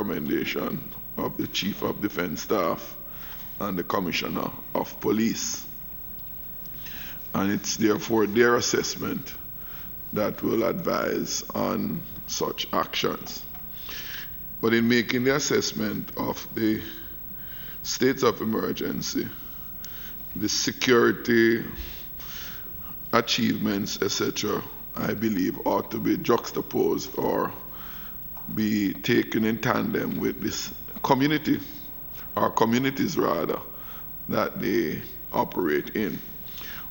recommendation of the Chief of Defense Staff and the Commissioner of Police. And it's therefore their assessment that will advise on such actions. But in making the assessment of the states of emergency, the security achievements, etc., I believe ought to be juxtaposed or be taken in tandem with this community, or communities rather, that they operate in.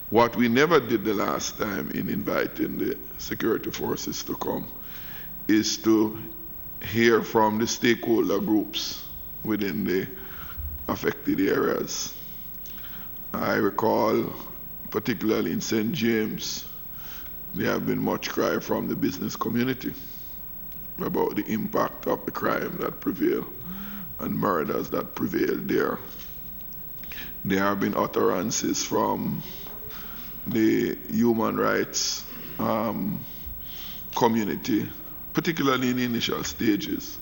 What we never did the last time in inviting the security forces to come is to hear from the stakeholder groups within the affected areas. I recall, particularly in St. James, there have been much cry from the business community about the impact of the crime that prevail and murders that prevail there. There have been utterances from the human rights community, particularly in the initial stages,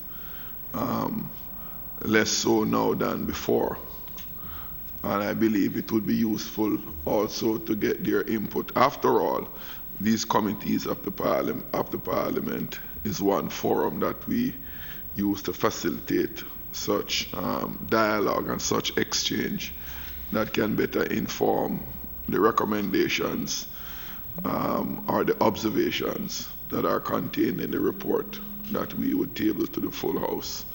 less so now than before. And I believe it would be useful also to get their input. After all, these committees of the parliament is one forum that we use to facilitate such dialogue and such exchange that can better inform the recommendations or the observations that are contained in the report that we would table to the full House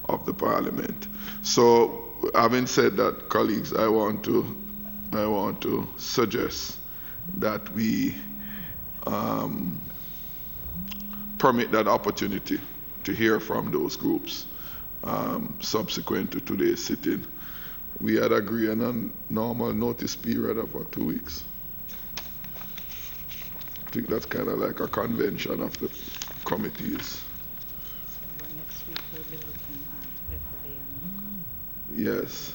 of the Parliament. So, having said that, colleagues, I want to suggest that we permit that opportunity to hear from those groups subsequent to today's sitting. We had agreed on a normal notice period of 2 weeks. I think that's kind of like a convention of the committees. So next week we'll be looking at FLA and MOCA. Yes,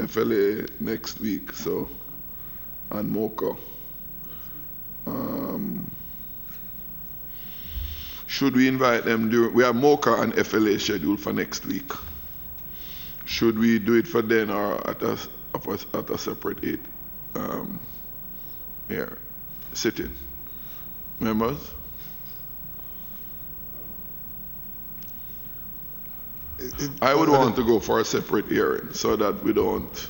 FLA next week, so, and MOCA. Should we invite them during, we have MOCA and FLA scheduled for next week. Should we do it for then or at a separate sitting? Members? I would want to go for a separate hearing so that we don't,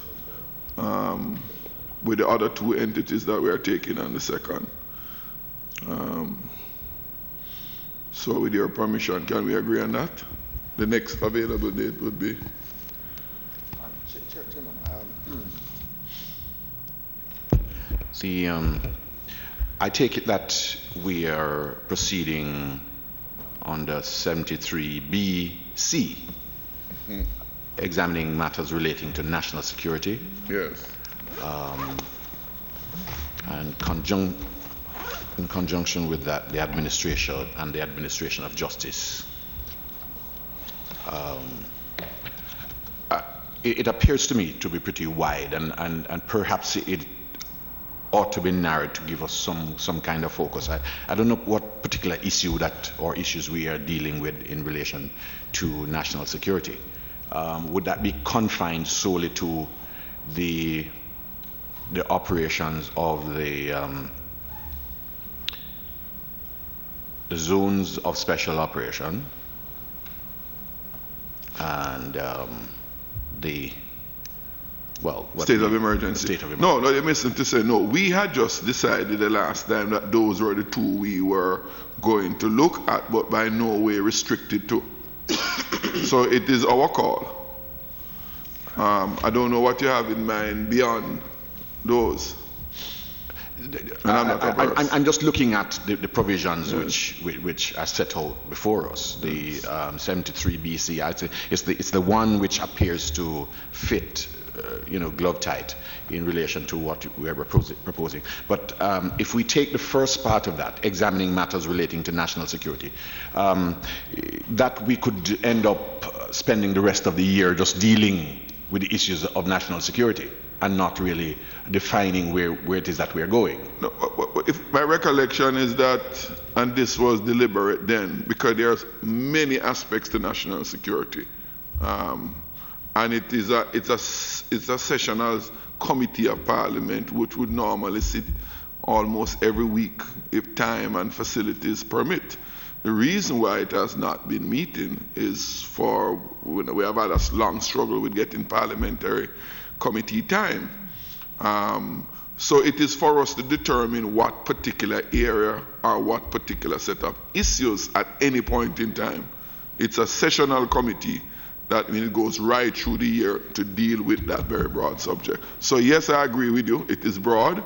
with the other two entities that we are taking on the second. So with your permission, can we agree on that? The next available date would be? I take it that we are proceeding under 73BC, examining matters relating to national security. Yes. And in conjunction with that, the administration and the administration of justice. It appears to me to be pretty wide, and perhaps it ought to be narrowed to give us some kind of focus. I don't know what particular issue or issues we are dealing with in relation to national security. Would that be confined solely to the operations of the zones of special operation and state of emergency. No, you missed to say no. We had just decided the last time that those were the two we were going to look at, but by no way restricted to. So it is our call. I don't know what you have in mind beyond those. I'm just looking at the provisions, yes, which are set out before us. The 73BC, I'd say it's the one which appears to fit, glove tight in relation to what we are proposing. But if we take the first part of that, examining matters relating to national security, that we could end up spending the rest of the year just dealing with the issues of national security and not really defining where it is that we are going. No, if my recollection is that, and this was deliberate then, because there's many aspects to national security. And it's a sessional committee of Parliament which would normally sit almost every week if time and facilities permit. The reason why it has not been meeting is we have had a long struggle with getting parliamentary committee time. So it is for us to determine what particular area or what particular set of issues at any point in time. It's a sessional committee. That means it goes right through the year to deal with that very broad subject. So yes, I agree with you. It is broad,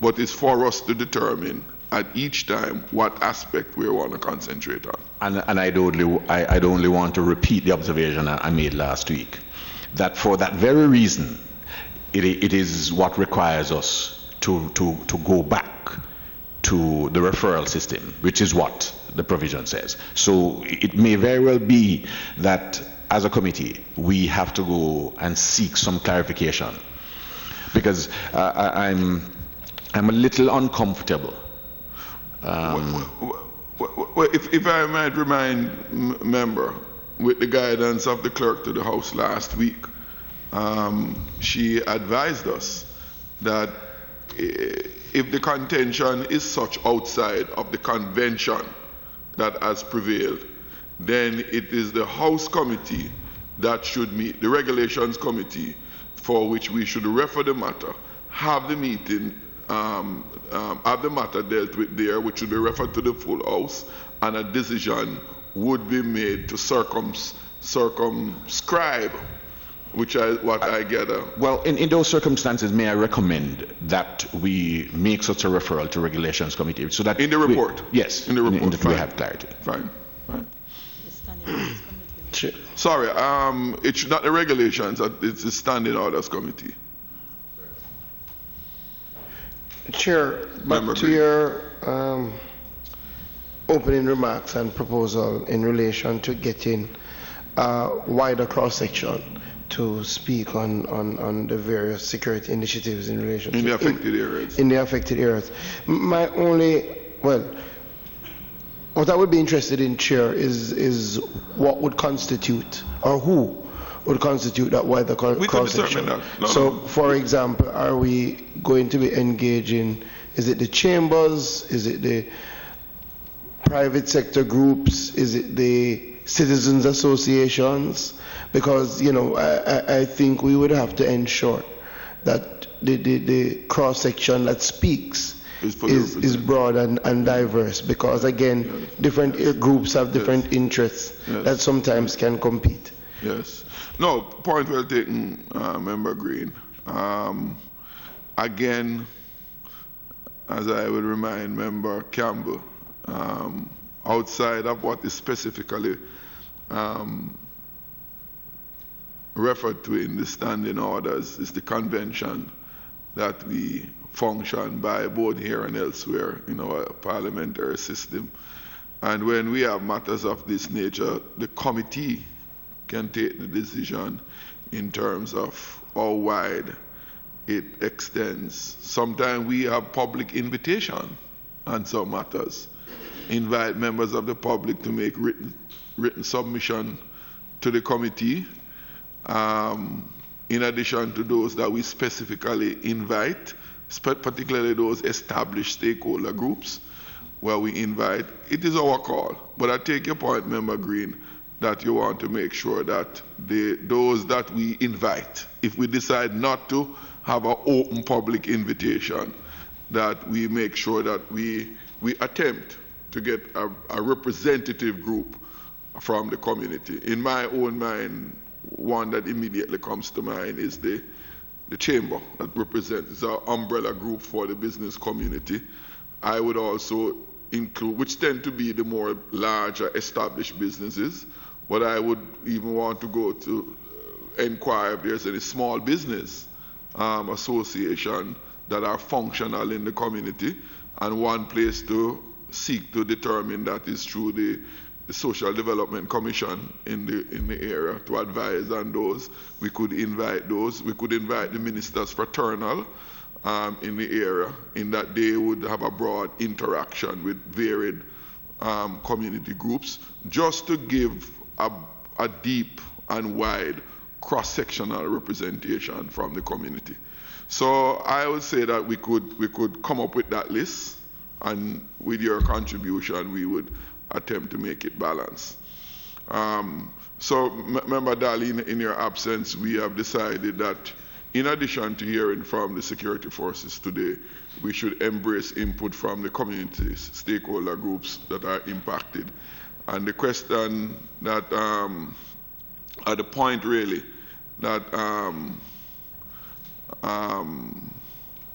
but it's for us to determine at each time what aspect we want to concentrate on. And I'd only want to repeat the observation I made last week, that for that very reason, it is what requires us to go back to the referral system, which is what the provision says. So it may very well be that as a committee, we have to go and seek some clarification, because I'm a little uncomfortable. If I might remind member, with the guidance of the clerk to the House last week, she advised us that if the contention is such outside of the convention that has prevailed, then it is the House committee that should meet, the regulations committee, for which we should refer the matter, have the meeting, have the matter dealt with there, which should be referred to the full House, and a decision would be made to circumscribe, what I gather. Well, in those circumstances, may I recommend that we make such a referral to regulations committee, so that in the report. Yes, in the report. We have clarity. Fine. Sure. Sorry, it's not the regulations, it's the standing orders committee. Chair, back to your opening remarks and proposal in relation to getting a wider cross-section to speak on the various security initiatives in relation to the affected areas. In the affected areas. What I would be interested in, Chair, is what would constitute, or who would constitute that wider cross-section. For example, are we going to be engaging, is it the chambers, is it the private sector groups, is it the citizens associations? Because, I think we would have to ensure that the cross-section that speaks is broad and diverse, because again, different groups have different interests that sometimes can compete. Yes. No, point well taken, Member Green. Again, as I would remind Member Campbell, outside of what is specifically referred to in the standing orders is the convention that we function by both here and elsewhere in our parliamentary system. And when we have matters of this nature, the committee can take the decision in terms of how wide it extends. Sometimes we have public invitation on some matters. Invite members of the public to make written submission to the committee, in addition to those that we specifically invite, particularly those established stakeholder groups where we invite. It is our call. But I take your point, Member Green, that you want to make sure that those that we invite, if we decide not to have an open public invitation, that we make sure that we attempt to get a representative group from the community. In my own mind, one that immediately comes to mind is the chamber that represents our umbrella group for the business community. I would also include, which tend to be the more larger established businesses, but I would even want to go to inquire if there's any small business association that are functional in the community, and one place to seek to determine that is through the Social Development Commission in the area to advise on those. We could invite those. We could invite the ministers fraternal in the area, in that they would have a broad interaction with varied community groups, just to give a deep and wide cross-sectional representation from the community. So I would say that we could come up with that list, and with your contribution, we would attempt to make it balanced. So remember, Darlene, in your absence, we have decided that in addition to hearing from the security forces today, we should embrace input from the communities, stakeholder groups that are impacted. And the question that, at the point really, that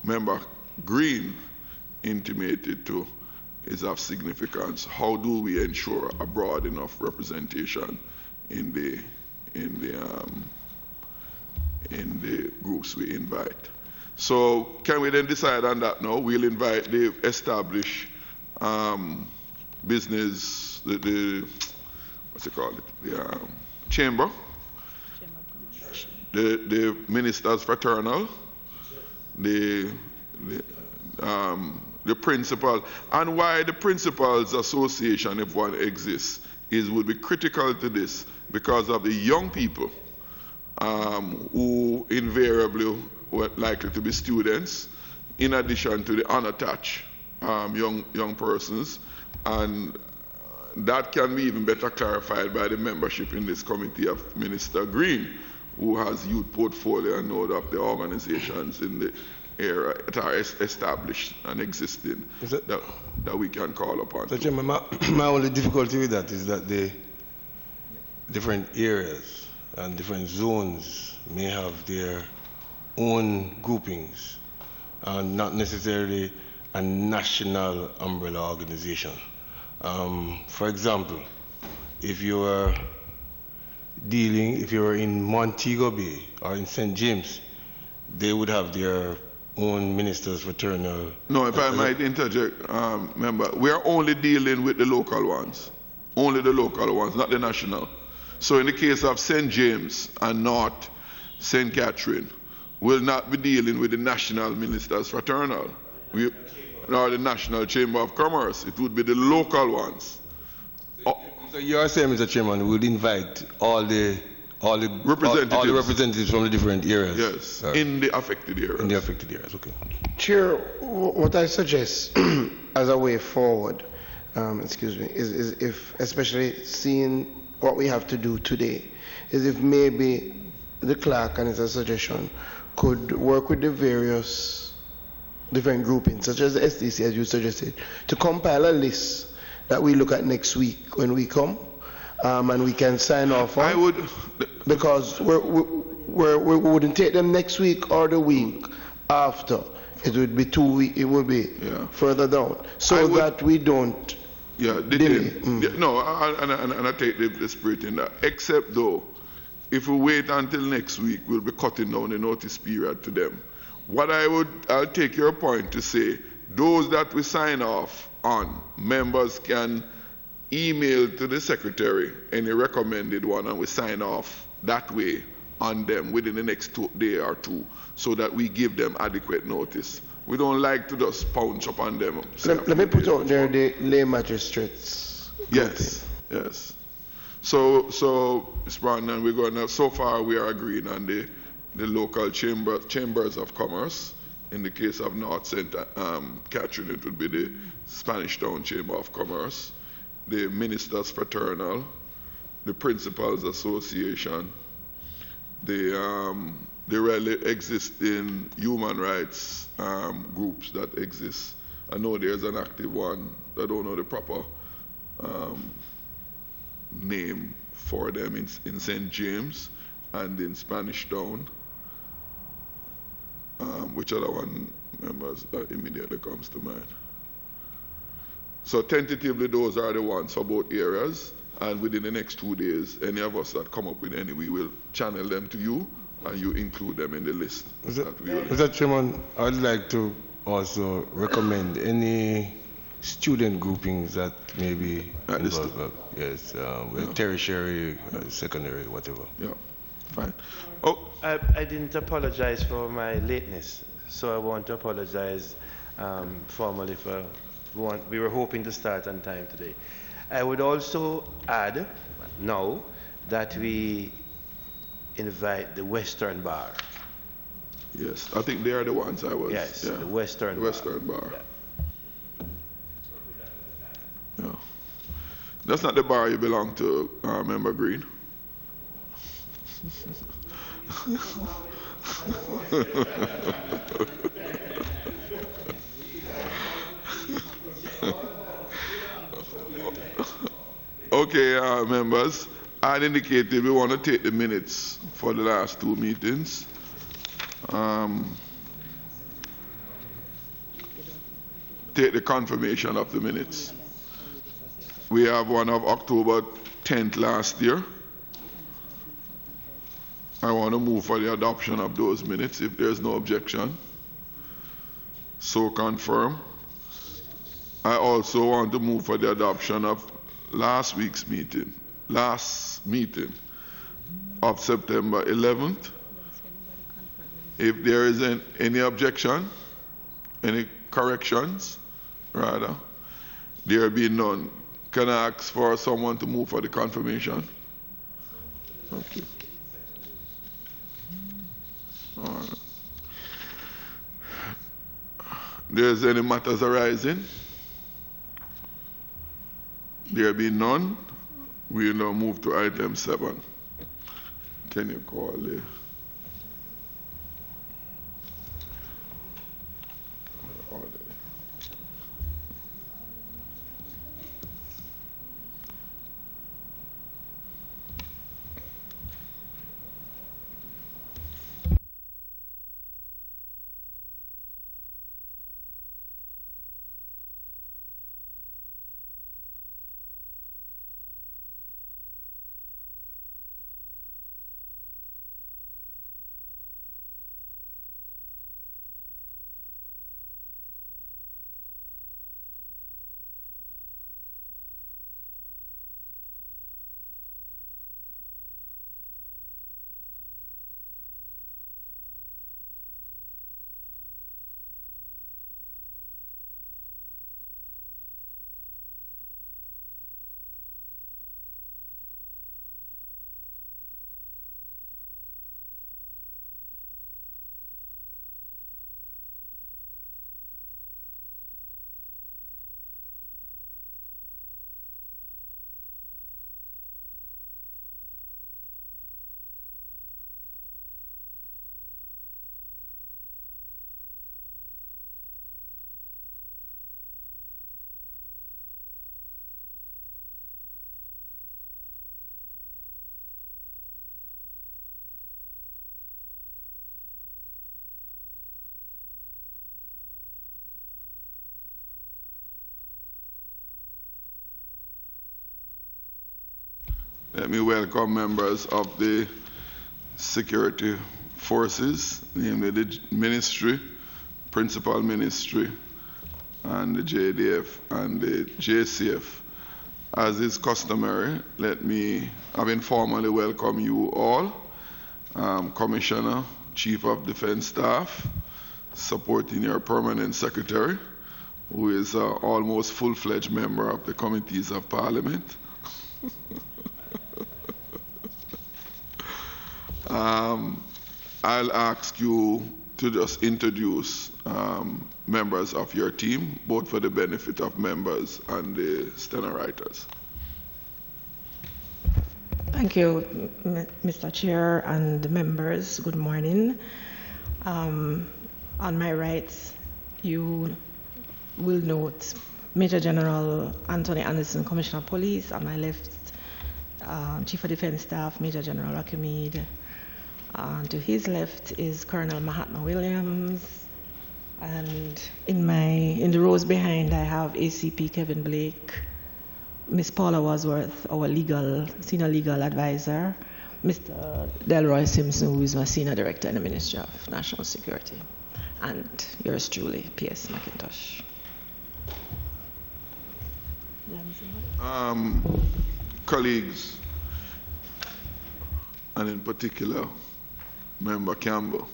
Member Green intimated to is of significance. How do we ensure a broad enough representation in the groups we invite? So can we then decide on that now? We'll invite the established business, the what's it called? The chamber, the ministers fraternal, the principal. And why the principals association, if one exists, would be critical to this because of the young people who invariably were likely to be students, in addition to the unattached young persons, and that can be even better clarified by the membership in this committee of Minister Green, who has youth portfolio and know of the organizations in the area that are established and existing that we can call upon. So, Chairman, my only difficulty with that is that the different areas and different zones may have their own groupings and not necessarily a national umbrella organization. For example, if you are in Montego Bay or in St. James, they would have their own ministers fraternal. No, if I might interject, member, we are only dealing with the local ones. Only the local ones, not the national. So in the case of St. James and not St. Catherine, we'll not be dealing with the national ministers fraternal. Or the National Chamber of Commerce. It would be the local ones. So you are saying, Mr. Chairman, we would invite all the representatives from the different areas? Yes, in the affected areas. In the affected areas, okay. Chair, what I suggest as a way forward, is if, especially seeing what we have to do today, is if maybe the clerk, and it's a suggestion, could work with the various different groupings, such as the SDC, as you suggested, to compile a list that we look at next week when we come, and we can sign off on. I would, because we wouldn't take them next week or the week after. It would be 2 weeks. It would be further down, so that we don't. Yeah, no, and I take the spirit in that. Except though, if we wait until next week, we'll be cutting down the notice period to them. What I'll take your point to say, those that we sign off on, members can email to the secretary any recommended one, and we sign off that way on them within the next day or two, so that we give them adequate notice. We don't like to just pounce up on them. Let me put out there the lay magistrates. Yes. So, Mr. Brandon, we're going to, so far we are agreeing on the local chambers of commerce. In the case of North St. Catherine, it would be the Spanish Town Chamber of Commerce, the Ministers Fraternal, the Principals Association, the really existing human rights groups that exist. I know there's an active one. I don't know the proper name for them in St. James and in Spanish Town. Which other one, members, that immediately comes to mind? So tentatively, those are the ones for both areas, and within the next 2 days, any of us that come up with any, we will channel them to you, and you include them in the list. Mr. Chairman, I'd like to also recommend any student groupings that may be involved. Yes, tertiary, secondary, whatever. Yeah. Fine. I didn't apologize for my lateness, so I want to apologize formally for we were hoping to start on time today. I would also add now that we invite the Western Bar. Yes, I think they are the ones I was. Yes, yeah. the Western Bar. Yeah. Yeah. That's not the bar you belong to, Member Green. Okay, members, I indicated we want to take the minutes for the last two meetings. Take the confirmation of the minutes. We have one of October 10th last year. I want to move for the adoption of those minutes if there's no objection. So confirm. I also want to move for the adoption of last meeting of September 11th. If there isn't any objection, any corrections, rather, there be none. Can I ask for someone to move for the confirmation? Okay. All right. There's any matters arising? There be none. We now move to item 7. Can you call the order? Let me welcome members of the security forces, namely the ministry, principal ministry, and the JDF and the JCF. As is customary, let me informally welcome you all, Commissioner, Chief of Defense Staff, supporting your permanent secretary, who is an almost full-fledged member of the committees of Parliament. I'll ask you to just introduce members of your team, both for the benefit of members and the stenowriters. Thank you, Mr. Chair and the members. Good morning. On my right, you will note Major General Anthony Anderson, Commissioner of Police. On my left, Chief of Defense Staff, Major General Rocky Mead. To his left is Colonel Mahatma Williams, and in the rows behind I have ACP Kevin Blake, Miss Paula Wadsworth, our senior legal advisor, Mr. Delroy Simpson, who is my senior director in the Ministry of National Security, and yours truly, P.S. McIntosh. Colleagues, and in particular, Member Campbell,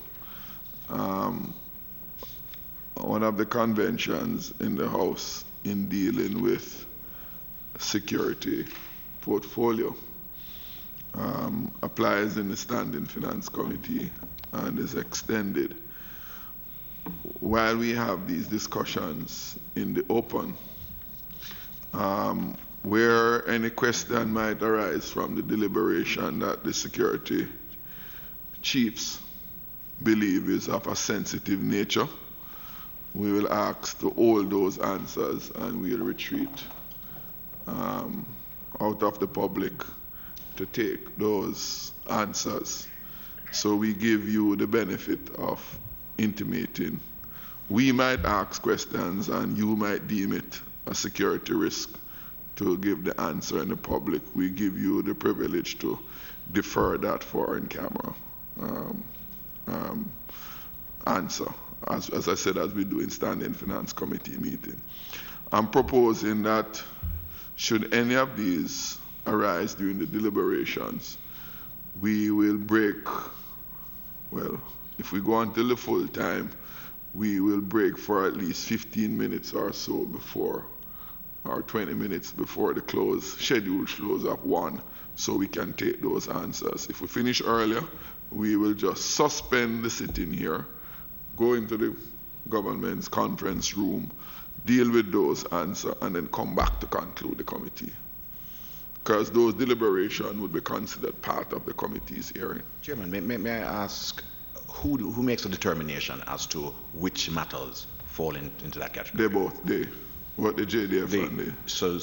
one of the conventions in the House in dealing with security portfolio applies in the Standing Finance Committee and is extended. While we have these discussions in the open, where any question might arise from the deliberation that the security chiefs believe is of a sensitive nature, we will ask to hold those answers and we'll retreat out of the public to take those answers. So we give you the benefit of intimating. We might ask questions and you might deem it a security risk to give the answer in the public. We give you the privilege to defer that for in-camera answer, as I said, as we do in Standing Finance Committee meeting. I'm proposing that should any of these arise during the deliberations, we will break, well, if we go until the full time, we will break for at least 15 minutes or so before, or 20 minutes before the scheduled close of 1, so we can take those answers. If we finish earlier, we will just suspend the sitting here, go into the government's conference room, deal with those answers, and then come back to conclude the committee. Because those deliberations would be considered part of the committee's hearing. Chairman, may I ask, who makes a determination as to which matters fall into that category? What the JDF and the... So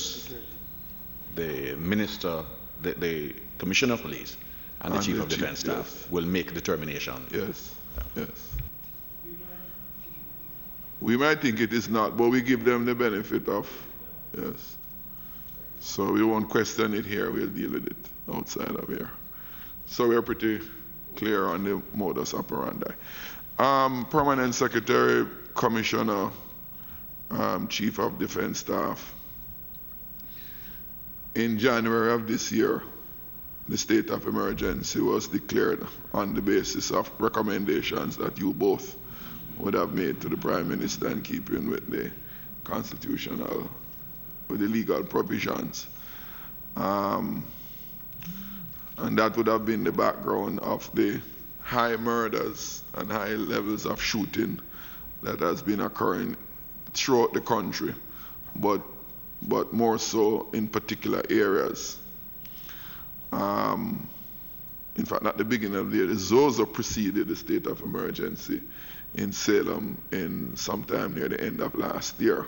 the minister, the commissioner of police, and the chief of defense staff will make a determination. Yes, yes. We might think it is not, but we give them the benefit of, yes. So we won't question it here, we'll deal with it outside of here. So we're pretty clear on the modus operandi. Permanent Secretary, Commissioner, Chief of Defense Staff. In January of this year, the state of emergency was declared on the basis of recommendations that you both would have made to the Prime Minister in keeping with the constitutional, with the legal provisions. And that would have been the background of the high murders and high levels of shooting that has been occurring throughout the country, but more so in particular areas. In fact, at the beginning of the year, the Zozo preceded the state of emergency in Salem in sometime near the end of last year.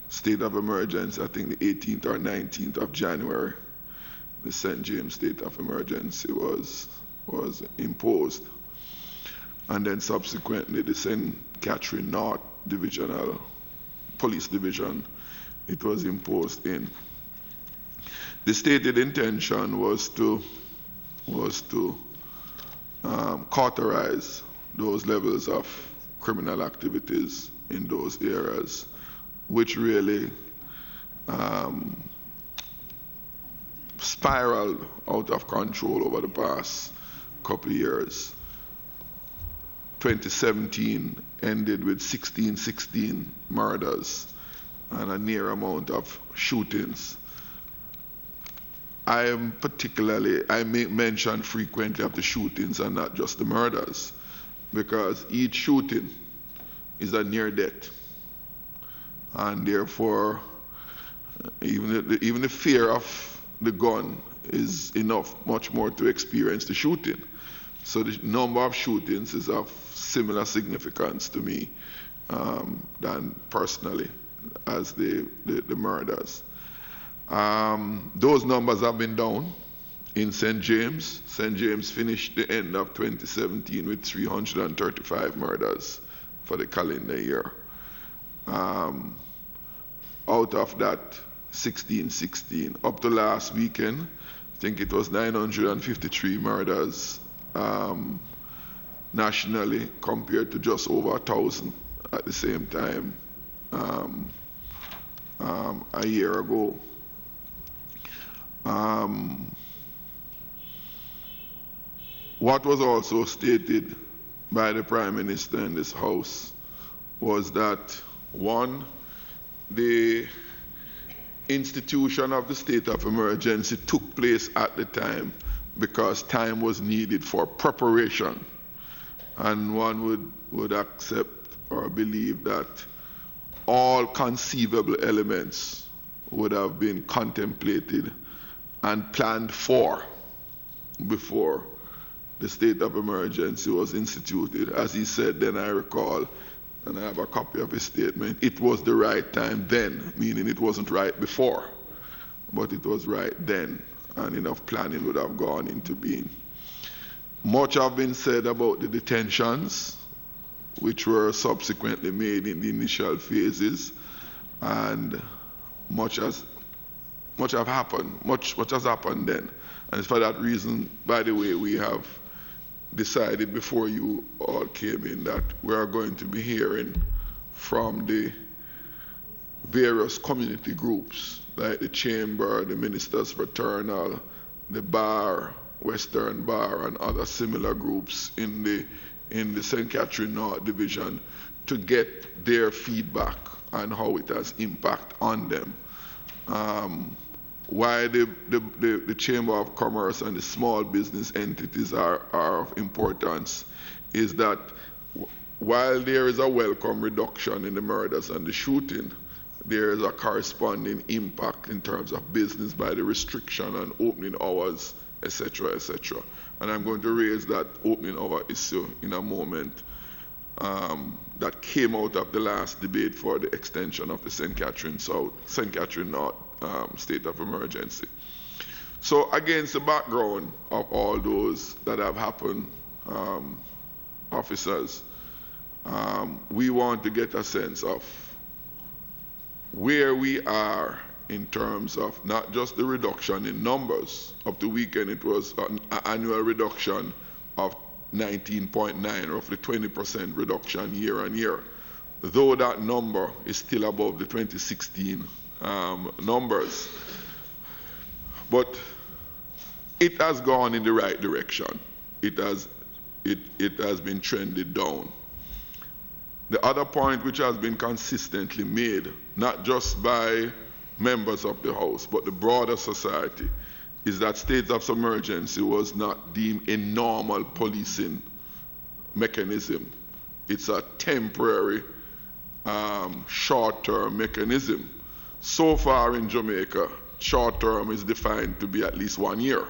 State of emergency, I think the 18th or 19th of January, the St. James state of emergency was imposed. And then subsequently the St. Catherine North Divisional Police Division, it was imposed in. The stated intention was to cauterize those levels of criminal activities in those areas, which really spiraled out of control over the past couple of years. 2017 ended with 16 murders and a near amount of shootings. I mention frequently of the shootings and not just the murders, because each shooting is a near death. And therefore, even the fear of the gun is enough, much more to experience the shooting. So the number of shootings is of similar significance to me than personally as the murders. Those numbers have been down in St. James. St. James finished the end of 2017 with 335 murders for the calendar year. Out of that, 16. Up to last weekend, I think it was 953 murders nationally, compared to just over 1,000 at the same time a year ago. What was also stated by the Prime Minister in this House was that, one, the institution of the state of emergency took place at the time because time was needed for preparation. And one would accept or believe that all conceivable elements would have been contemplated and planned for before the state of emergency was instituted. As he said, then I recall, and I have a copy of his statement, it was the right time then, meaning it wasn't right before, but it was right then, and enough planning would have gone into being. Much have been said about the detentions, which were subsequently made in the initial phases, and much has happened then. And it's for that reason, by the way, we have decided before you all came in that we are going to be hearing from the various community groups, like the Chamber, the Ministers Fraternal, the Bar, Western Bar, and other similar groups in the St. Catherine North Division, to get their feedback on how it has impact on them. Why the Chamber of Commerce and the small business entities are of importance is that while there is a welcome reduction in the murders and the shooting, there is a corresponding impact in terms of business by the restriction on opening hours, etc., etc. And I'm going to raise that opening hour issue in a moment, that came out of the last debate for the extension of the St. Catherine North state of emergency. So against the background of all those that have happened, officers, we want to get a sense of where we are in terms of not just the reduction in numbers. Of the weekend, it was an annual reduction of 19.9, roughly 20% reduction year on year, though that number is still above the 2016 numbers. But it has gone in the right direction. It has been trended down. The other point which has been consistently made, not just by members of the House, but the broader society, is that state of emergency was not deemed a normal policing mechanism. It's a temporary, short-term mechanism. So far in Jamaica, short-term is defined to be at least 1 year,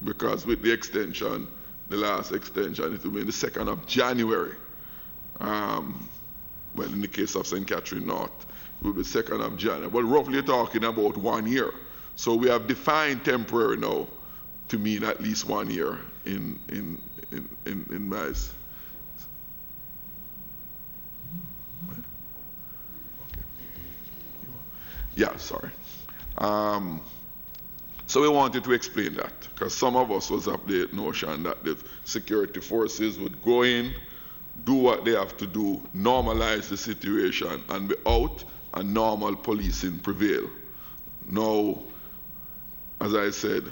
because with the extension, the last extension, it will be the 2nd of January. Well, in the case of St. Catherine North, it will be 2nd of January. But roughly talking about 1 year. So we have defined temporary now to mean at least 1 year in my. Yeah, sorry. So we wanted to explain that, because some of us was of the notion that the security forces would go in, do what they have to do, normalize the situation, and be out, and normal policing prevail. Now, as I said,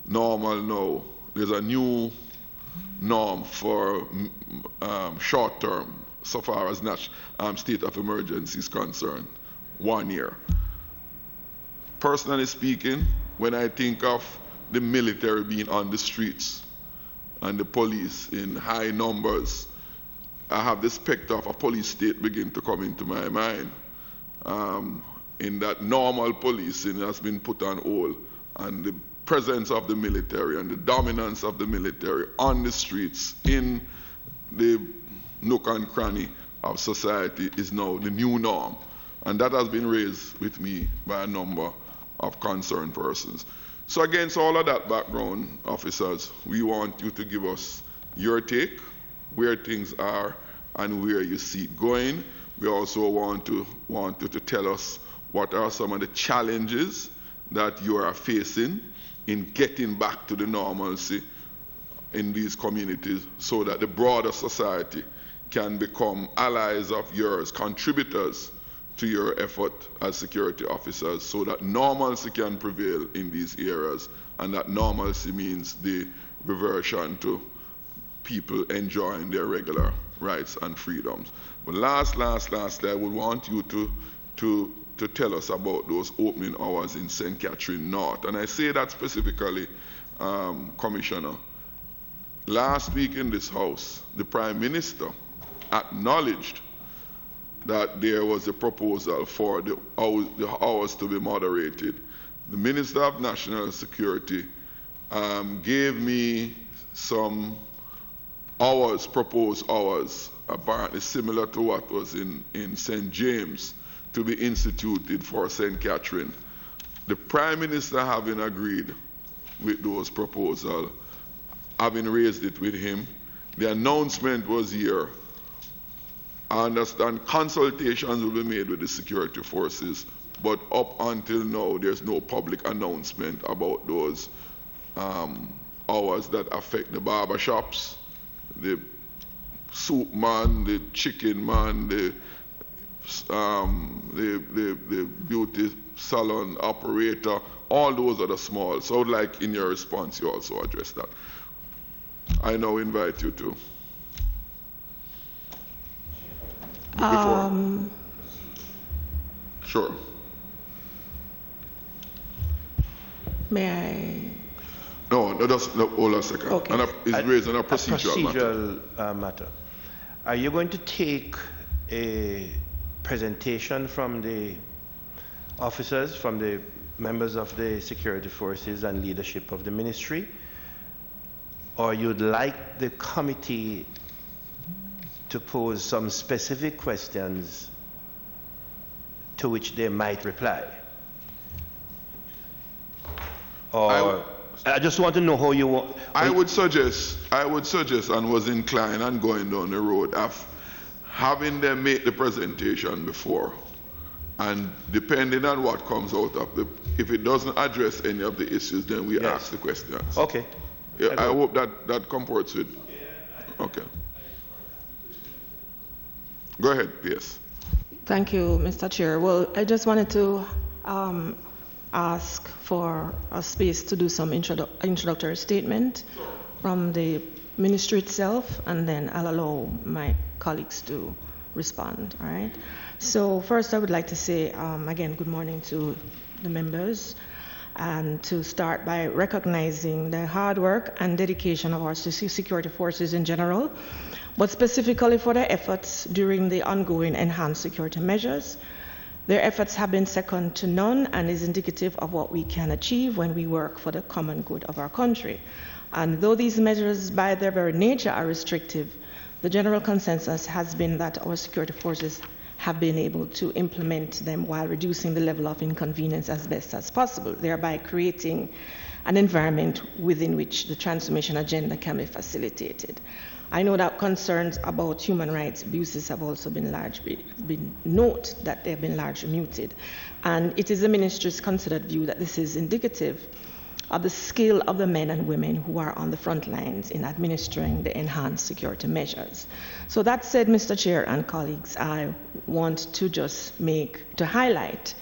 normal now, there's a new norm for short term, so far as state of emergency is concerned, 1 year. Personally speaking, when I think of the military being on the streets and the police in high numbers, I have the specter of a police state begin to come into my mind. In that normal policing has been put on hold, and the presence of the military and the dominance of the military on the streets in the nook and cranny of society is now the new norm. And that has been raised with me by a number of concerned persons. So against all of that background, officers, we want you to give us your take, where things are and where you see it going. We also want you to tell us what are some of the challenges that you are facing in getting back to the normalcy in these communities, so that the broader society can become allies of yours, contributors to your effort as security officers, so that normalcy can prevail in these areas, and that normalcy means the reversion to people enjoying their regular rights and freedoms. But lastly, I would want you to to tell us about those opening hours in St. Catherine North. And I say that specifically, Commissioner. Last week in this House, the Prime Minister acknowledged that there was a proposal for the hours to be moderated. The Minister of National Security gave me some hours, proposed hours, apparently similar to what was in St. James, to be instituted for St. Catherine. The Prime Minister, having agreed with those proposals, having raised it with him, the announcement was here. I understand consultations will be made with the security forces, but up until now, there's no public announcement about those hours that affect the barber shops, the soup man, the chicken man, the beauty salon operator. All those are the small. So I would like in your response you also address that. I now invite you to. Sure. May I? No, just hold on a second. Okay. It's raising a procedural matter. Are you going to take a presentation from the officers, from the members of the security forces and leadership of the ministry? Or you'd like the committee to pose some specific questions to which they might reply? Or I just want to know how you want. I would suggest, and was inclined and going down the road of having them make the presentation before, and depending on what comes out of if it doesn't address any of the issues, then we ask the questions. Okay. Yeah, I hope that comports with. Okay. Go ahead, yes. Thank you, Mr. Chair. Well, I just wanted to ask for a space to do some introductory statement from the ministry itself, and then I'll allow my colleagues to respond, all right? So first I would like to say, again, good morning to the members, and to start by recognizing the hard work and dedication of our security forces in general, but specifically for their efforts during the ongoing enhanced security measures. Their efforts have been second to none and is indicative of what we can achieve when we work for the common good of our country. And though these measures by their very nature are restrictive, the general consensus has been that our security forces have been able to implement them while reducing the level of inconvenience as best as possible, thereby creating an environment within which the transformation agenda can be facilitated. I know that concerns about human rights abuses have also been largely muted. And it is the ministry's considered view that this is indicative of the skill of the men and women who are on the front lines in administering the enhanced security measures. So that said, Mr. Chair and colleagues, I want to just highlight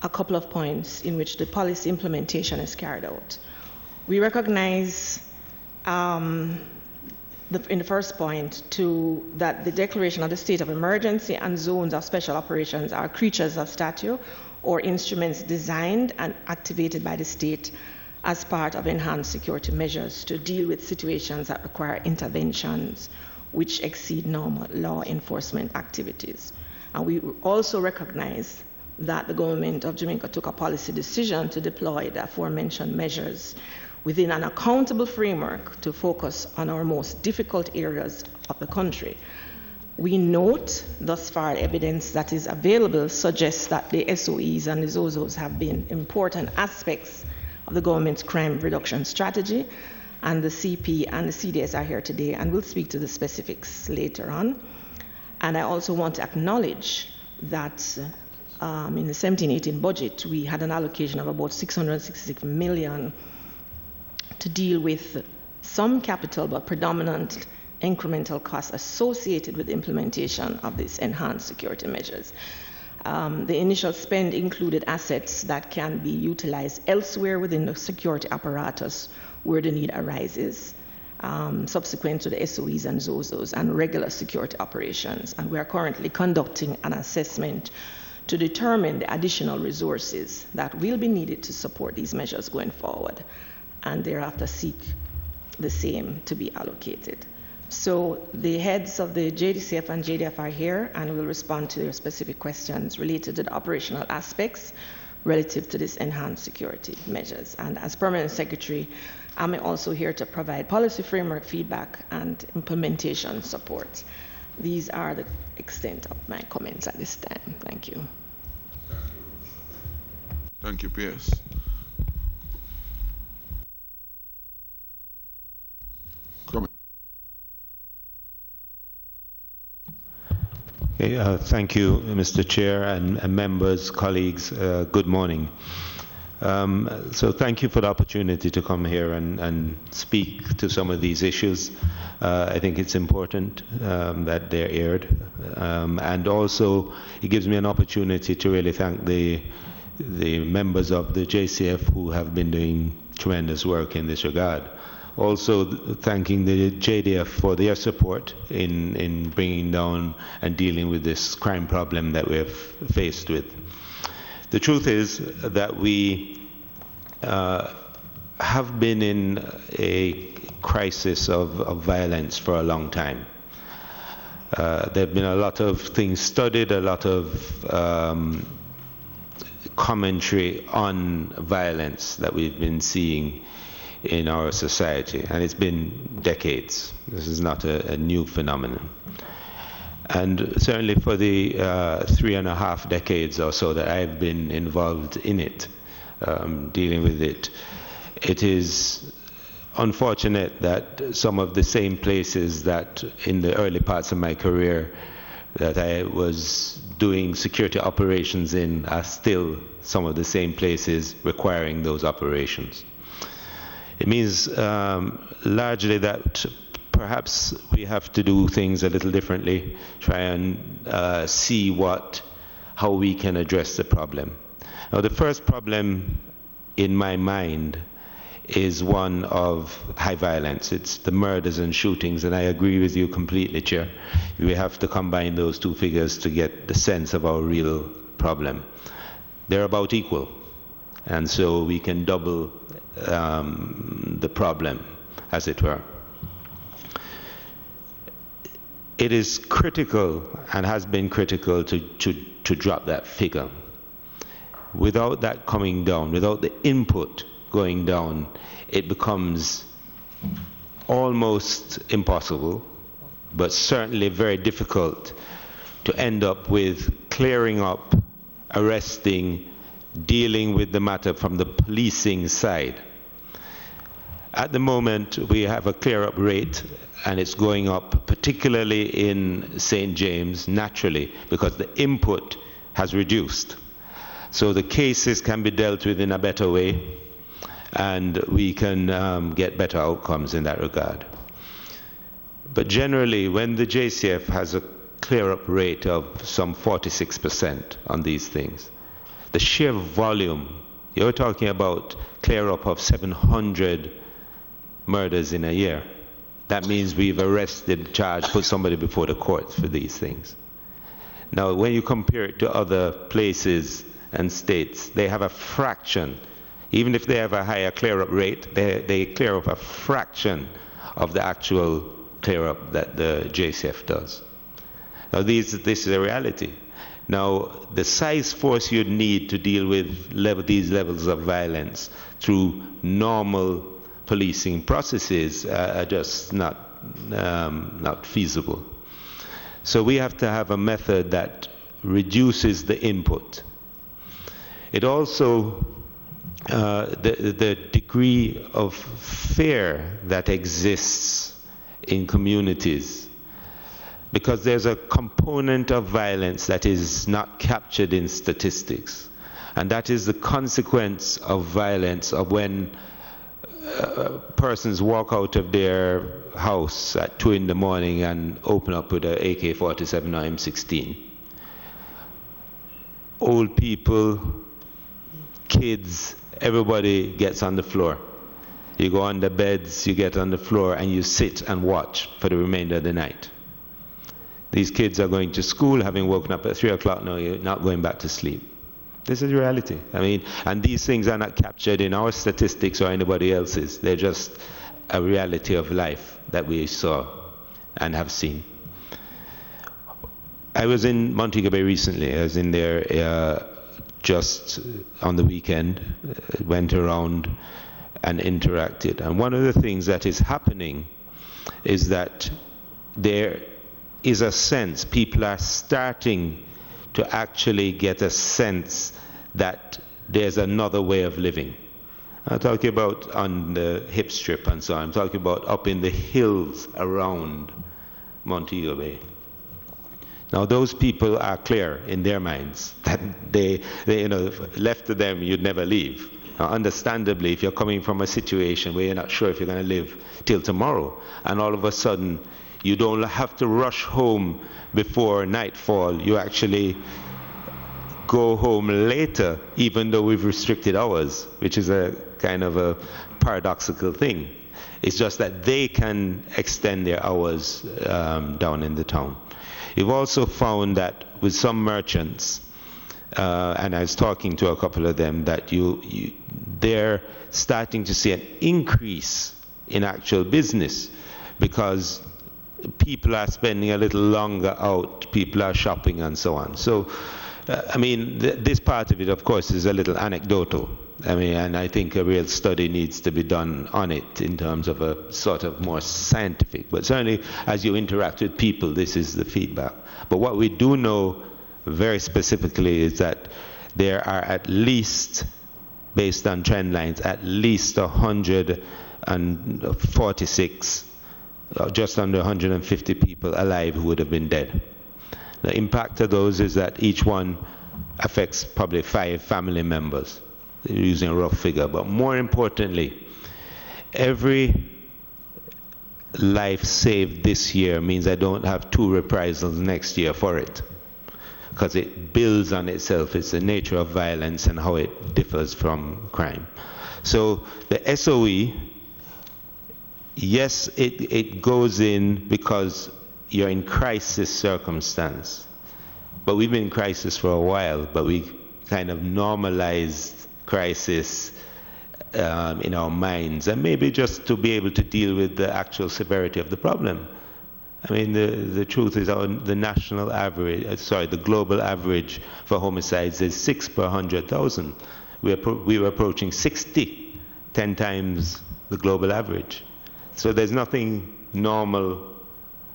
a couple of points in which the policy implementation is carried out. We recognize in the first point that the declaration of the state of emergency and zones of special operations are creatures of statute or instruments designed and activated by the state as part of enhanced security measures to deal with situations that require interventions which exceed normal law enforcement activities. And we also recognize that the government of Jamaica took a policy decision to deploy the aforementioned measures within an accountable framework to focus on our most difficult areas of the country. We note thus far evidence that is available suggests that the SOEs and the ZOZOs have been important aspects of the government's crime reduction strategy, and the CP and the CDS are here today, and we'll speak to the specifics later on. And I also want to acknowledge that in the 17-18 budget, we had an allocation of about 666 million to deal with some capital but predominant incremental costs associated with the implementation of these enhanced security measures. The initial spend included assets that can be utilized elsewhere within the security apparatus where the need arises, subsequent to the SOEs and ZOZOs and regular security operations. And we are currently conducting an assessment to determine the additional resources that will be needed to support these measures going forward, and thereafter seek the same to be allocated. So the heads of the JDCF and JDF are here and will respond to your specific questions related to the operational aspects relative to this enhanced security measures. And as Permanent Secretary, I'm also here to provide policy framework feedback and implementation support. These are the extent of my comments at this time. Thank you. Thank you, Pierce. Okay, thank you, Mr. Chair and members, colleagues. Good morning. So thank you for the opportunity to come here and speak to some of these issues. I think it's important that they're aired. And also, it gives me an opportunity to really thank the members of the JCF who have been doing tremendous work in this regard. Also thanking the JDF for their support in bringing down and dealing with this crime problem that we're faced with. The truth is that we have been in a crisis of violence for a long time. There have been a lot of things studied, a lot of commentary on violence that we've been seeing in our society, and it's been decades. This is not a new phenomenon. And certainly for the 3.5 decades or so that I've been involved in it, dealing with it, it is unfortunate that some of the same places that in the early parts of my career that I was doing security operations in are still some of the same places requiring those operations. It means largely that perhaps we have to do things a little differently, try and see how we can address the problem. Now, the first problem in my mind is one of high violence. It's the murders and shootings, and I agree with you completely, Chair. We have to combine those two figures to get the sense of our real problem. They're about equal, and so we can double the problem, as it were. It is critical and has been critical to drop that figure. Without that coming down, without the input going down, it becomes almost impossible, but certainly very difficult to end up with clearing up, arresting, dealing with the matter from the policing side. At the moment, we have a clear-up rate, and it's going up, particularly in St. James, naturally, because the input has reduced. So the cases can be dealt with in a better way, and we can get better outcomes in that regard. But generally, when the JCF has a clear-up rate of some 46% on these things, the sheer volume, you're talking about clear-up of 700 murders in a year. That means we've arrested, charged, put somebody before the courts for these things. Now, when you compare it to other places and states, they have a fraction. Even if they have a higher clear-up rate, they clear up a fraction of the actual clear-up that the JCF does. Now, this is a reality. Now, the size force you'd need to deal with these levels of violence through normal policing processes are just not feasible. So we have to have a method that reduces the input. It also, the degree of fear that exists in communities, because there's a component of violence that is not captured in statistics, and that is the consequence of violence of when persons walk out of their house at 2 in the morning and open up with an AK-47 or M16. Old people, kids, everybody gets on the floor. You go on the beds, you get on the floor, and you sit and watch for the remainder of the night. These kids are going to school, having woken up at 3 o'clock, now you're not going back to sleep. This is reality. I mean, and these things are not captured in our statistics or anybody else's. They're just a reality of life that we saw and have seen. I was in Montego Bay recently. I was in there just on the weekend, went around and interacted. And one of the things that is happening is that there is a sense, people are starting to actually get a sense that there's another way of living. I'm talking about on the hip strip and so on. I'm talking about up in the hills around Montego Bay. Now those people are clear in their minds that they you know, left to them, you'd never leave. Now, understandably, if you're coming from a situation where you're not sure if you're going to live till tomorrow, and all of a sudden you don't have to rush home before nightfall, you actually go home later, even though we've restricted hours, which is a kind of a paradoxical thing. It's just that they can extend their hours down in the town. You've also found that with some merchants, and I was talking to a couple of them, that they're starting to see an increase in actual business because people are spending a little longer out, people are shopping and so on. So, I mean, this part of it, of course, is a little anecdotal. I mean, and I think a real study needs to be done on it in terms of a sort of more scientific. But certainly, as you interact with people, this is the feedback. But what we do know very specifically is that there are at least, based on trend lines, at least 146, just under 150 people alive who would have been dead. The impact of those is that each one affects probably 5 family members, using a rough figure. But more importantly, every life saved this year means I don't have 2 reprisals next year for it, because it builds on itself. It's the nature of violence and how it differs from crime. So the SOE, yes, it goes in because you're in crisis circumstance. But we've been in crisis for a while, but we kind of normalized crisis in our minds, and maybe just to be able to deal with the actual severity of the problem. I mean, the truth is the national average, the global average for homicides is 6 per 100,000. We were approaching 60, 10 times the global average. So there's nothing normal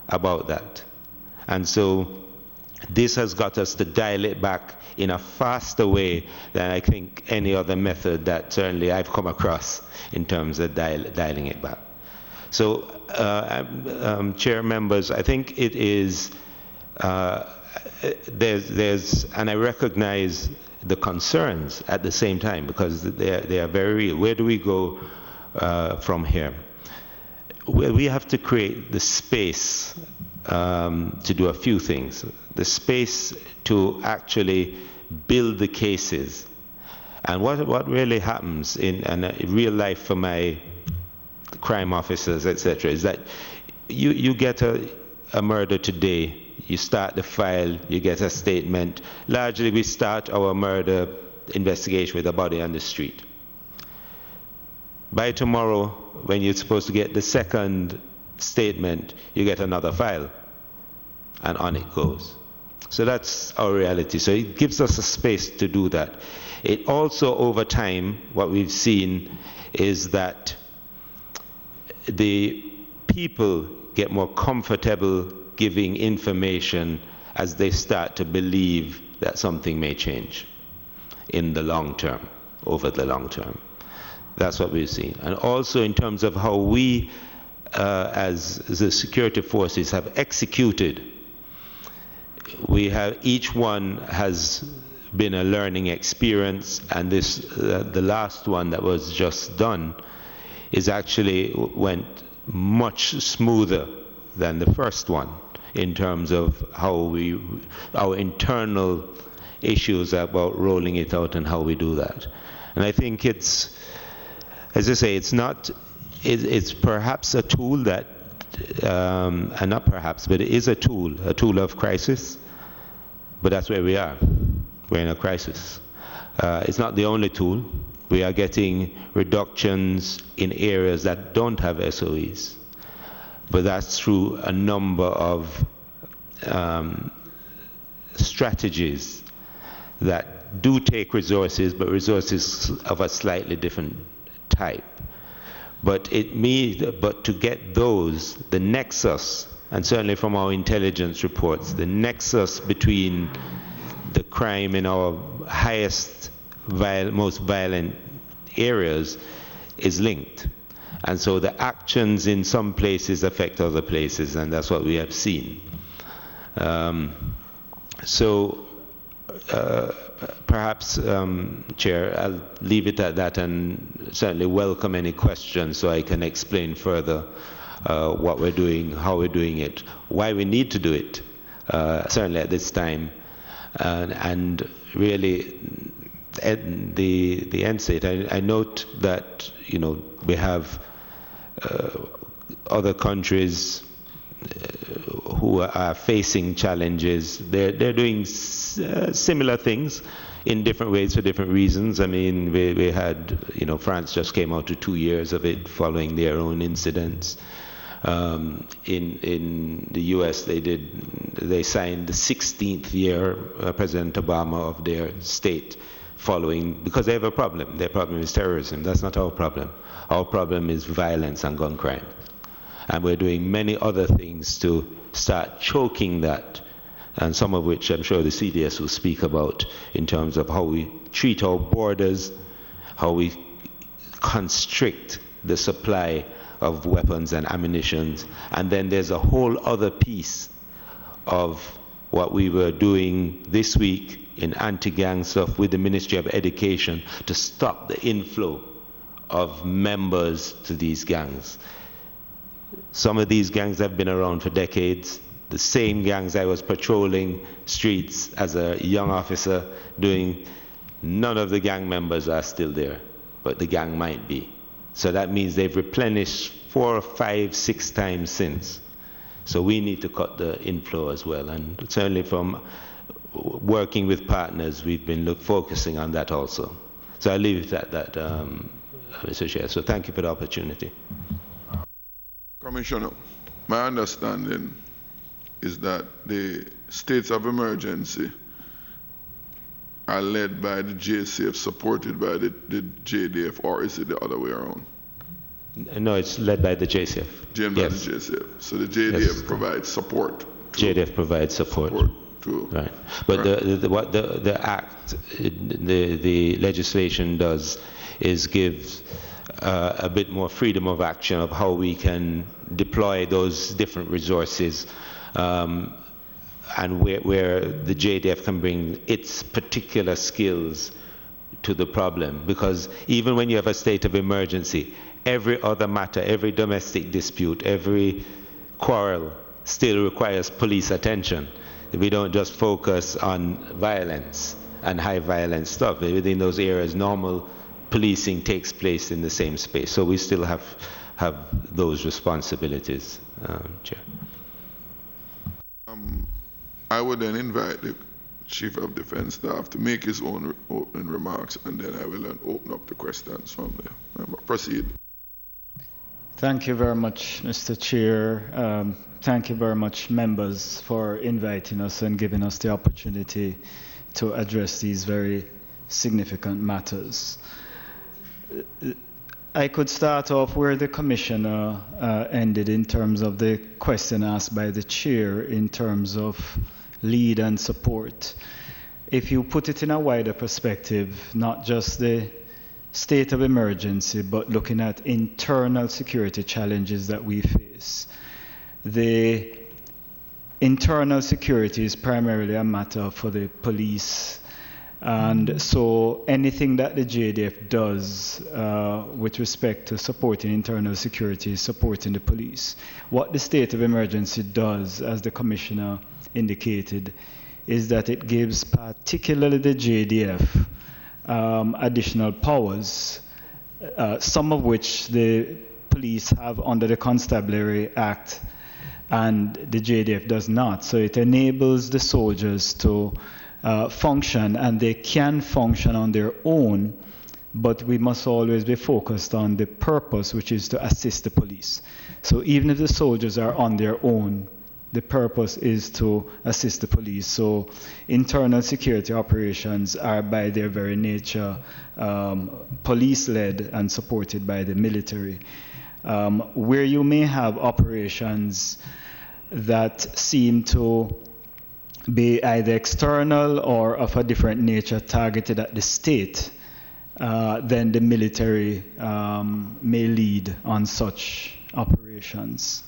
about that. And so this has got us to dial it back in a faster way than I think any other method that certainly I've come across in terms of dialing it back. So, Chair, members, I think it is, there's, and I recognize the concerns at the same time, because they are very real. Where do we go from here? Well, we have to create the space to do a few things. The space to actually build the cases. And what really happens in real life for my crime officers, etc., is that you get a murder today, you start the file, you get a statement. Largely we start our murder investigation with a body on the street. By tomorrow, when you're supposed to get the second statement, you get another file, and on it goes. So that's our reality. So it gives us a space to do that. It also, over time, what we've seen is that the people get more comfortable giving information as they start to believe that something may change in the long term, over the long term. That's what we've seen. And also in terms of how we, as the security forces, have executed, each one has been a learning experience, and this, the last one that was just done, is actually went much smoother than the first one in terms of how our internal issues about rolling it out and how we do that. And I think it's, as I say, it's perhaps a tool that and not perhaps, but it is a tool of crisis. But that's where we are. We're in a crisis. It's not the only tool. We are getting reductions in areas that don't have SOEs. But that's through a number of strategies that do take resources, but resources of a slightly different type. But to get those, the nexus, and certainly from our intelligence reports, the nexus between the crime in our highest, most violent areas is linked. And so the actions in some places affect other places, and that's what we have seen. Perhaps, Chair, I'll leave it at that and certainly welcome any questions so I can explain further what we're doing, how we're doing it, why we need to do it, certainly at this time. And really, the end state, I note that, we have other countries who are facing challenges. They're doing similar things in different ways for different reasons. I mean, we had, France just came out to 2 years of it following their own incidents. In the U.S., they signed the 16th year, President Obama, of their state following, because they have a problem. Their problem is terrorism. That's not our problem. Our problem is violence and gun crime. And we're doing many other things to start choking that, and some of which I'm sure the CDS will speak about in terms of how we treat our borders, how we constrict the supply of weapons and ammunition. And then there's a whole other piece of what we were doing this week in anti-gang stuff with the Ministry of Education to stop the inflow of members to these gangs. Some of these gangs have been around for decades. The same gangs I was patrolling streets as a young officer doing, none of the gang members are still there, but the gang might be. So that means they've replenished 4, 5, 6 times since. So we need to cut the inflow as well. And certainly from working with partners, we've been focusing on that also. So I'll leave it at that, Mr. Chair. So thank you for the opportunity. Commissioner, my understanding is that the states of emergency are led by the JCF, supported by the JDF, or is it the other way around? No, it's led by the JCF. By the JCF. So the JDF provides support. JDF provides support to, right. But what the act, the legislation does is give a bit more freedom of action of how we can deploy those different resources, and where the JDF can bring its particular skills to the problem. Because even when you have a state of emergency, every other matter, every domestic dispute, every quarrel still requires police attention. We don't just focus on violence and high violence stuff. Within those areas, normal policing takes place in the same space. So we still have those responsibilities, Chair. I would then invite the Chief of Defense Staff to make his own opening remarks, and then I will then open up the questions from there. Proceed. Thank you very much, Mr. Chair. Thank you very much, members, for inviting us and giving us the opportunity to address these very significant matters. I could start off where the Commissioner ended in terms of the question asked by the Chair in terms of lead and support. If you put it in a wider perspective, not just the state of emergency, but looking at internal security challenges that we face, the internal security is primarily a matter for the police. And so anything that the JDF does with respect to supporting internal security is supporting the police. What the state of emergency does, as the Commissioner indicated, is that it gives particularly the JDF additional powers, some of which the police have under the Constabulary Act and the JDF does not. So it enables the soldiers to function, and they can function on their own, but we must always be focused on the purpose, which is to assist the police. So even if the soldiers are on their own, the purpose is to assist the police. So internal security operations are by their very nature police-led and supported by the military. Where you may have operations that seem to be either external or of a different nature targeted at the state, then the military may lead on such operations.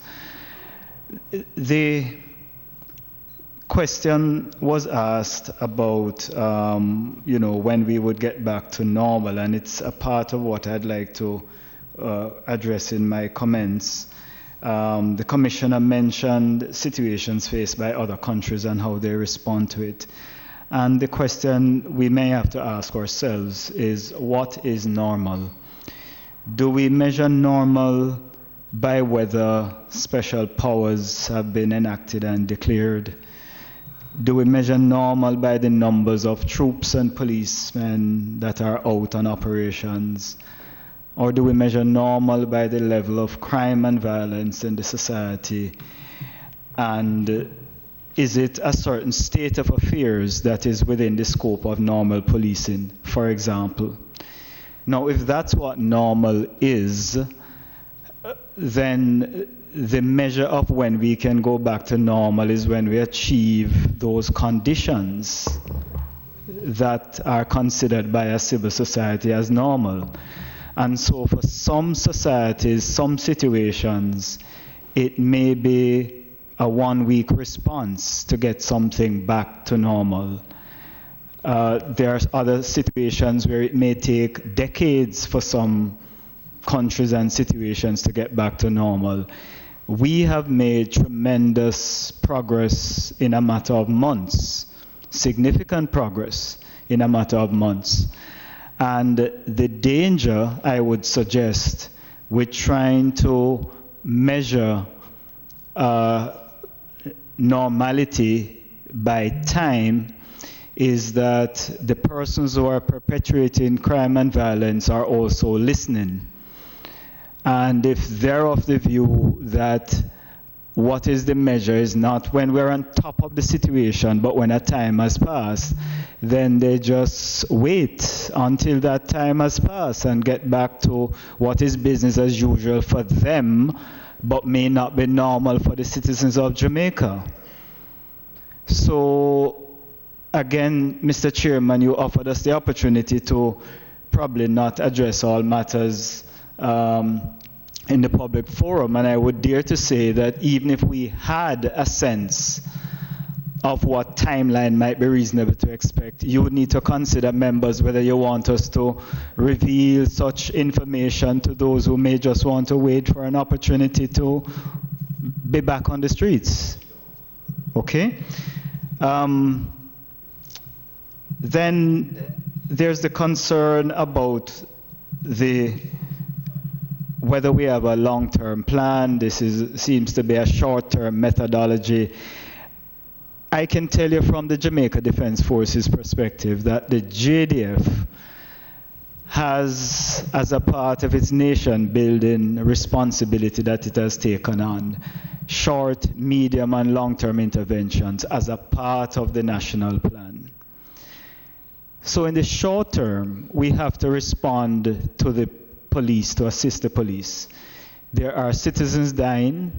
The question was asked about, when we would get back to normal, and it's a part of what I'd like to address in my comments. The Commissioner mentioned situations faced by other countries and how they respond to it. And the question we may have to ask ourselves is, what is normal? Do we measure normal by whether special powers have been enacted and declared? Do we measure normal by the numbers of troops and policemen that are out on operations? Or do we measure normal by the level of crime and violence in the society? And is it a certain state of affairs that is within the scope of normal policing, for example? Now, if that's what normal is, then the measure of when we can go back to normal is when we achieve those conditions that are considered by a civil society as normal. And so for some societies, some situations, it may be a one-week response to get something back to normal. There are other situations where it may take decades for some countries and situations to get back to normal. We have made tremendous progress in a matter of months, significant progress in a matter of months. And the danger, I would suggest, with trying to measure normality by time is that the persons who are perpetuating crime and violence are also listening. And if they're of the view that what is the measure is not when we're on top of the situation, but when a time has passed, then they just wait until that time has passed and get back to what is business as usual for them, but may not be normal for the citizens of Jamaica. So, again, Mr. Chairman, you offered us the opportunity to probably not address all matters in the public forum, and I would dare to say that even if we had a sense of what timeline might be reasonable to expect, you would need to consider, members, whether you want us to reveal such information to those who may just want to wait for an opportunity to be back on the streets. Okay? Then there's the concern about whether we have a long-term plan. This seems to be a short-term methodology. I can tell you from the Jamaica Defense Forces perspective that the JDF has, as a part of its nation-building responsibility that it has taken on, short, medium, and long-term interventions as a part of the national plan. So in the short term, we have to respond to the police, to assist the police. There are citizens dying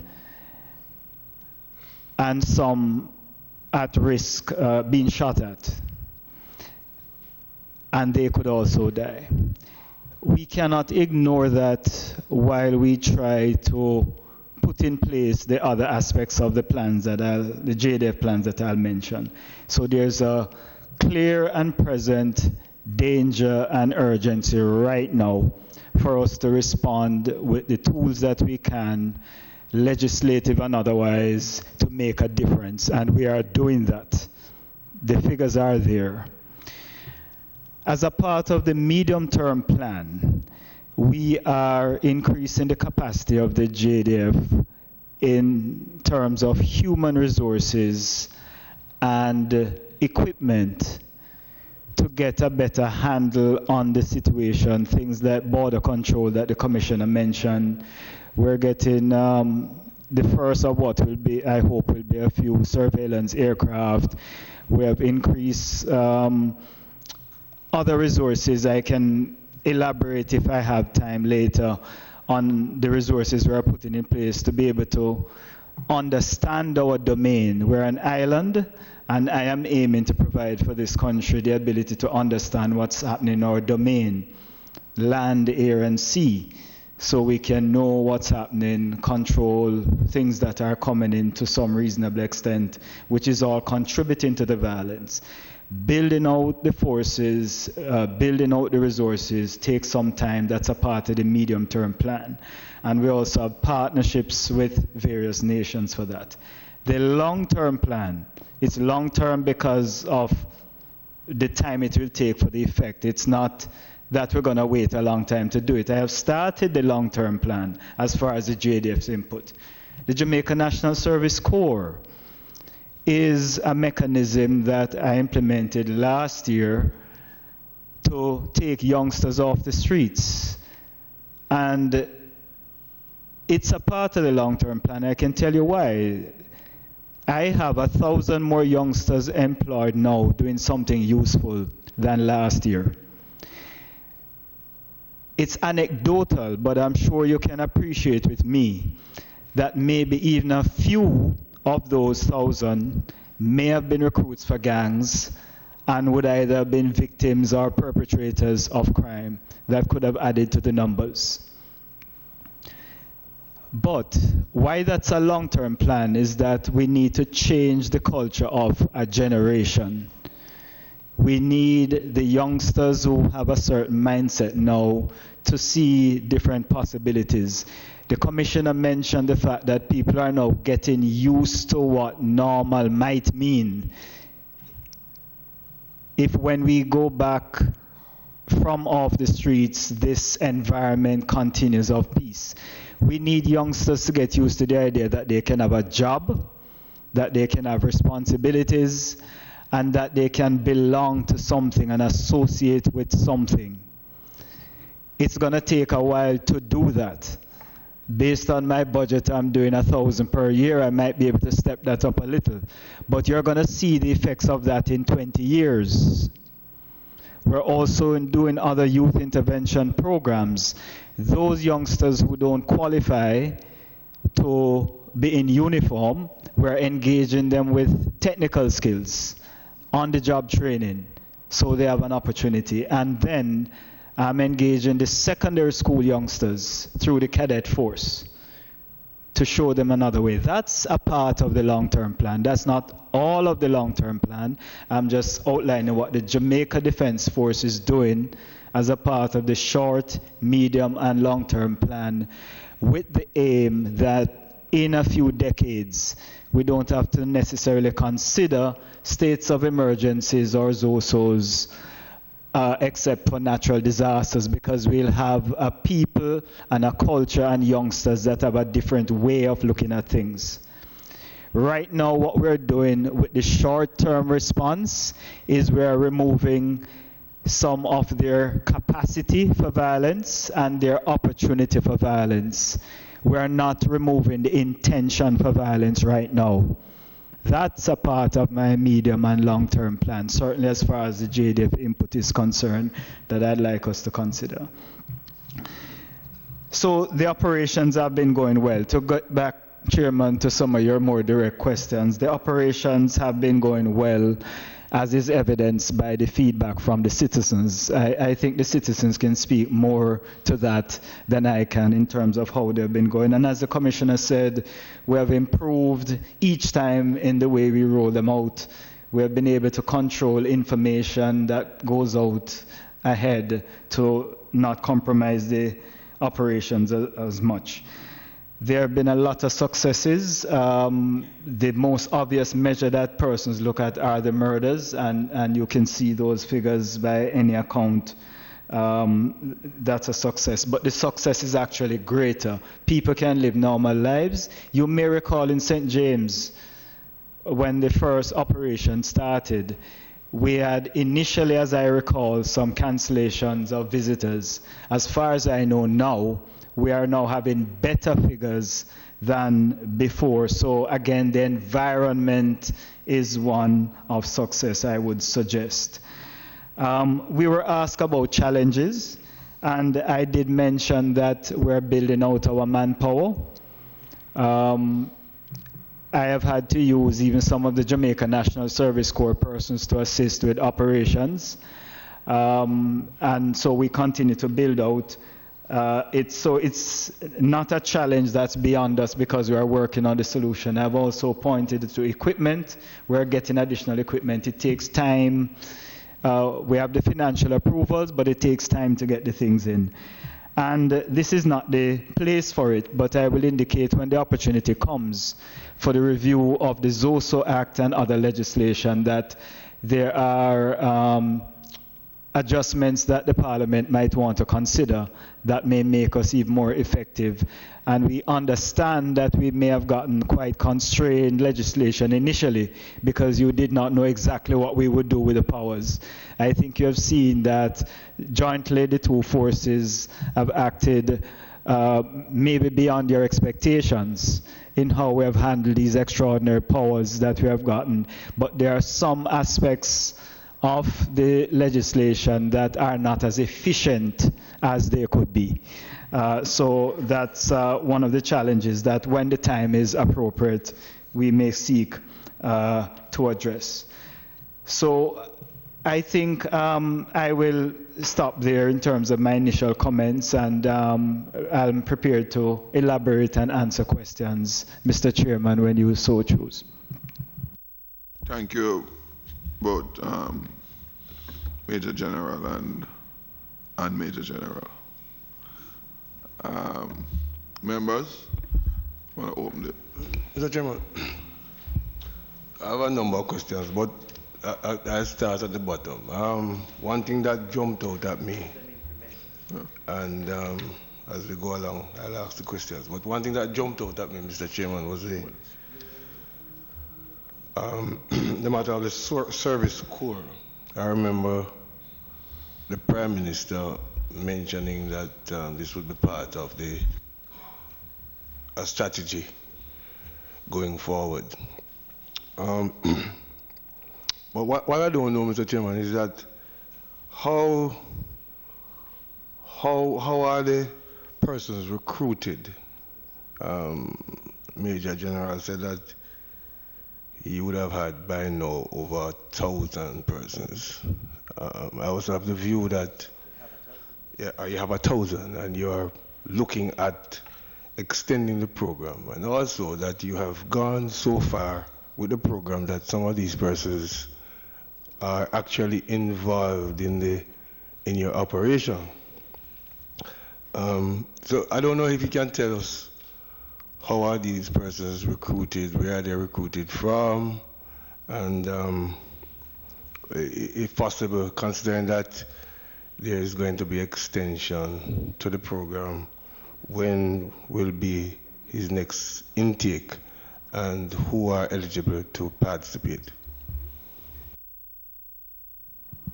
and some at risk being shot at, and they could also die. We cannot ignore that while we try to put in place the other aspects of the plans the JDF plans that I'll mention. So there's a clear and present danger and urgency right now for us to respond with the tools that we can, legislative and otherwise, to make a difference. And we are doing that. The figures are there. As a part of the medium-term plan, we are increasing the capacity of the JDF in terms of human resources and equipment to get a better handle on the situation, things like border control that the Commissioner mentioned. We're getting the first of what will be, I hope, will be a few surveillance aircraft. We have increased other resources. I can elaborate if I have time later on the resources we are putting in place to be able to understand our domain. We're an island, and I am aiming to provide for this country the ability to understand what's happening in our domain, land, air, and sea, so we can know what's happening, control things that are coming in to some reasonable extent, which is all contributing to the violence. Building out the forces, building out the resources takes some time. That's a part of the medium-term plan. And we also have partnerships with various nations for that. The long-term plan, it's long-term because of the time it will take for the effect. It's not that we're going to wait a long time to do it. I have started the long-term plan as far as the JDF's input. The Jamaica National Service Corps is a mechanism that I implemented last year to take youngsters off the streets. And it's a part of the long-term plan. I can tell you why. I have 1,000 more youngsters employed now doing something useful than last year. It's anecdotal, but I'm sure you can appreciate with me that maybe even a few of those 1,000 may have been recruits for gangs and would either have been victims or perpetrators of crime that could have added to the numbers. But why that's a long-term plan is that we need to change the culture of a generation. We need the youngsters who have a certain mindset now to see different possibilities. The Commissioner mentioned the fact that people are now getting used to what normal might mean. If when we go back from off the streets, this environment continues of peace. We need youngsters to get used to the idea that they can have a job, that they can have responsibilities, and that they can belong to something and associate with something. It's going to take a while to do that. Based on my budget, I'm doing 1,000 per year. I might be able to step that up a little. But you're going to see the effects of that in 20 years. We're also doing other youth intervention programs. Those youngsters who don't qualify to be in uniform, we're engaging them with technical skills, on-the-job training, so they have an opportunity. And then I'm engaging the secondary school youngsters through the cadet force to show them another way. That's a part of the long-term plan. That's not all of the long-term plan. I'm just outlining what the Jamaica Defense Force is doing as a part of the short, medium, and long-term plan, with the aim that in a few decades, we don't have to necessarily consider states of emergencies or ZOSOs, except for natural disasters, because we'll have a people and a culture and youngsters that have a different way of looking at things. Right now, what we're doing with the short-term response is we're removing some of their capacity for violence and their opportunity for violence. We're not removing the intention for violence right now. That's a part of my medium and long-term plan, certainly as far as the JDF input is concerned, that I'd like us to consider. So the operations have been going well. To get back, Chairman, to some of your more direct questions, the operations have been going well, as is evidenced by the feedback from the citizens. I think the citizens can speak more to that than I can in terms of how they've been going. And as the Commissioner said, we have improved each time in the way we roll them out. We have been able to control information that goes out ahead to not compromise the operations as much. There have been a lot of successes. The most obvious measure that persons look at are the murders, and you can see those figures by any account that's a success. But the success is actually greater. People can live normal lives. You may recall in St. James, when the first operation started, we had initially, as I recall, some cancellations of visitors. As far as I know now, we are now having better figures than before. So again, the environment is one of success, I would suggest. We were asked about challenges, and I did mention that we're building out our manpower. I have had to use even some of the Jamaica National Service Corps persons to assist with operations. And so we continue to build out. It's not a challenge that's beyond us because we are working on the solution. I've also pointed to equipment. We're getting additional equipment. It takes time. We have the financial approvals, but it takes time to get the things in. And this is not the place for it, but I will indicate when the opportunity comes for the review of the ZOSO Act and other legislation that there are adjustments that the Parliament might want to consider that may make us even more effective. And we understand that we may have gotten quite constrained legislation initially because you did not know exactly what we would do with the powers. I think you have seen that jointly the two forces have acted maybe beyond your expectations in how we have handled these extraordinary powers that we have gotten. But there are some aspects of the legislation that are not as efficient as they could be. So that's one of the challenges that when the time is appropriate, we may seek to address. So I think I will stop there in terms of my initial comments, and I'm prepared to elaborate and answer questions, Mr. Chairman, when you so choose. Thank you, both Major General and Major General. Members, I want to open it. Mr. Chairman, I have a number of questions, but I'll start at the bottom. One thing that jumped out at me, and as we go along, I'll ask the questions, but one thing that jumped out at me, Mr. Chairman, was the matter of the service corps. I remember the Prime Minister mentioning that this would be part of a strategy going forward. But what I don't know, Mr. Chairman, is that how are the persons recruited? Major General said that he would have had by now over 1,000 persons. I also have the view that you have 1,000 and you are looking at extending the program, and also that you have gone so far with the program that some of these persons are actually involved in your operation. So I don't know if you can tell us how are these persons recruited, where are they recruited from, and if possible, considering that there is going to be extension to the program, when will be his next intake and who are eligible to participate?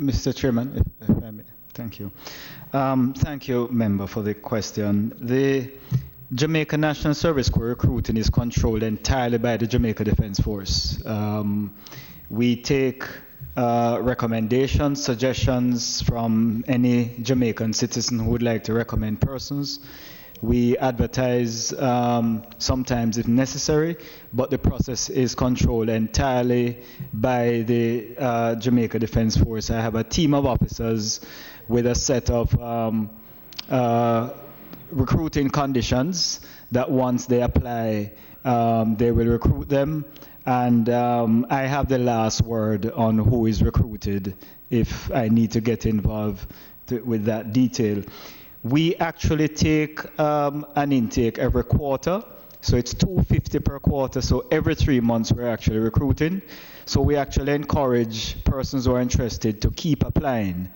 Mr. Chairman, if I may, thank you. Thank you, member, for the question. The Jamaica National Service Corps recruiting is controlled entirely by the Jamaica Defence Force. We take recommendations, suggestions from any Jamaican citizen who would like to recommend persons. We advertise sometimes if necessary, but the process is controlled entirely by the Jamaica Defence Force. I have a team of officers with a set of recruiting conditions that once they apply, they will recruit them. And I have the last word on who is recruited if I need to get involved with that detail. We actually take an intake every quarter, so it's 250 per quarter, so every 3 months we're actually recruiting. So we actually encourage persons who are interested to keep applying.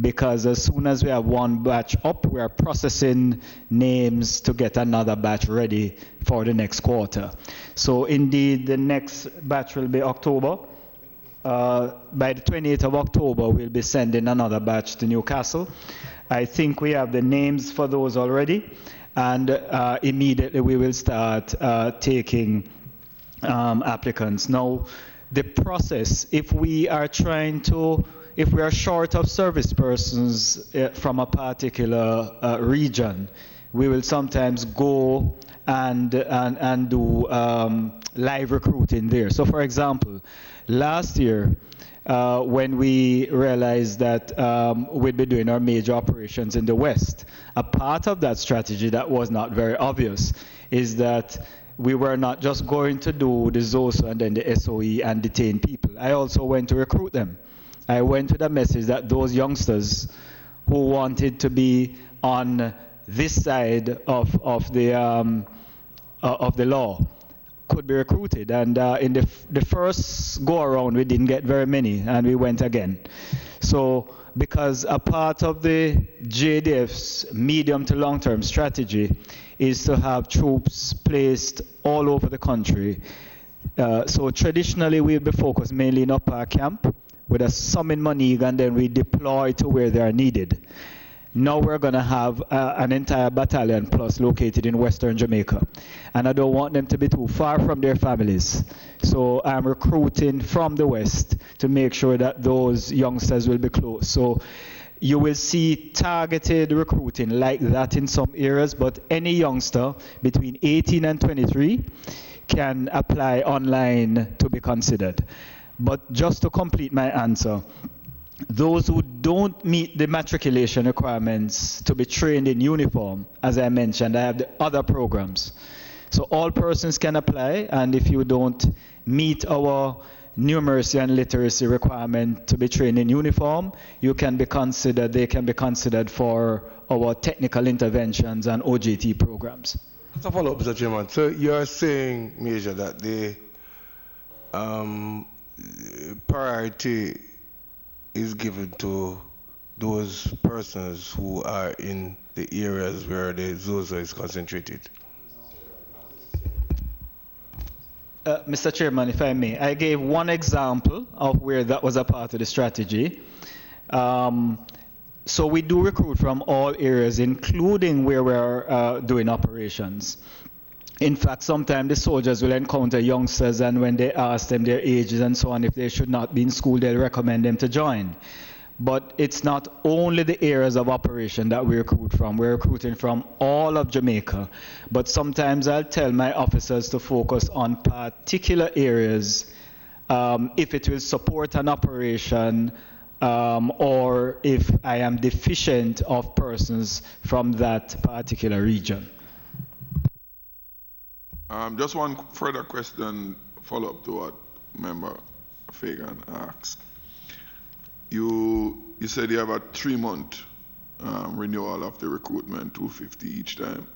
because as soon as we have one batch up, we are processing names to get another batch ready for the next quarter. So indeed, the next batch will be October. By the 28th of October, we'll be sending another batch to Newcastle. I think we have the names for those already, and immediately we will start taking applicants. Now, the process, if we are short of service persons from a particular region, we will sometimes go and do live recruiting there. So, for example, last year, when we realized that we'd be doing our major operations in the West, a part of that strategy that was not very obvious is that we were not just going to do the ZOSO and then the SOE and detain people. I also went to recruit them. I went with a message that those youngsters who wanted to be on this side of the law could be recruited. And in the first go-around, we didn't get very many, and we went again. So because a part of the JDF's medium to long-term strategy is to have troops placed all over the country. So traditionally, we'll be focused mainly in Upper Camp, with some in Moneague, and then we deploy to where they are needed. Now we're going to have an entire battalion plus located in Western Jamaica. And I don't want them to be too far from their families. So I'm recruiting from the West to make sure that those youngsters will be close. So you will see targeted recruiting like that in some areas, but any youngster between 18 and 23 can apply online to be considered. But just to complete my answer, those who don't meet the matriculation requirements to be trained in uniform, as I mentioned, I have the other programs. So all persons can apply, and if you don't meet our numeracy and literacy requirement to be trained in uniform, they can be considered for our technical interventions and OJT programs. Just a follow-up, Mr. Chairman. So you're saying, Major, that the priority is given to those persons who are in the areas where the ZOSO is concentrated? Mr. Chairman, if I may, I gave one example of where that was a part of the strategy. So we do recruit from all areas, including where we're doing operations. In fact, sometimes the soldiers will encounter youngsters, and when they ask them their ages and so on, if they should not be in school, they'll recommend them to join. But it's not only the areas of operation that we recruit from. We're recruiting from all of Jamaica. But sometimes I'll tell my officers to focus on particular areas if it will support an operation or if I am deficient of persons from that particular region. Just one further question, follow-up to what Member Fagan asked. You said you have a 3-month renewal of the recruitment, 250 each time.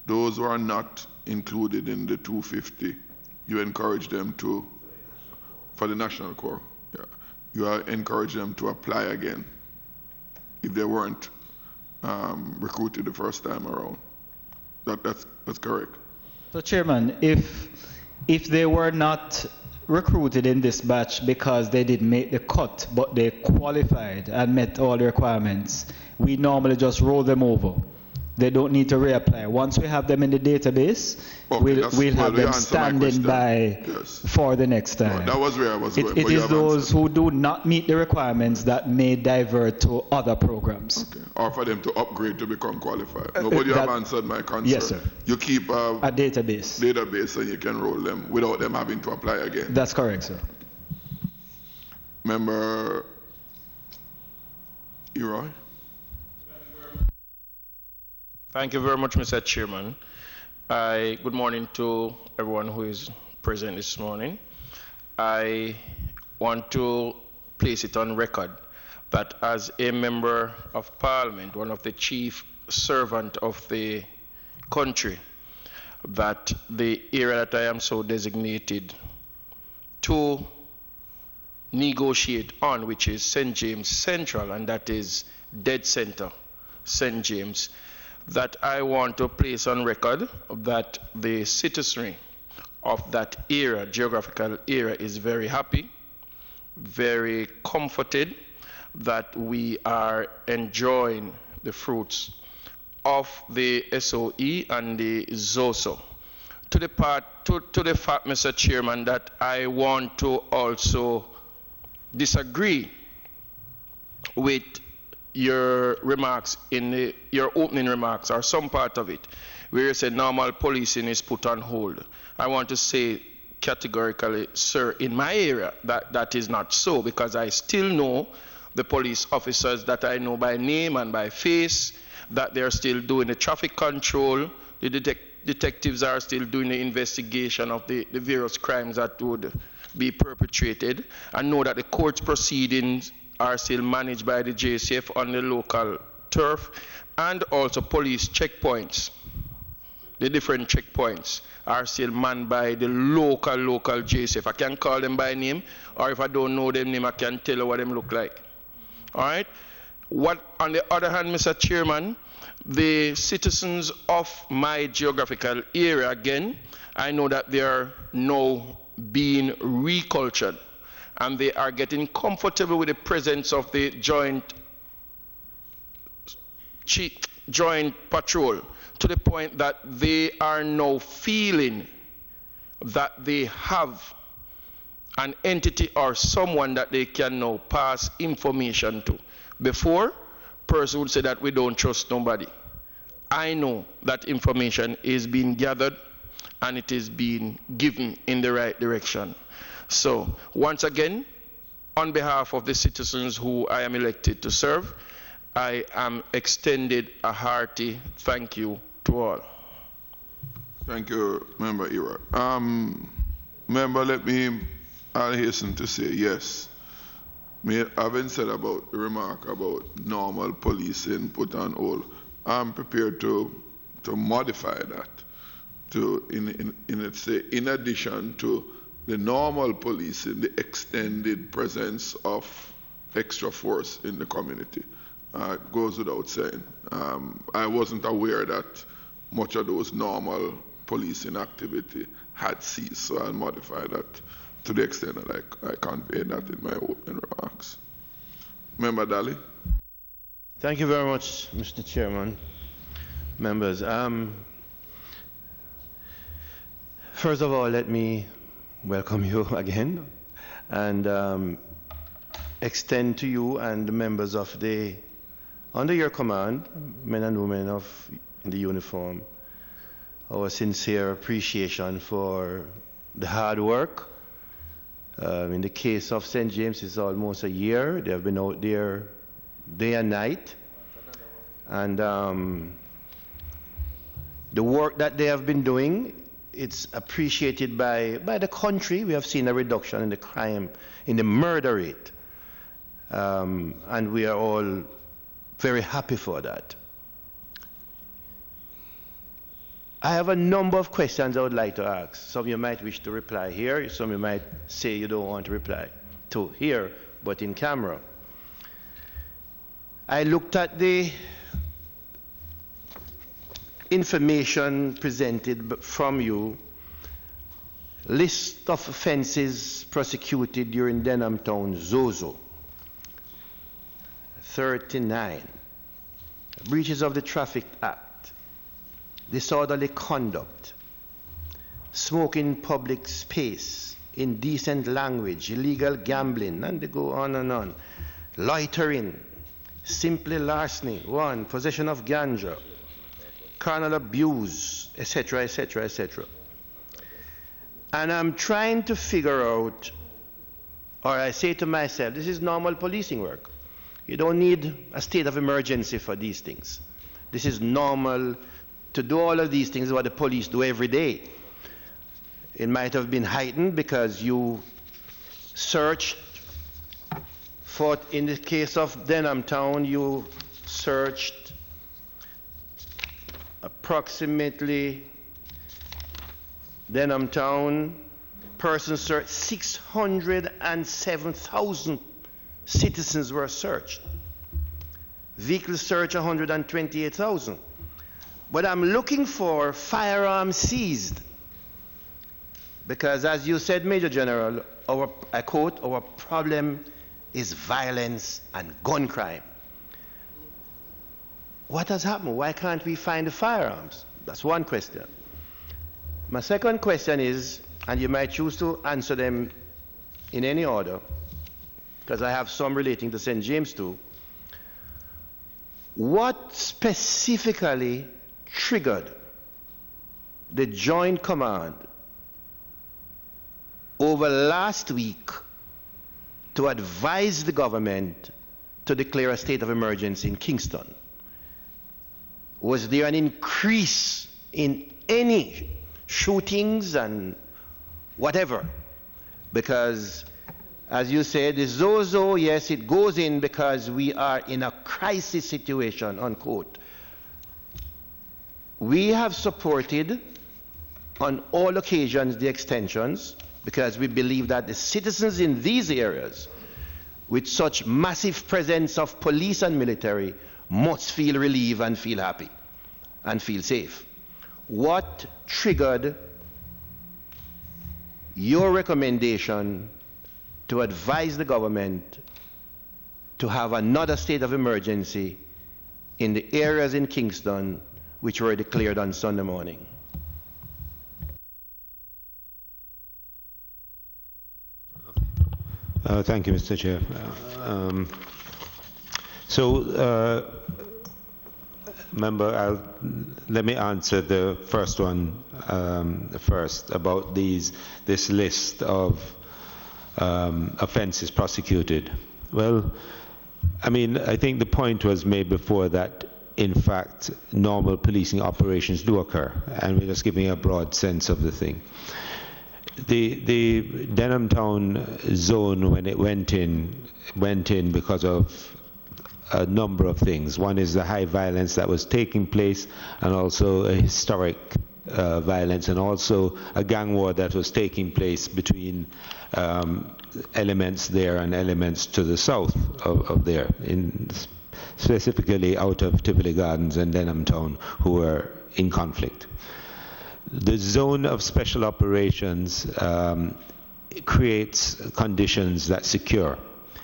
Those who are not included in the 250, you encourage them to, for the National Corps, you encourage them to apply again if they weren't recruited the first time around. That's correct. So, Chairman, if they were not recruited in this batch because they didn't make the cut, but they qualified and met all the requirements, we normally just roll them over. They don't need to reapply. Once we have them in the database, we'll have them standing by for the next time. No, that was where I was going. It is those who do not meet the requirements that may divert to other programs. Okay. Or for them to upgrade to become qualified. Nobody have answered my concern. Yes, sir. You keep a database and you can roll them without them having to apply again. That's correct, sir. Member Eroy? Thank you very much, Mr. Chairman. Good morning to everyone who is present this morning. I want to place it on record that as a member of Parliament, one of the chief servants of the country, that the area that I am so designated to negotiate on, which is St. James Central, and that is dead center, St. James, that I want to place on record that the citizenry of that area, geographical area, is very happy, very comforted that we are enjoying the fruits of the SOE and the ZOSO. To the fact, Mr. Chairman, that I want to also disagree with your remarks in your opening remarks, or some part of it, where you said normal policing is put on hold. I want to say categorically, sir, in my area, that is not so, because I still know the police officers that I know by name and by face, that they're still doing the traffic control. The detectives are still doing the investigation of the various crimes that would be perpetrated, and know that the court proceedings are still managed by the JCF on the local turf, and also police checkpoints. The different checkpoints are still manned by the local JCF. I can call them by name, or if I don't know them name, I can tell you what them look like. All right? What, on the other hand, Mr. Chairman, the citizens of my geographical area, again, I know that they are now being recultured, and they are getting comfortable with the presence of the joint patrol, to the point that they are now feeling that they have an entity or someone that they can now pass information to. Before, person would say that we don't trust nobody. I know that information is being gathered and it is being given in the right direction. So, once again, on behalf of the citizens who I am elected to serve, I am extended a hearty thank you to all. Thank you, Member Ira. Member, I'll hasten to say yes. Having said about the remark about normal policing put on hold, I'm prepared to modify that to in addition to the normal policing, the extended presence of extra force in the community. It goes without saying. I wasn't aware that much of those normal policing activity had ceased, so I'll modify that to the extent that I convey that in my opening remarks. Member Daly. Thank you very much, Mr. Chairman. Members, first of all, let me welcome you again and extend to you and the members of under your command, men and women in the uniform, our sincere appreciation for the hard work. In the case of St. James, it's almost a year. They have been out there day and night. And the work that they have been doing, it's appreciated by the country. We have seen a reduction in the crime, in the murder rate. And we are all very happy for that. I have a number of questions I would like to ask. Some you might wish to reply here, some you might say you don't want to reply to here, but in camera. I looked at the information presented from you, list of offenses prosecuted during Denham Town Zozo, 39. Breaches of the Traffic Act, disorderly conduct, smoking in public space, indecent language, illegal gambling, and they go on and on. Loitering, simply larceny, 1, possession of ganja, carnal abuse, etc., etc., etc. And I'm trying to figure out, or I say to myself, this is normal policing work. You don't need a state of emergency for these things. This is normal. To do all of these things is what the police do every day. It might have been heightened because you searched for, in the case of Denham Town, you searched approximately Denham Town, persons searched, 607,000 citizens were searched. Vehicles searched, 128,000. But I'm looking for firearms seized. Because as you said, Major General, I quote, our problem is violence and gun crime. What has happened? Why can't we find the firearms? That's one question. My second question is, and you might choose to answer them in any order, because I have some relating to St. James too. What specifically triggered the Joint Command over last week to advise the government to declare a state of emergency in Kingston? Was there an increase in any shootings and whatever? Because, as you said, the Zozo, yes, it goes in because we are in a crisis situation, unquote. We have supported on all occasions the extensions because we believe that the citizens in these areas with such massive presence of police and military must feel relieved and feel happy and feel safe. What triggered your recommendation to advise the government to have another state of emergency in the areas in Kingston which were declared on Sunday morning? Thank you, Mr. Chair. Member, let me answer the first one first about this list of offences prosecuted. Well, I mean, I think the point was made before that, in fact, normal policing operations do occur, and we're just giving a broad sense of the thing. The Denham Town zone, when it went in because of a number of things. One is the high violence that was taking place, and also a historic violence, and also a gang war that was taking place between elements there and elements to the south of there, specifically out of Tivoli Gardens and Denham Town, who were in conflict. The zone of special operations creates conditions that secure.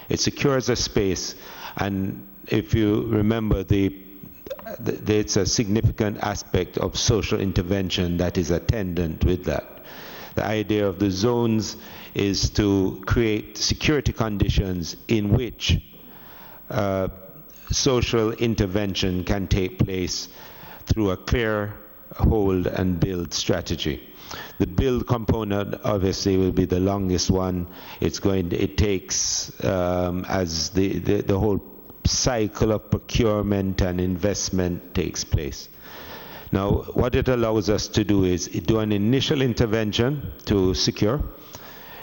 It secures a space, and if you remember, it's a significant aspect of social intervention that is attendant with that. The idea of the zones is to create security conditions in which social intervention can take place through a clear hold and build strategy. The build component obviously will be the longest one. It takes as the whole cycle of procurement and investment takes place. Now, what it allows us to do is do an initial intervention to secure.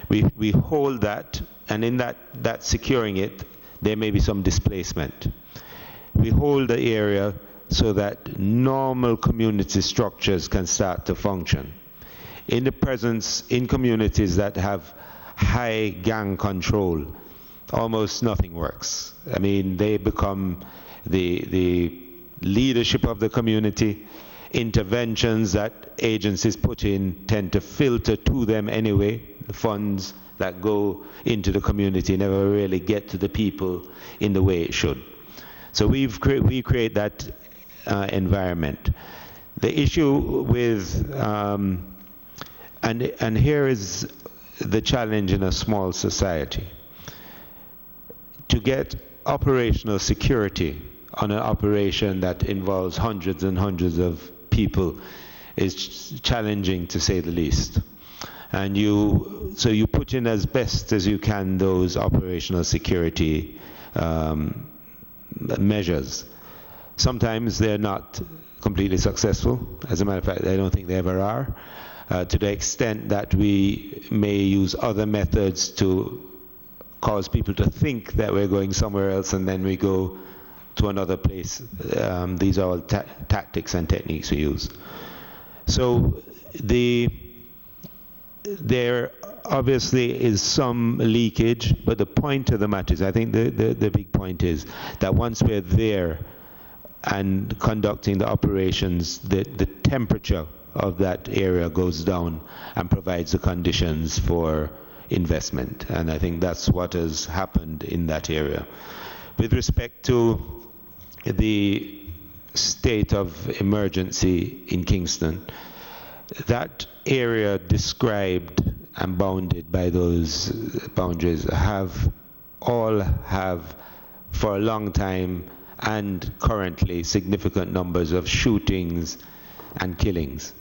We hold that, and in that securing it, there may be some displacement. We hold the area so that normal community structures can start to function. In the presence, in communities that have high gang control, almost nothing works. I mean, they become the leadership of the community. Interventions that agencies put in tend to filter to them anyway. The funds that go into the community never really get to the people in the way it should. So we create that environment. The issue with, and here is the challenge in a small society. To get operational security on an operation that involves hundreds and hundreds of people is challenging, to say the least. And so you put in as best as you can those operational security measures. Sometimes they're not completely successful. As a matter of fact, I don't think they ever are. To the extent that we may use other methods to cause people to think that we're going somewhere else and then we go to another place. These are all tactics and techniques we use. So there obviously is some leakage, but the point of the matter is, I think the big point is that once we're there and conducting the operations, the temperature of that area goes down and provides the conditions for investment. And I think that's what has happened in that area. With respect to the state of emergency in Kingston, that area described and bounded by those boundaries all have for a long time and currently significant numbers of shootings and killings.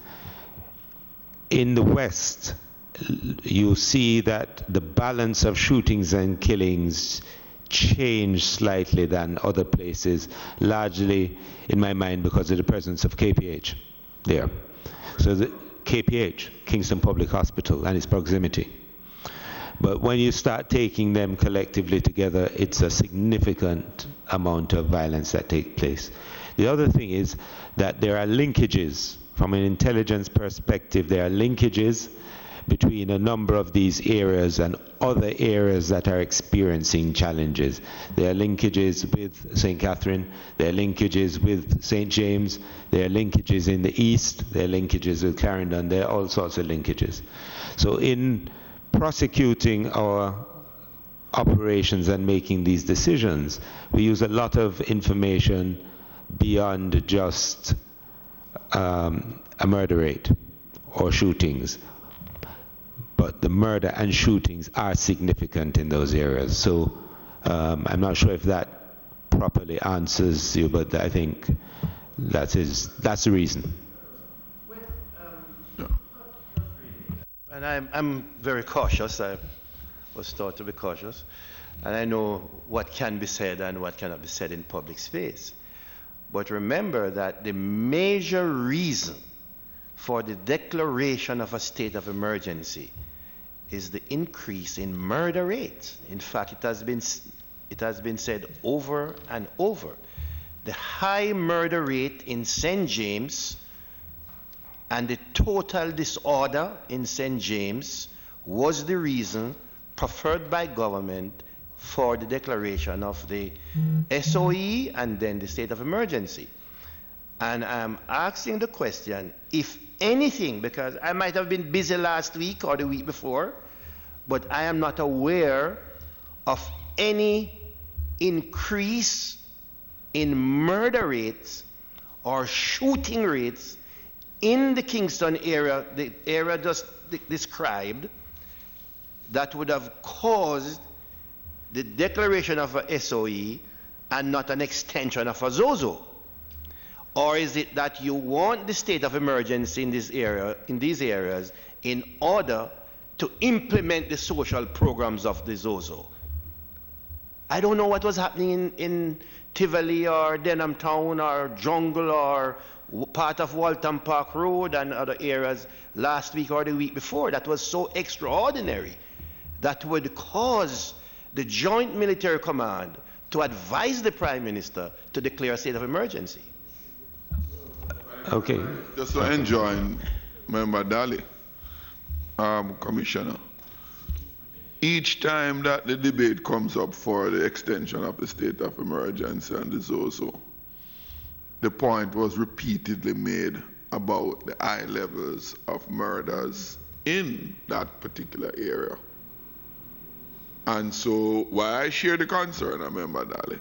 In the West, you see that the balance of shootings and killings changed slightly than other places, largely in my mind because of the presence of KPH there. So the KPH, Kingston Public Hospital, and its proximity. But when you start taking them collectively together, it's a significant amount of violence that takes place. The other thing is that there are linkages. From an intelligence perspective, there are linkages between a number of these areas and other areas that are experiencing challenges. There are linkages with St. Catherine, there are linkages with St. James, there are linkages in the east, there are linkages with Clarendon, there are all sorts of linkages. So in prosecuting our operations and making these decisions, we use a lot of information beyond just a murder rate or shootings. But the murder and shootings are significant in those areas. So I'm not sure if that properly answers you, but I think that's the reason. And I'm very cautious. I was taught to be cautious. And I know what can be said and what cannot be said in public space. But remember that the major reason for the declaration of a state of emergency is the increase in murder rates. In fact, it has been said over and over. The high murder rate in St. James and the total disorder in St. James was the reason preferred by government for the declaration of the SOE and then the state of emergency. And I'm asking the question, if anything, because I might have been busy last week or the week before, but I am not aware of any increase in murder rates or shooting rates in the Kingston area, the area just described, that would have caused the declaration of a SOE and not an extension of a ZOZO? Or is it that you want the state of emergency in this area, in these areas, in order to implement the social programs of the ZOZO? I don't know what was happening in Tivoli or Denham Town or Jungle or part of Waltham Park Road and other areas last week or the week before that was so extraordinary that would cause the Joint Military Command to advise the Prime Minister to declare a state of emergency. Okay. Just to enjoin Member Daly, Commissioner, each time that the debate comes up for the extension of the state of emergency and the ZOZO, the point was repeatedly made about the high levels of murders in that particular area. And so why I share the concern, Member Daly,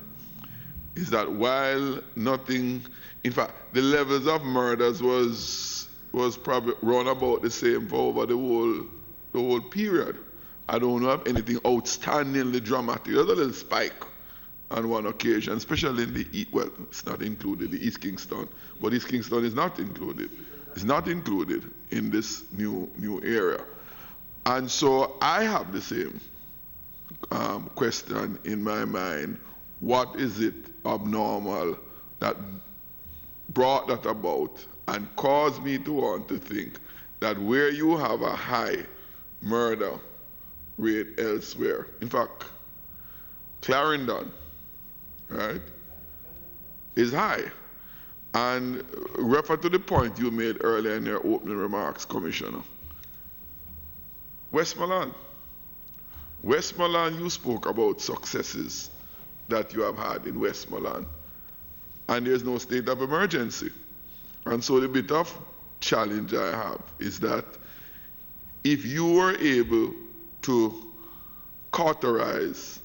is that while nothing, in fact, the levels of murders was probably run about the same for over the whole period. I don't know of anything outstandingly dramatic. There's a little spike on one occasion, especially in the East. Well, it's not included, the East Kingston, but East Kingston is not included. It's not included in this new area. And so I have the same question in my mind. What is it abnormal that brought that about and caused me to want to think that where you have a high murder rate elsewhere, in fact, Clarendon, right, is high. And refer to the point you made earlier in your opening remarks, Commissioner. Westmoreland. Westmoreland, you spoke about successes that you have had in Westmoreland, and there's no state of emergency. And so the bit of challenge I have is that if you were able to cauterize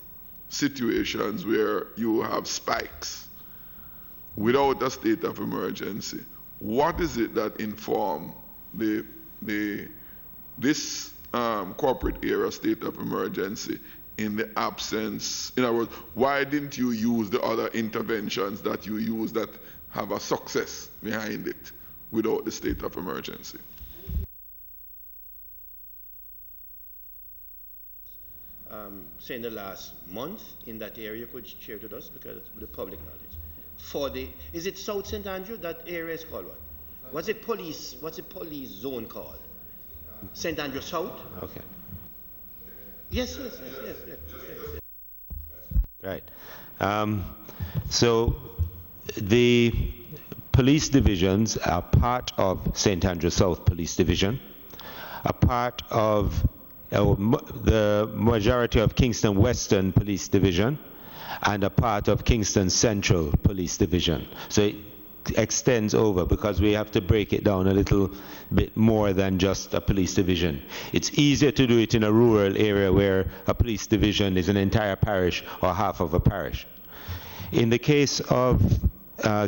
situations where you have spikes without a state of emergency, what is it that informed this corporate era state of emergency in the absence? In other words, why didn't you use the other interventions that you use that have a success behind it without the state of emergency? Say in the last month in that area, you could share with us because it's the public knowledge. Is it South St. Andrew? That area is called what? What's the police zone called? St. Andrew South? Okay. Yes. Right. So the police divisions are part of St. Andrew South Police Division, a part of the majority of Kingston Western Police Division, and a part of Kingston Central Police Division. So it extends over because we have to break it down a little bit more than just a police division. It's easier to do it in a rural area where a police division is an entire parish or half of a parish. In the case of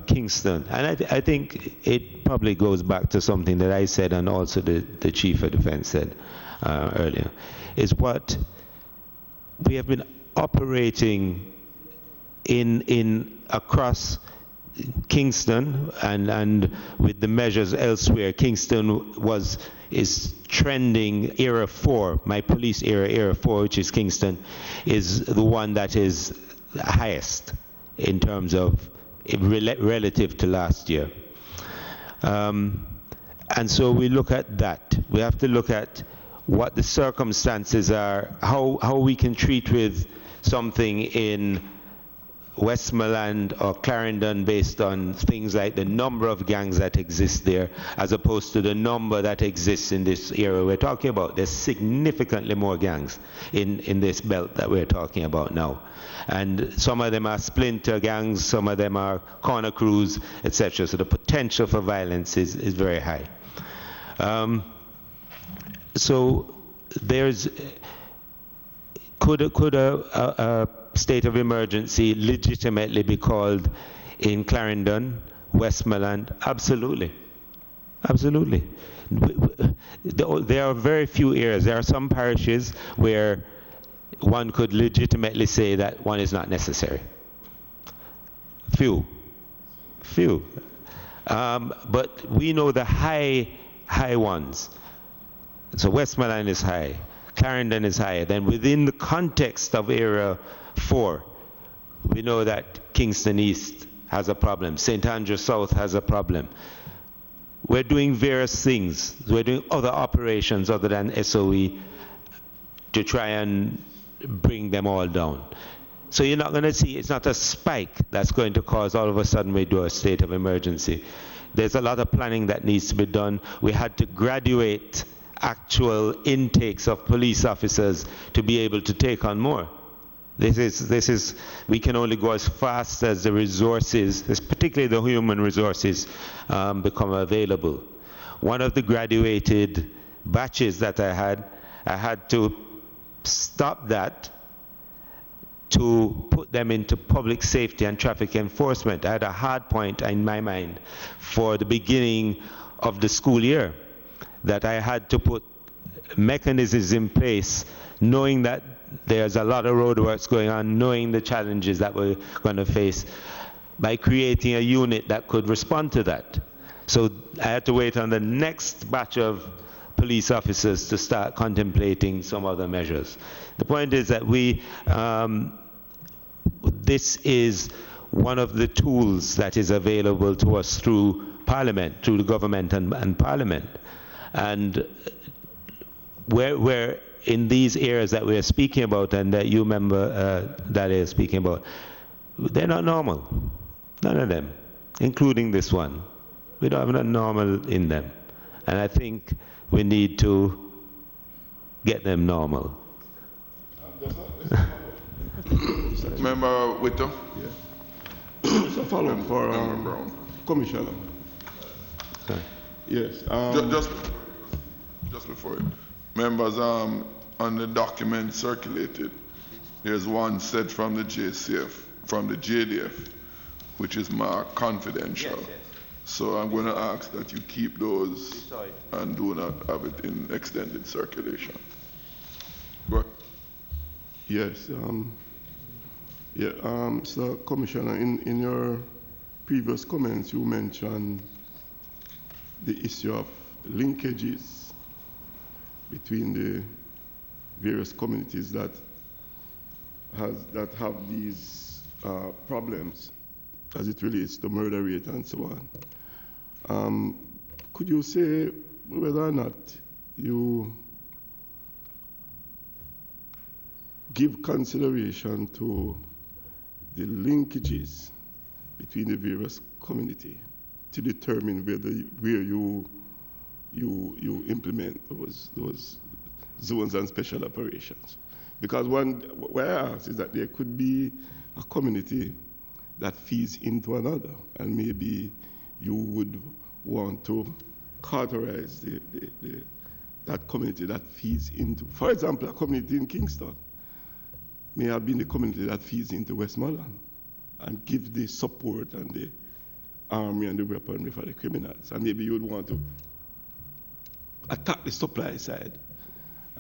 Kingston, and I think it probably goes back to something that I said and also the Chief of Defense said earlier, is what we have been operating in across Kingston and with the measures elsewhere. Kingston is trending era 4. My police era 4, which is Kingston, is the one that is highest in terms of relative to last year. And so we look at that. We have to look at what the circumstances are, how we can treat with something in Westmoreland or Clarendon based on things like the number of gangs that exist there as opposed to the number that exists in this area we're talking about. There's significantly more gangs in this belt that we're talking about now. And some of them are splinter gangs, some of them are corner crews, etc. So the potential for violence is very high. So could a state of emergency legitimately be called in Clarendon, Westmoreland? Absolutely. There are very few areas. There are some parishes where one could legitimately say that one is not necessary. Few. But we know the high ones. So Westmoreland is high, Clarendon is higher. Then within the context of Area 4, we know that Kingston East has a problem, St. Andrew South has a problem. We're doing various things. We're doing other operations other than SOE to try and bring them all down. So you're not going to see, it's not a spike that's going to cause all of a sudden we do a state of emergency. There's a lot of planning that needs to be done. We had to graduate actual intakes of police officers to be able to take on more. This is we can only go as fast as the resources, particularly the human resources, become available. One of the graduated batches that I had to stop that to put them into public safety and traffic enforcement. I had a hard point in my mind for the beginning of the school year, that I had to put mechanisms in place, knowing that there's a lot of roadworks going on, knowing the challenges that we're going to face, by creating a unit that could respond to that. So I had to wait on the next batch of police officers to start contemplating some other measures. The point is that this is one of the tools that is available to us through Parliament, through the government and Parliament. And where in these areas that we're speaking about and that you remember that is speaking about, they're not normal. None of them, including this one. We don't have a normal in them. And I think we need to get them normal. Member Whittle? Yeah. It's a follow-up for Brown. Commissioner. Sorry. Yes. Just before it. Members, on the document circulated, there's one set from the JDF, which is marked confidential. Yes, yes. So I'm going to ask that you keep those and do not have it in extended circulation. Go ahead. Yes. So, Commissioner, in your previous comments, you mentioned the issue of linkages between the various communities that have these problems as it relates to murder rate and so on. Could you say whether or not you give consideration to the linkages between the various community to determine where you implement those zones and special operations? Because what I ask is that there could be a community that feeds into another, and maybe you would want to categorize that community that feeds into, for example, a community in Kingston may have been the community that feeds into Westmoreland and give the support and the army and the weaponry for the criminals. And maybe you would want to attack the supply side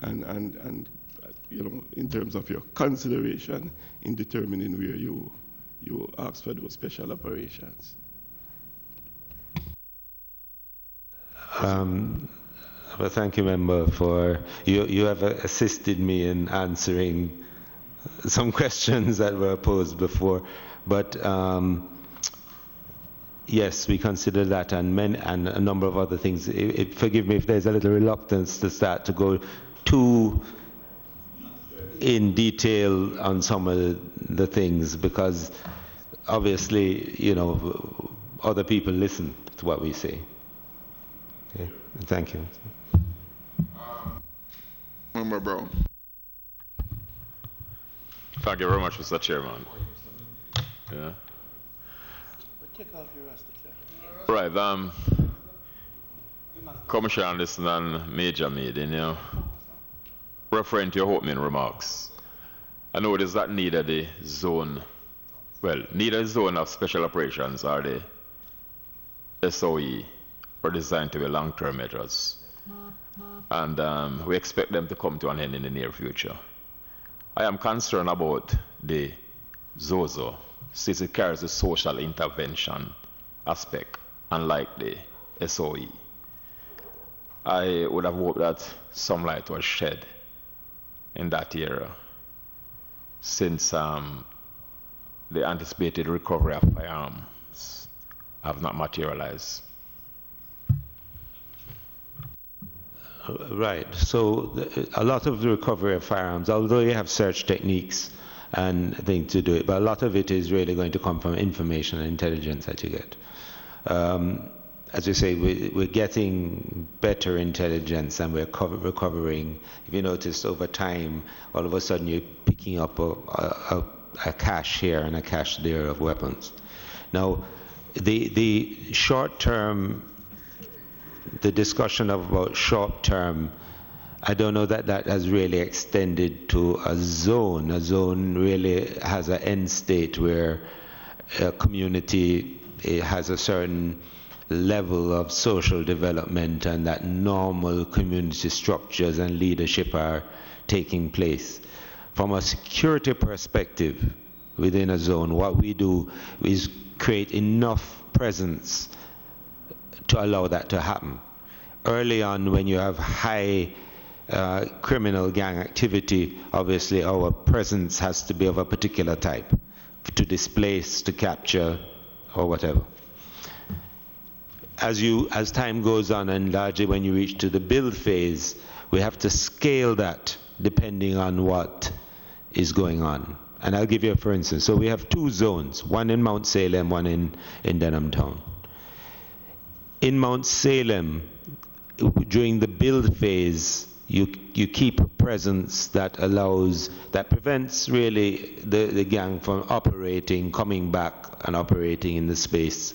and in terms of your consideration in determining where you ask for those special operations. Well, thank you, member, for you have assisted me in answering some questions that were posed before, but yes, we consider that and a number of other things. Forgive me if there's a little reluctance to start to go too in detail on some of the things, because obviously, other people listen to what we say. Okay. Thank you. Member Brown. Thank you very much, Mr. Chairman. Yeah. Take off your rasta. Right. Commissioner, listen on major meeting, referring to your opening remarks. I noticed that neither the zone of special operations or the SOE are designed to be long-term measures. And we expect them to come to an end in the near future. I am concerned about the ZOZO, since it carries a social intervention aspect, unlike the SOE. I would have hoped that some light was shed in that area, since the anticipated recovery of firearms have not materialized. Right. So a lot of the recovery of firearms, although you have search techniques and things to do it, but a lot of it is really going to come from information and intelligence that you get. As you say, we're getting better intelligence and we're recovering. If you notice over time, all of a sudden you're picking up a cache here and a cache there of weapons. Now, the short term, the discussion about short term, I don't know that has really extended to a zone. A zone really has an end state where a community has a certain level of social development and that normal community structures and leadership are taking place. From a security perspective within a zone, what we do is create enough presence to allow that to happen. Early on, when you have high criminal gang activity, obviously our presence has to be of a particular type, to displace, to capture, or whatever. As time goes on, and largely when you reach to the build phase, we have to scale that depending on what is going on. And I'll give you for instance. So we have two zones, one in Mount Salem, one in Denham Town. In Mount Salem, during the build phase, you keep a presence that prevents really the gang from coming back and operating in the space,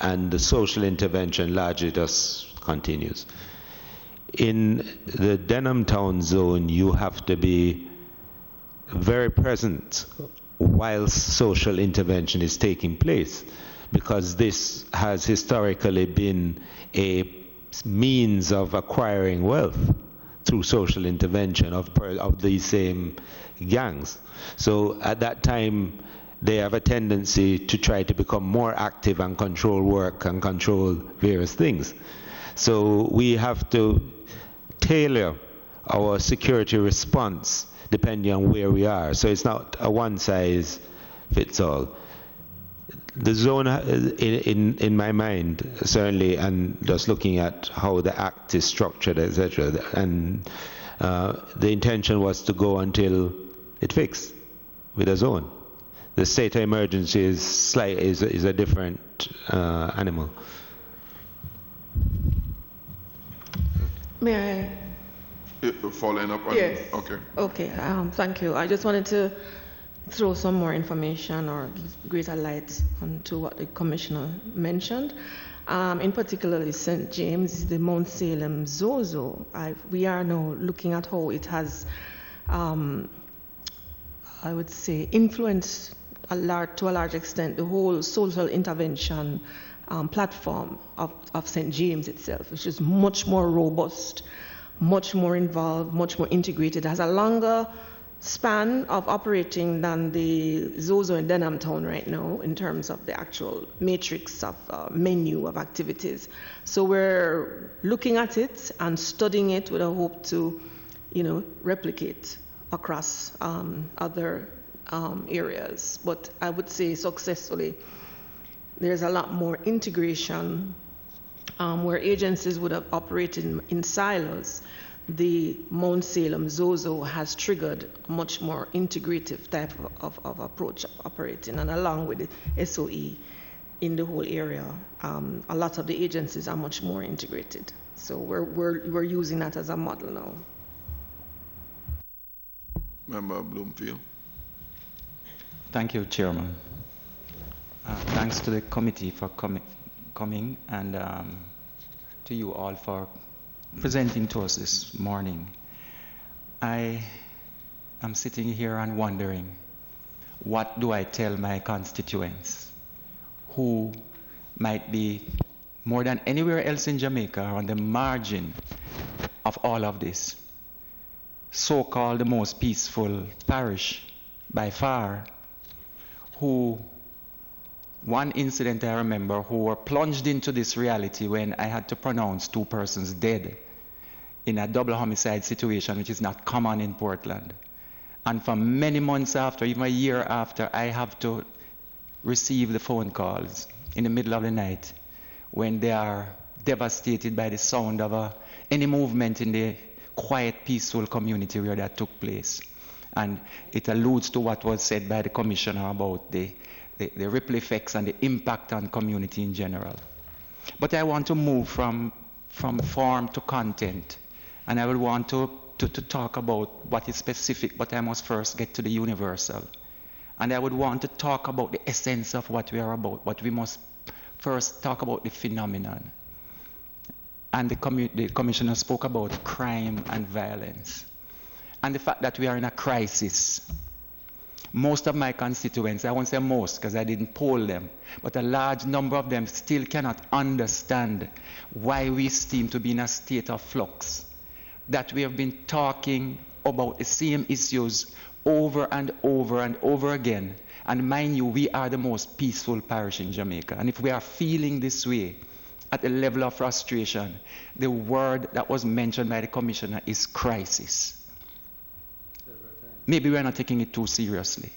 and the social intervention largely just continues. In the Denham Town zone, you have to be very present whilst social intervention is taking place, because this has historically been a means of acquiring wealth through social intervention of these same gangs. So at that time, they have a tendency to try to become more active and control work and control various things. So we have to tailor our security response depending on where we are. So it's not a one-size-fits-all. The zone, in my mind, certainly, and just looking at how the act is structured, etc., and the intention was to go until it fixed with a zone. The state of emergency is a different animal. May I? Following up on Yes. Okay. Okay, thank you. I just wanted to throw some more information or greater light onto what the Commissioner mentioned. In particular, St. James, the Mount Salem Zozo. We are now looking at how it has, I would say, influenced to a large extent the whole social intervention platform of St. James itself, which is much more robust, much more involved, much more integrated. It has a longer span of operating than the Zozo in Denham Town right now in terms of the actual matrix of menu of activities. So we're looking at it and studying it with a hope to, replicate across other areas. But I would say successfully, there's a lot more integration where agencies would have operated in silos. The Mount Salem Zozo has triggered a much more integrative type of approach of operating, and along with the SOE in the whole area, a lot of the agencies are much more integrated. So we're using that as a model now. Member Bloomfield. Thank you, Chairman. Thanks to the committee for coming, and to you all for presenting to us this morning. I am sitting here and wondering, what do I tell my constituents who might be more than anywhere else in Jamaica on the margin of all of this, so-called the most peaceful parish by far, who, one incident I remember, who were plunged into this reality when I had to pronounce 2 persons dead in a double homicide situation, which is not common in Portland. And for many months after, even a year after, I have to receive the phone calls in the middle of the night when they are devastated by the sound of any movement in the quiet, peaceful community where that took place. And it alludes to what was said by the Commissioner about the ripple effects and the impact on community in general. But I want to move from form to content, and I will want to talk about what is specific, but I must first get to the universal. And I would want to talk about the essence of what we are about, but we must first talk about the phenomenon. And the Commissioner spoke about crime and violence, and the fact that we are in a crisis. Most of my constituents, I won't say most because I didn't poll them, but a large number of them still cannot understand why we seem to be in a state of flux, that we have been talking about the same issues over and over and over again. And mind you, we are the most peaceful parish in Jamaica. And if we are feeling this way at the level of frustration, the word that was mentioned by the Commissioner is crisis. Maybe we're not taking it too seriously.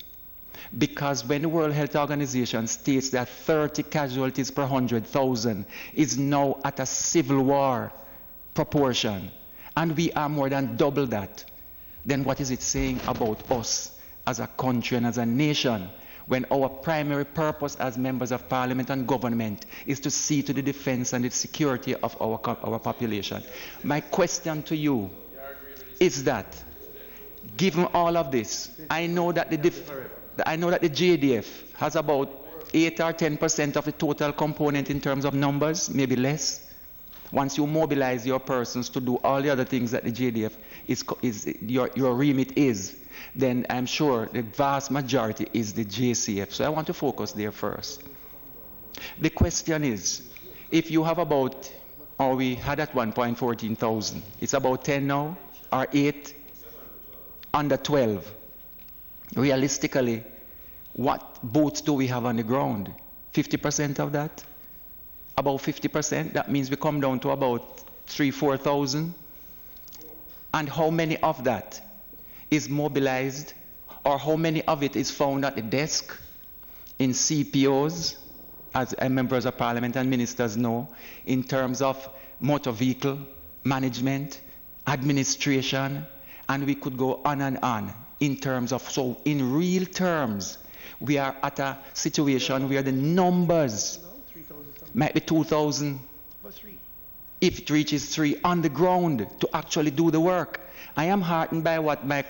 Because when the World Health Organization states that 30 casualties per 100,000 is now at a civil war proportion, and we are more than double that, then what is it saying about us as a country and as a nation when our primary purpose as members of parliament and government is to see to the defense and the security of our population. My question to you is that, given all of this, I know that the JDF has about 8 or 10% of the total component in terms of numbers, maybe less. Once you mobilize your persons to do all the other things that the JDF your remit is, then I'm sure the vast majority is the JCF. So I want to focus there first. The question is, if you have about, or we had at one point 14,000, it's about 10 now, or 8, under 12. Realistically, what boats do we have on the ground? 50% of that? About 50%? That means we come down to about 3,000-4,000. And how many of that is mobilized, or how many of it is found at the desk in CPOs, as members of parliament and ministers know, in terms of motor vehicle management, administration, and we could go on and on in terms of, so in real terms, we are at a situation where the numbers might be 2,000, if it reaches 3 on the ground to actually do the work. I am heartened by what my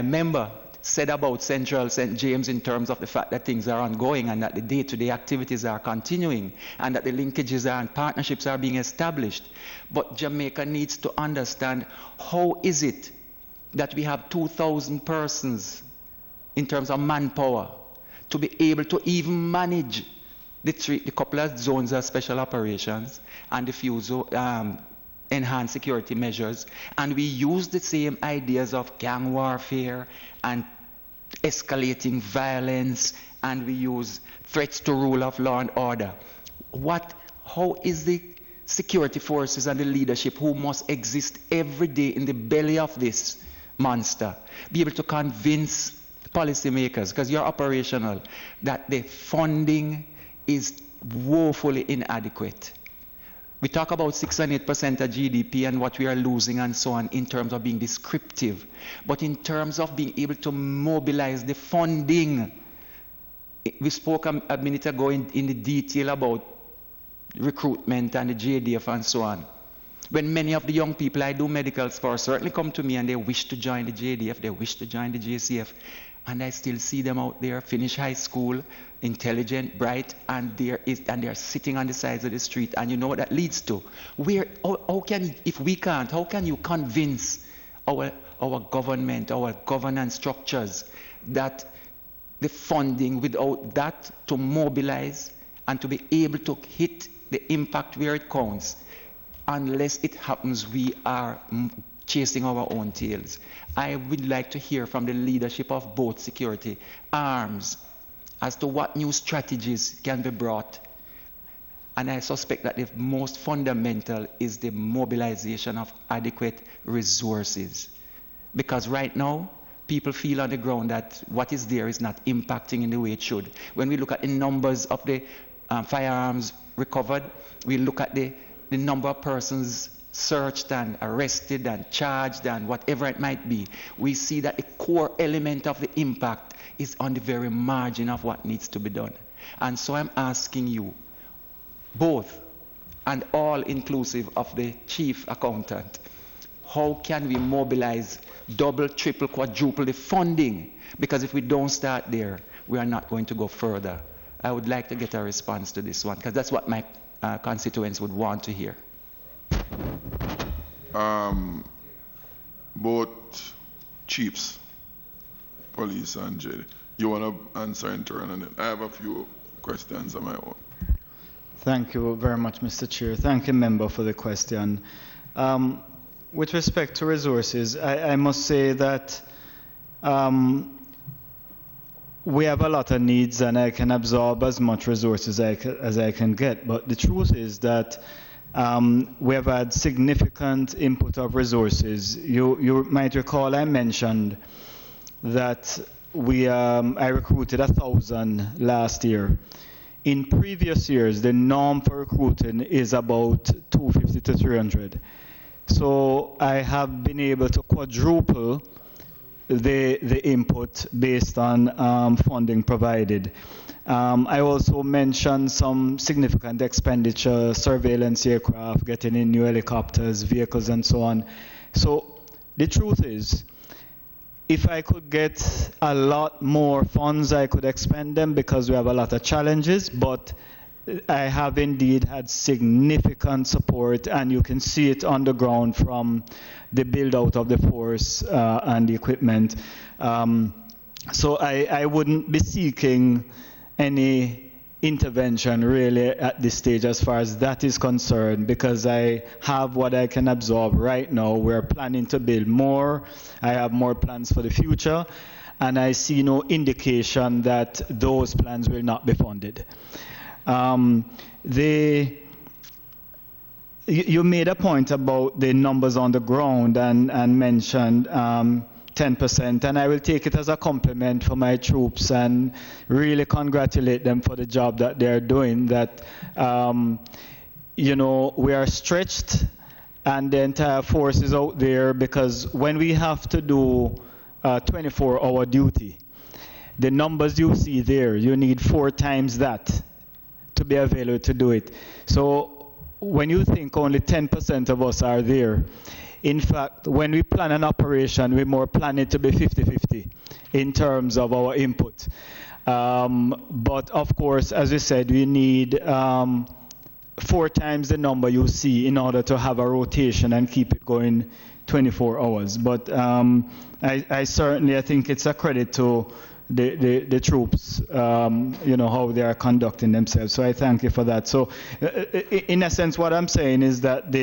member said about Central St. James in terms of the fact that things are ongoing and that the day-to-day activities are continuing and that the linkages and partnerships are being established. But Jamaica needs to understand, how is it that we have 2,000 persons in terms of manpower to be able to even manage the couple of zones of special operations and the few enhanced security measures, and we use the same ideas of gang warfare and escalating violence, and we use threats to rule of law and order. How is the security forces and the leadership, who must exist every day in the belly of this monster, be able to convince policymakers, because you're operational, that the funding is woefully inadequate? We talk about 6 and 8% of GDP and what we are losing and so on in terms of being descriptive. But in terms of being able to mobilize the funding, we spoke a minute ago in the detail about recruitment and the JDF and so on. When many of the young people I do medicals for certainly come to me and they wish to join the JDF, they wish to join the JCF, and I still see them out there, finish high school, intelligent, bright, and they're sitting on the sides of the street. And you know what that leads to? If we can't, how can you convince our government, our governance structures, that the funding, without that to mobilize and to be able to hit the impact where it counts, unless it happens we are chasing our own tails? I would like to hear from the leadership of both security arms as to what new strategies can be brought. And I suspect that the most fundamental is the mobilization of adequate resources. Because right now, people feel on the ground that what is there is not impacting in the way it should. When we look at the numbers of the firearms recovered, we look at the number of persons searched and arrested and charged and whatever it might be, we see that the core element of the impact is on the very margin of what needs to be done. And so I'm asking you, both and all inclusive of the chief accountant, how can we mobilize double, triple, quadruple the funding? Because if we don't start there, we are not going to go further. I would like to get a response to this one, because that's what my constituents would want to hear. Both chiefs, police and JD, you want to answer in turn, and then I have a few questions of my own. Thank you very much, Mr. Chair. Thank you, member, for the question. With respect to resources, I must say that we have a lot of needs, and I can absorb as much resources as I can get. But the truth is that we have had significant input of resources. You might recall I mentioned that I recruited 1,000 last year. In previous years, the norm for recruiting is about 250 to 300. So I have been able to quadruple the input based on funding provided. I also mentioned some significant expenditure, surveillance aircraft, getting in new helicopters, vehicles, and so on. So the truth is, if I could get a lot more funds, I could expend them because we have a lot of challenges, but I have indeed had significant support, and you can see it on the ground from the build out of the force and the equipment. So I wouldn't be seeking any intervention really at this stage as far as that is concerned, because I have what I can absorb right now. We're planning to build more. I have more plans for the future, and I see no indication that those plans will not be funded. You made a point about the numbers on the ground and mentioned 10%, and I will take it as a compliment for my troops and really congratulate them for the job that they're doing. That we are stretched, and the entire force is out there, because when we have to do 24-hour duty, the numbers you see there, you need 4 times that to be available to do it. So when you think only 10% of us are there, in fact, when we plan an operation, we more plan it to be 50-50 in terms of our input. But of course, as I said, we need 4 times the number you see in order to have a rotation and keep it going 24 hours. But I certainly think it's a credit to the troops, how they are conducting themselves. So I thank you for that. So in a sense, what I'm saying is that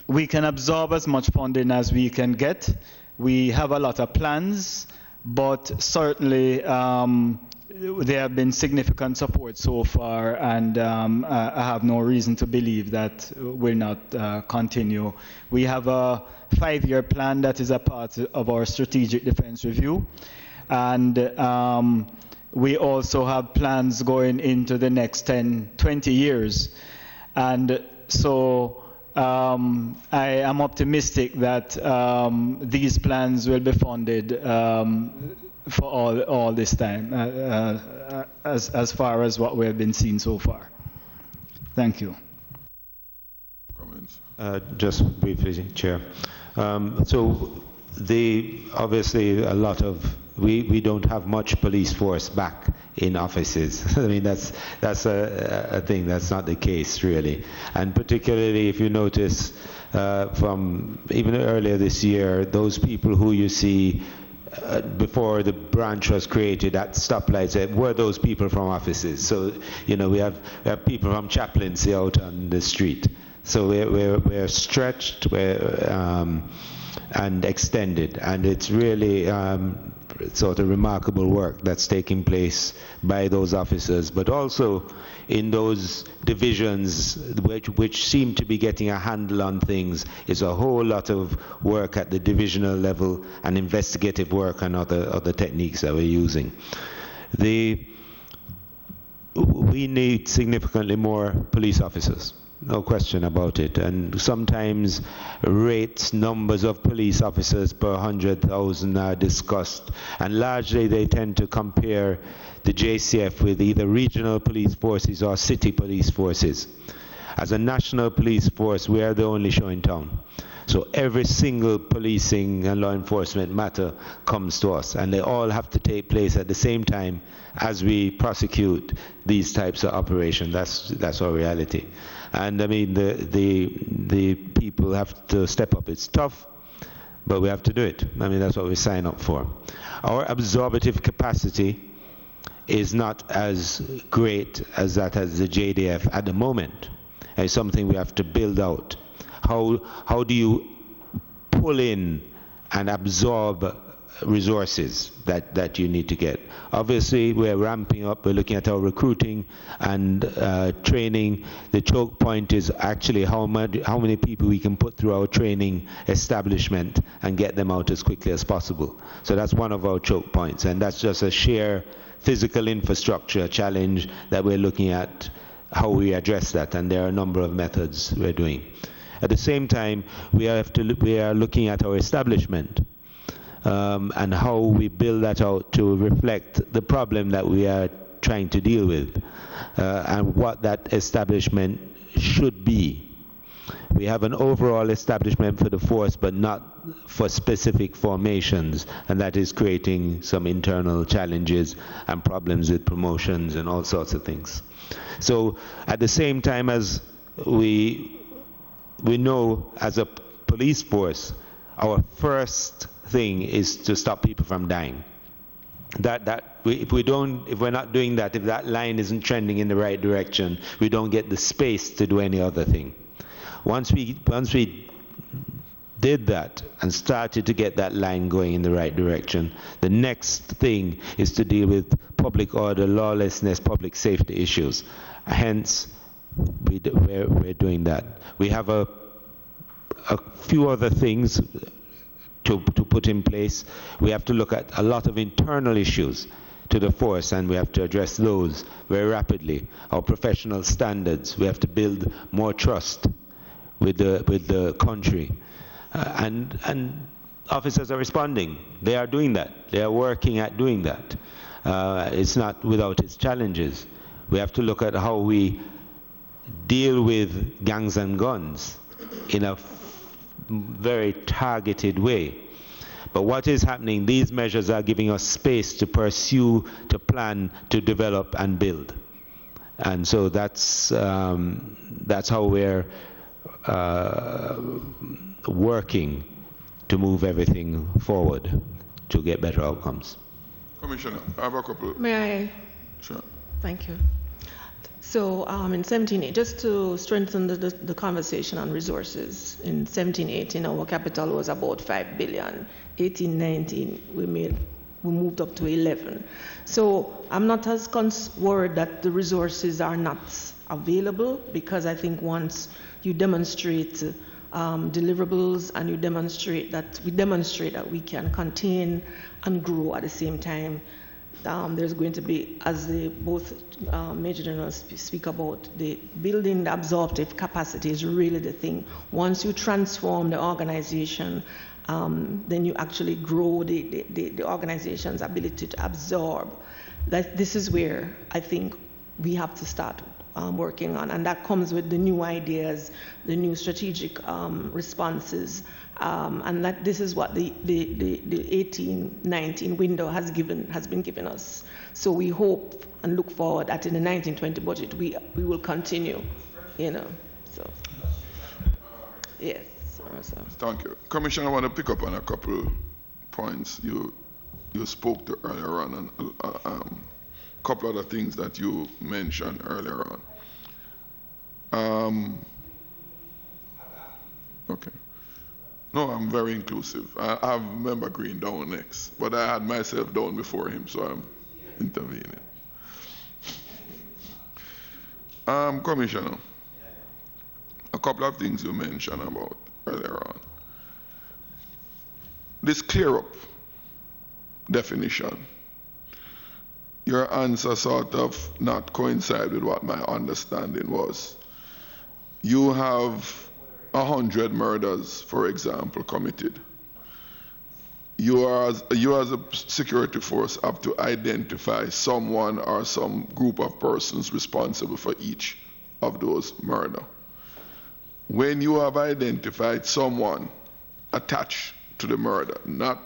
we can absorb as much funding as we can get. We have a lot of plans, but certainly there have been significant support so far, and I have no reason to believe that will not continue. We have a 5-year plan that is a part of our strategic defense review, and we also have plans going into the next 10-20 years. And so I am optimistic that these plans will be funded for all this time, as far as what we have been seeing so far. Thank you. Comments? Just briefly, Chair. So obviously a lot of we don't have much police force back in offices. I mean, that's a thing. That's not the case really. And particularly if you notice from even earlier this year, those people who you see before the branch was created at stoplights were those people from offices. So we have people from chaplaincy out on the street. So we're stretched, and extended, and it's really sort of remarkable work that's taking place by those officers, but also in those divisions which seem to be getting a handle on things. Is a whole lot of work at the divisional level and investigative work and other techniques that we're using. We need significantly more police officers. No question about it. And sometimes numbers of police officers per 100,000 are discussed. And largely they tend to compare the JCF with either regional police forces or city police forces. As a national police force, we are the only show in town. So every single policing and law enforcement matter comes to us, and they all have to take place at the same time as we prosecute these types of operations. That's our reality. And I mean, the people have to step up. It's tough, but we have to do it. I mean, that's what we sign up for. Our absorptive capacity is not as great as that as the JDF at the moment. It's something we have to build out. How do you pull in and absorb resources that you need to get? Obviously, we're ramping up. We're looking at our recruiting and training. The choke point is actually how many people we can put through our training establishment and get them out as quickly as possible. So that's one of our choke points, and that's just a sheer physical infrastructure challenge that we're looking at how we address that, and there are a number of methods we're doing. At the same time, we are looking at our establishment. and how we build that out to reflect the problem that we are trying to deal with, and what that establishment should be. We have an overall establishment for the force, but not for specific formations, and that is creating some internal challenges and problems with promotions and all sorts of things. So at the same time as we know as a police force, our first thing is to stop people from dying. If we're not doing that, if that line isn't trending in the right direction, we don't get the space to do any other thing. Once we did that and started to get that line going in the right direction, the next thing is to deal with public order, lawlessness, public safety issues. Hence, we're doing that. We have a few other things to put in place. We have to look at a lot of internal issues to the force, and we have to address those very rapidly. Our professional standards, we have to build more trust with the country, and officers are responding. They are doing that. They are working at doing that. It's not without its challenges. We have to look at how we deal with gangs and guns in a very targeted way. But what is happening, these measures are giving us space to pursue, to plan, to develop and build. And so that's how we're working to move everything forward to get better outcomes. Commissioner, I have a couple. May I? Sure. Thank you. So in 17, just to strengthen the conversation on resources, in 17-18 our capital was about 5 billion. 18-19 we moved up to 11. So I'm not as worried that the resources are not available, because I think once you demonstrate deliverables and we demonstrate that we can contain and grow at the same time, there's going to be, as both Major Generals speak about, the building the absorptive capacity is really the thing. Once you transform the organization, then you actually grow the organization's ability to absorb. This is where I think we have to start working on, and that comes with the new ideas, the new strategic responses, and that this is what the 18-19 window has been given us. So we hope and look forward that in the 19-20 budget we will continue, So yes. Thank you, Commissioner. I want to pick up on a couple points you spoke to earlier on, and a couple other things that you mentioned earlier on. Okay. No, I'm very inclusive. I have Member Green down next, but I had myself down before him, so I'm intervening. Commissioner, a couple of things you mentioned about earlier on. This clear up definition, your answer sort of not coincide with what my understanding was. You have 100 murders, for example, committed. You as a security force have to identify someone or some group of persons responsible for each of those murders. When you have identified someone attached to the murder, not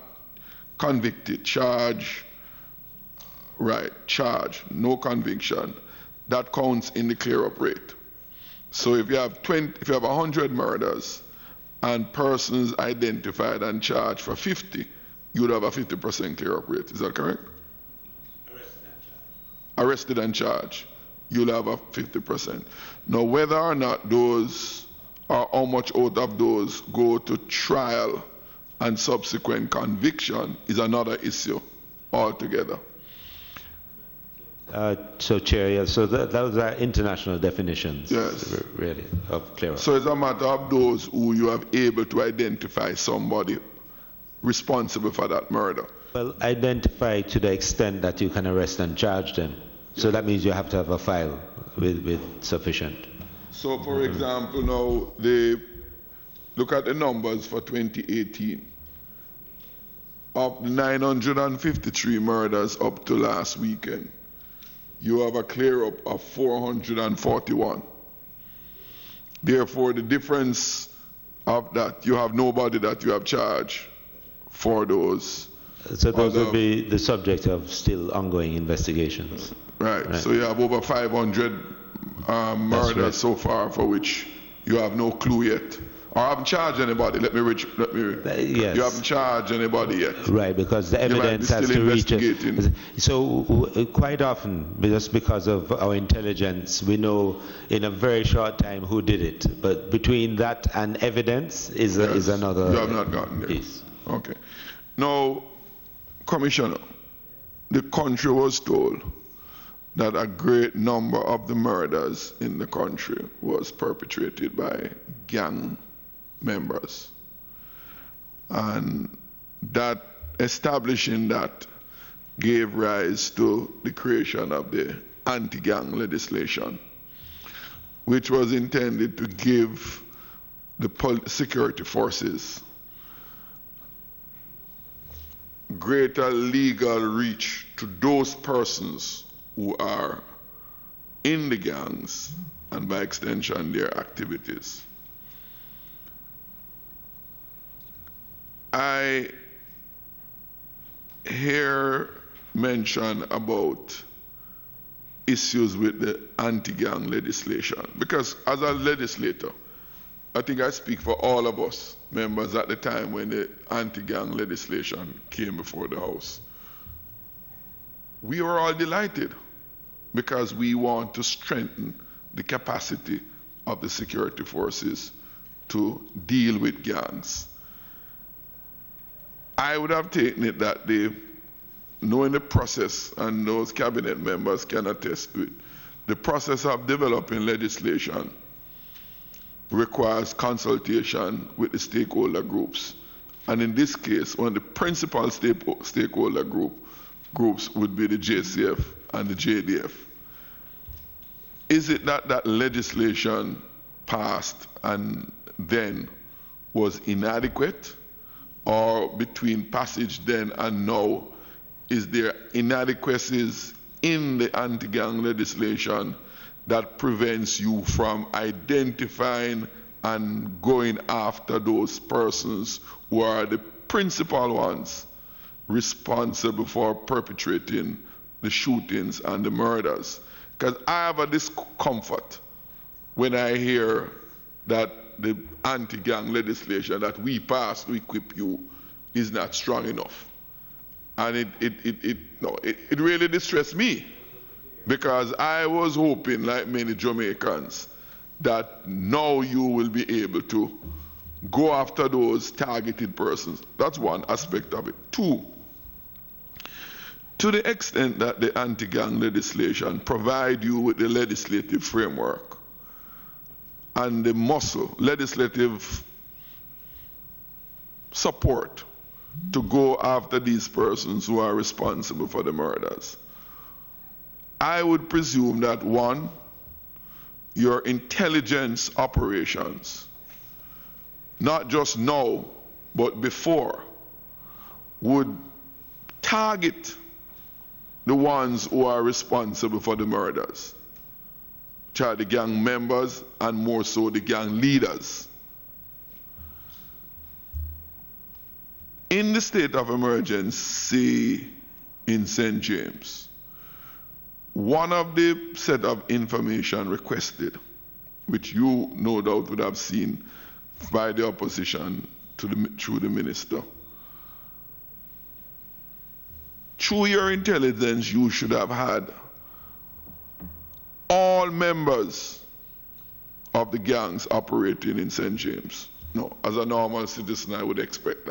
convicted, charge, no conviction, that counts in the clear-up rate. So if you have 100 murders and persons identified and charged for 50, you would have a 50% clear-up rate. Is that correct? Arrested and charged. You'll have a 50%. Now, whether or not those, or how much out of those go to trial and subsequent conviction is another issue altogether. So, Chair, so those are international definitions, yes, really, of clear-up. So it's a matter of those who you have able to identify somebody responsible for that murder. Well, identify to the extent that you can arrest and charge them. So that means you have to have a file with sufficient. So, for example, now look at the numbers for 2018. of the 953 murders up to last weekend, you have a clear up of 441. Therefore, the difference of that, you have nobody that you have charged for those. So those will be the subject of still ongoing investigations. Right. So you have over 500 murders right. So far for which you have no clue yet. Or haven't charged anybody. Let me yes. You haven't charged anybody yet. Right, because the evidence has to reach it. So quite often, just because of our intelligence, we know in a very short time who did it. But between that and evidence is another. You have not gotten there. Piece. Okay. Now, Commissioner, the country was told that a great number of the murders in the country was perpetrated by gang members. And that establishing that gave rise to the creation of the anti-gang legislation, which was intended to give the security forces greater legal reach to those persons who are in the gangs and by extension their activities. I hear mention about issues with the anti-gang legislation because as a legislator, I think I speak for all of us members at the time when the anti-gang legislation came before the House. We were all delighted because we want to strengthen the capacity of the security forces to deal with gangs. I would have taken it that knowing the process, and those cabinet members can attest to it, the process of developing legislation requires consultation with the stakeholder groups. And in this case, one of the principal stakeholder groups would be the JCF and the JDF. Is it that legislation passed and then was inadequate? Or between passage then and now, is there inadequacies in the anti-gang legislation that prevents you from identifying and going after those persons who are the principal ones responsible for perpetrating the shootings and the murders? Because I have a discomfort when I hear that the anti-gang legislation that we passed to equip you is not strong enough. And it really distressed me because I was hoping, like many Jamaicans, that now you will be able to go after those targeted persons. That's one aspect of it. Two, to the extent that the anti-gang legislation provide you with the legislative framework and the muscle, legislative support to go after these persons who are responsible for the murders, I would presume that one, your intelligence operations, not just now, but before, would target the ones who are responsible for the murders, the gang members and more so the gang leaders. In the state of emergency in St. James, one of the set of information requested, which you no doubt would have seen by the opposition through the minister, through your intelligence you should have had all members of the gangs operating in St. James. No, as a normal citizen I would expect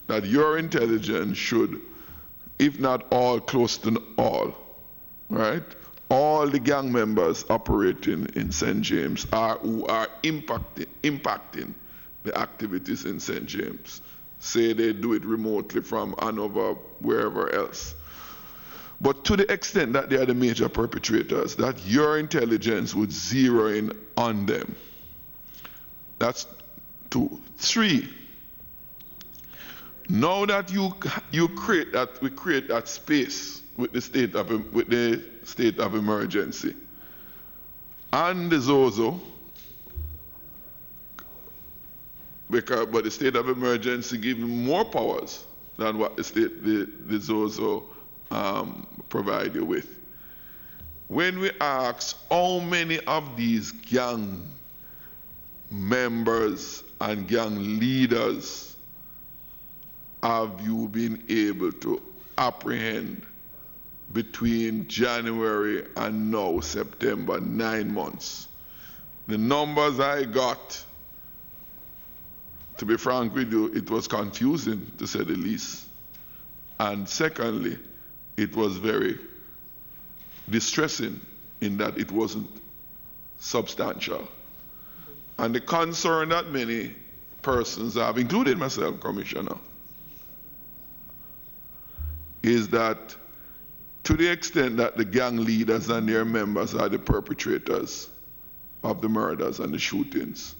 that your intelligence should, if not all, close to all, right? All the gang members operating in St. James who are impacting the activities in St. James. Say they do it remotely from Hanover, wherever else. But to the extent that they are the major perpetrators, that your intelligence would zero in on them. That's two. Three, Now that we create that space with the state of emergency and the ZOZO, but the state of emergency gives more powers than what the ZOZO provide you with. When we ask how many of these gang members and gang leaders have you been able to apprehend between January and now September, 9 months? The numbers I got, to be frank with you, it was confusing to say the least. And secondly, it was very distressing in that it wasn't substantial. And the concern that many persons have, including myself, Commissioner, is that to the extent that the gang leaders and their members are the perpetrators of the murders and the shootings,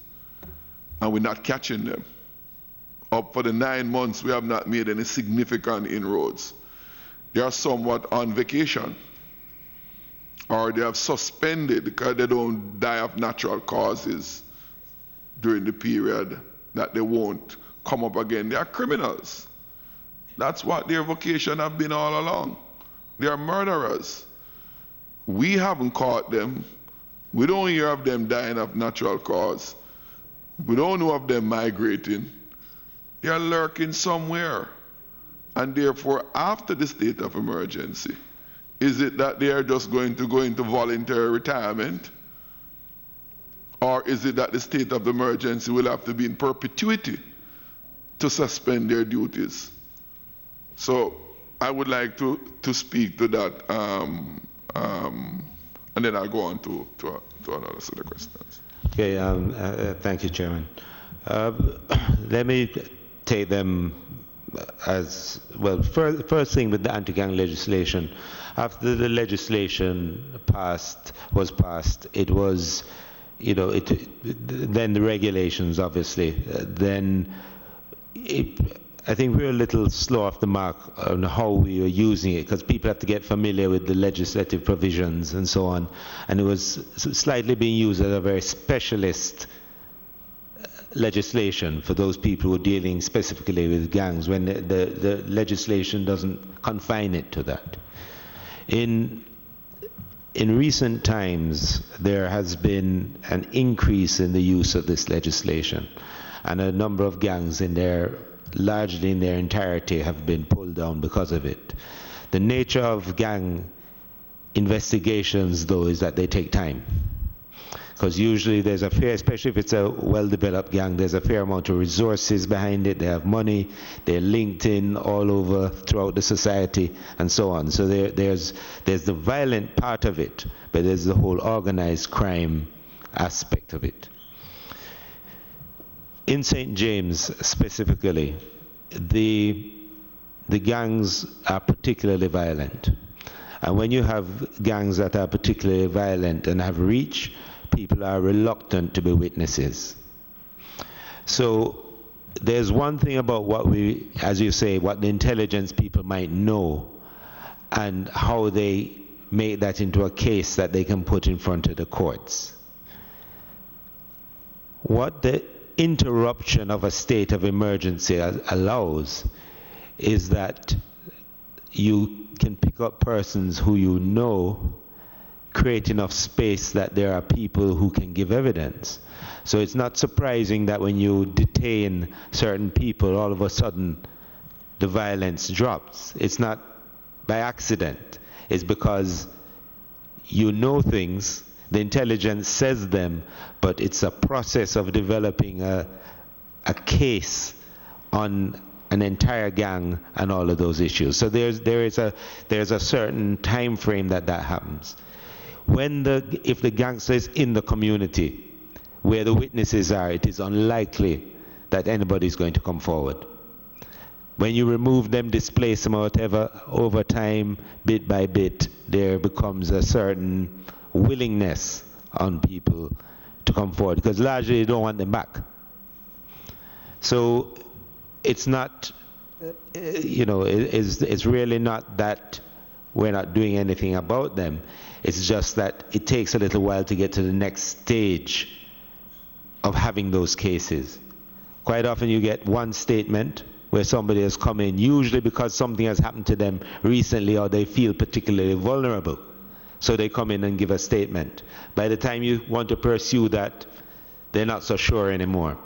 and we're not catching them. Up for the 9 months, we have not made any significant inroads. They are somewhat on vacation, or they have suspended because they don't die of natural causes during the period that they won't come up again. They are criminals. That's what their vocation have been all along. They are murderers. We haven't caught them. We don't hear of them dying of natural cause. We don't know of them migrating. They are lurking somewhere. And therefore, after the state of emergency, is it that they are just going to go into voluntary retirement? Or is it that the state of emergency will have to be in perpetuity to suspend their duties? So I would like to speak to that, and then I'll go on to another set of questions. Okay, thank you, Chairman. Let me take them as well. First thing with the anti-gang legislation. After the legislation was passed, it was, then the regulations, obviously. Then I think we're a little slow off the mark on how we are using it, because people have to get familiar with the legislative provisions and so on. And it was slightly being used as a very specialist legislation for those people who are dealing specifically with gangs, when the legislation doesn't confine it to that. In recent times, there has been an increase in the use of this legislation, and a number of gangs largely in their entirety have been pulled down because of it. The nature of gang investigations, though, is that they take time. Because usually there's a fair, especially if it's a well-developed gang, there's a fair amount of resources behind it. They have money, they're linked in all over throughout the society, and so on. So there's the violent part of it, but there's the whole organized crime aspect of it. In St. James specifically, the gangs are particularly violent. And when you have gangs that are particularly violent and have reach, people are reluctant to be witnesses. So there's one thing about what we, as you say, what the intelligence people might know, and how they make that into a case that they can put in front of the courts. What the interruption of a state of emergency allows is that you can pick up persons who you know, create enough space that there are people who can give evidence. So it's not surprising that when you detain certain people, all of a sudden the violence drops. It's not by accident. It's because you know things, the intelligence says them, but it's a process of developing a case on an entire gang and all of those issues. So there's a certain time frame that happens. If the gangster is in the community where the witnesses are, it is unlikely that anybody is going to come forward. When you remove them, displace them or whatever, over time, bit by bit, there becomes a certain willingness on people to come forward, because largely they don't want them back. So it's not it's really not that we're not doing anything about them. It's just that it takes a little while to get to the next stage of having those cases. Quite often you get one statement where somebody has come in, usually because something has happened to them recently or they feel particularly vulnerable. So they come in and give a statement. By the time you want to pursue that, they're not so sure anymore.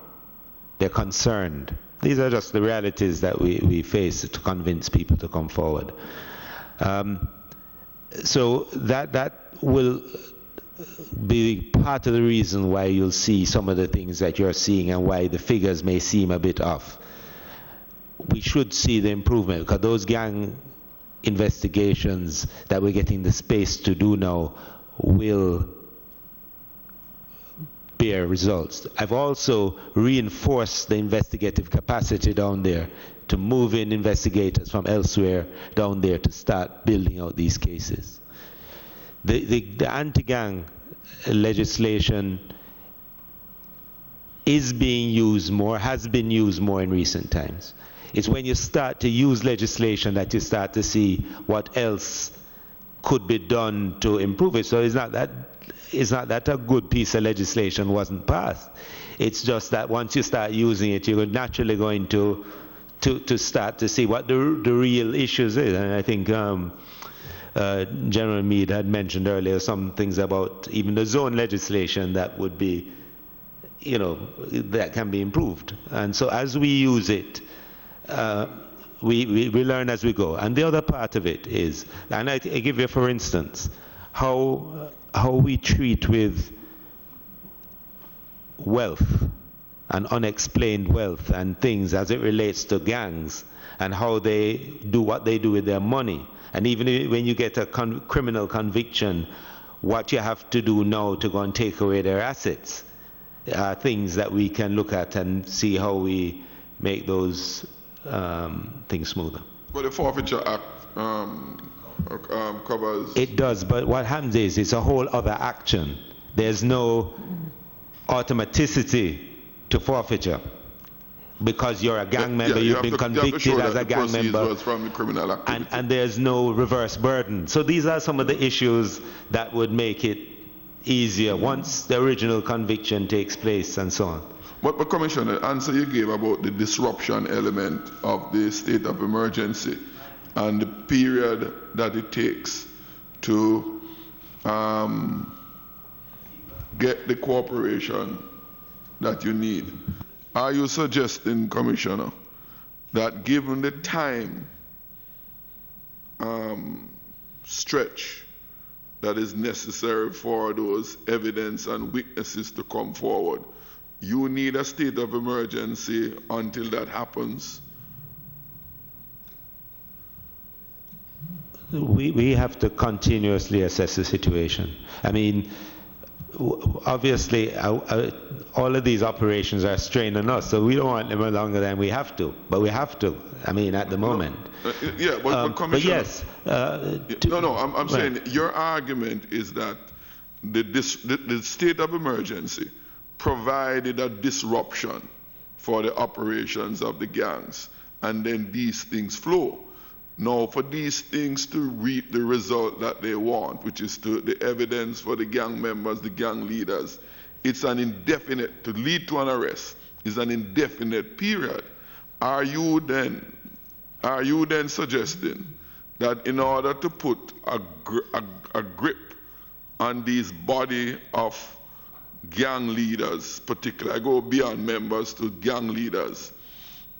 They're concerned. These are just the realities that we face to convince people to come forward. So that will be part of the reason why you'll see some of the things that you're seeing and why the figures may seem a bit off. We should see the improvement because those gang investigations that we're getting the space to do now will bear results. I've also reinforced the investigative capacity down there to move in investigators from elsewhere down there to start building out these cases. The anti-gang legislation is being used more, has been used more in recent times. It's when you start to use legislation that you start to see what else could be done to improve it. So it's not that a good piece of legislation wasn't passed. It's just that once you start using it, you're naturally going to start to see what the real issues is. And I think General Meade had mentioned earlier some things about even the zone legislation that would be, that can be improved. And so as we use it, we learn as we go. And the other part of it is, and I give you for instance, how we treat with wealth and unexplained wealth and things as it relates to gangs and how they do what they do with their money. And even when you get a criminal conviction, what you have to do now to go and take away their assets are things that we can look at and see how we make those things smoother. But the Forfeiture Act covers... It does, but what happens is it's a whole other action. There's no automaticity to forfeiture. Because you're a gang member, you've been convicted as a gang member, from the criminal activity. and there's no reverse burden. So these are some of the issues that would make it easier once the original conviction takes place and so on. But Commissioner, the answer you gave about the disruption element of the state of emergency and the period that it takes to get the cooperation that you need. Are you suggesting, Commissioner, that given the time stretch that is necessary for those evidence and witnesses to come forward, you need a state of emergency until that happens? We have to continuously assess the situation. I mean, obviously, all of these operations are strained on us, so we don't want them longer than we have to. But we have to, I mean, at the moment. But Commissioner... But yes. I'm saying your argument is that the state of emergency provided a disruption for the operations of the gangs, and then these things flow. Now, for these things to reap the result that they want, which is the evidence for the gang members, the gang leaders, it's an indefinite, to lead to an arrest, is an indefinite period. Are you then suggesting that in order to put a grip on these body of gang leaders, particularly, I go beyond members to gang leaders,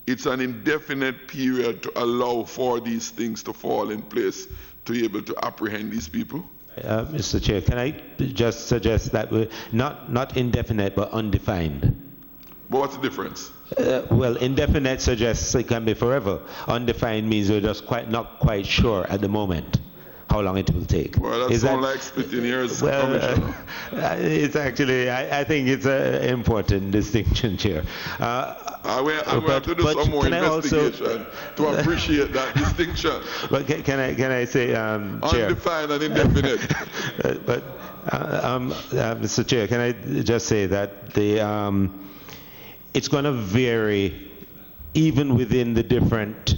it's an indefinite period to allow for these things to fall in place to be able to apprehend these people? Mr. Chair, can I just suggest that we're not indefinite but undefined? But what's the difference? Well, indefinite suggests it can be forever. Undefined means we're just not quite sure at the moment how long it will take. Well, that sounds like splitting hairs, Commissioner. It's actually, I think it's an important distinction, Chair. I want to do some more investigation to appreciate that distinction. But can I say, Chair? Undefined and indefinite. Mr. Chair, can I just say that it's going to vary even within the different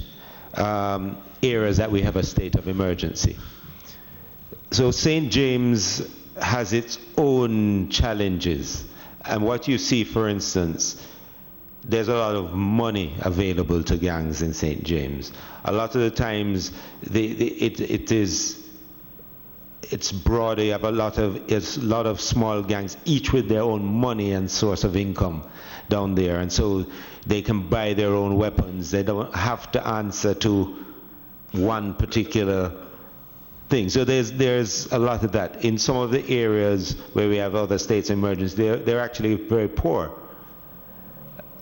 areas that we have a state of emergency. So St. James has its own challenges. And what you see, for instance, there's a lot of money available to gangs in St. James. A lot of the times, it's broad. You have a lot of small gangs, each with their own money and source of income down there, and so they can buy their own weapons. They don't have to answer to one particular thing. So there's a lot of that. In some of the areas where we have other states of emergency, they're actually very poor.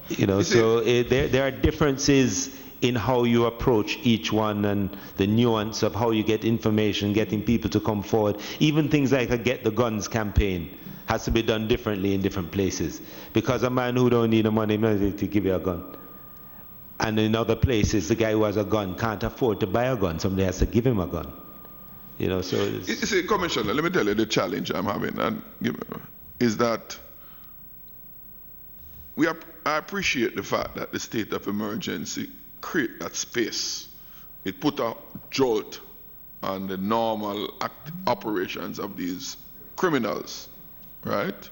You know, so there are differences in how you approach each one and the nuance of how you get information, getting people to come forward. Even things like a Get the Guns campaign has to be done differently in different places. Because a man who don't need the money to give you a gun. And in other places, the guy who has a gun can't afford to buy a gun. Somebody has to give him a gun. You know, so you see, Commissioner, let me tell you the challenge I'm having, and is that I appreciate the fact that the state of emergency create that space. It put a jolt on the normal operations of these criminals, right?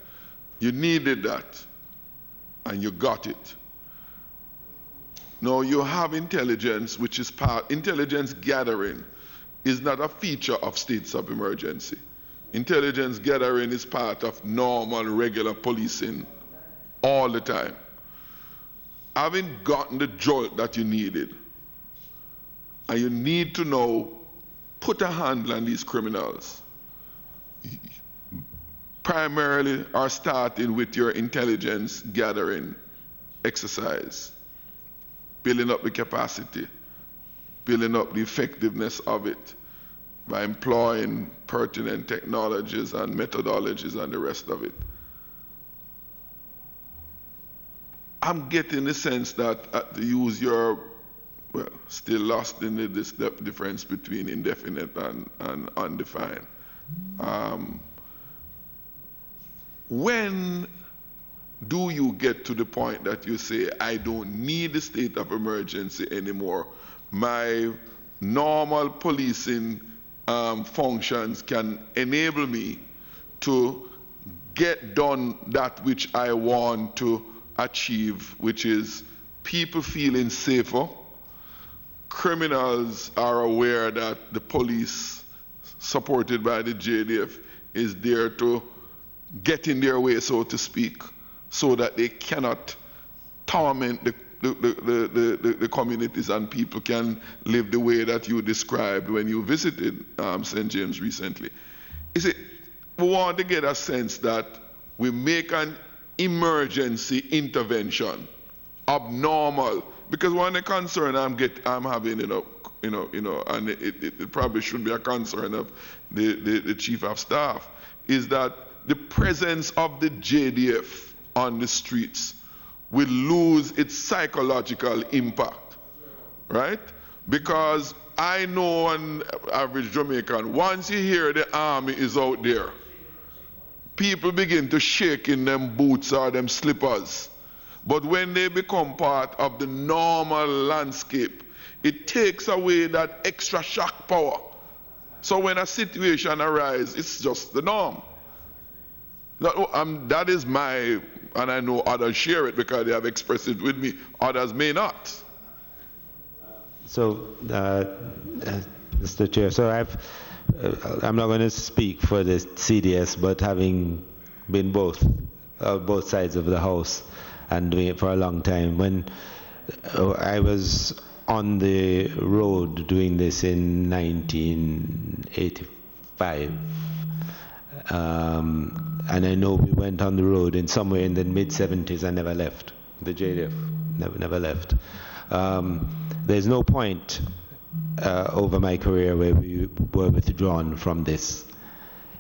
You needed that, and you got it. Now you have intelligence, which is intelligence gathering is not a feature of states of emergency. Intelligence gathering is part of normal, regular policing all the time. Having gotten the jolt that you needed, and you need to know, put a handle on these criminals, primarily are starting with your intelligence gathering exercise, building up the capacity, building up the effectiveness of it by employing pertinent technologies and methodologies and the rest of it. I'm getting the sense that to use your, well, still lost in this difference between indefinite and undefined. When do you get to the point that you say, I don't need the state of emergency anymore? My normal policing functions can enable me to get done that which I want to achieve, which is people feeling safer. Criminals are aware that the police, supported by the JDF, is there to get in their way, so to speak, so that they cannot torment the communities and people can live the way that you described when you visited St. James recently. You see, we want to get a sense that we make an emergency intervention abnormal, because one of the concern I'm having, and it probably should be a concern of the Chief of Staff, is that the presence of the JDF on the streets will lose its psychological impact, right? Because I know an average Jamaican, once you hear the army is out there, people begin to shake in them boots or them slippers. But when they become part of the normal landscape, it takes away that extra shock power. So when a situation arises, it's just the norm. That is my, and I know others share it because they have expressed it with me, others may not. So, Mr. Chair, so I'm not going to speak for the CDS, but having been both sides of the house and doing it for a long time, when I was on the road doing this in 1985, and I know we went on the road in somewhere in the mid-70s. I never left the JDF, never left. There's no point over my career where we were withdrawn from this.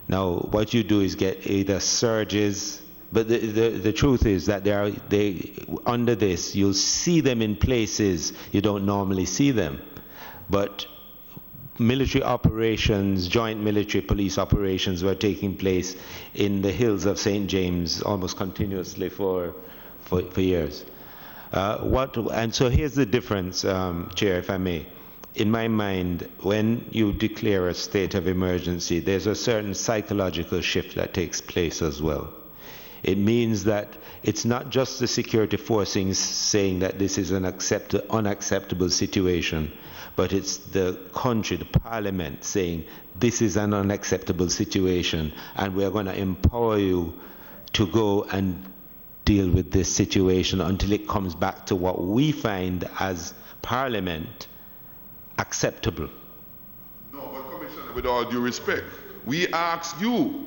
Now, what you do is get either surges, but the truth is that under this, you'll see them in places you don't normally see them. But military operations, joint military police operations were taking place in the hills of St. James almost continuously for years. And so here's the difference, Chair, if I may. in my mind, when you declare a state of emergency, there's a certain psychological shift that takes place as well. It means that it's not just the security forces saying that this is an unacceptable situation, but it's the country, the parliament, saying this is an unacceptable situation and we're going to empower you to go and deal with this situation until it comes back to what we find as parliament acceptable. No, but Commissioner, with all due respect, we ask you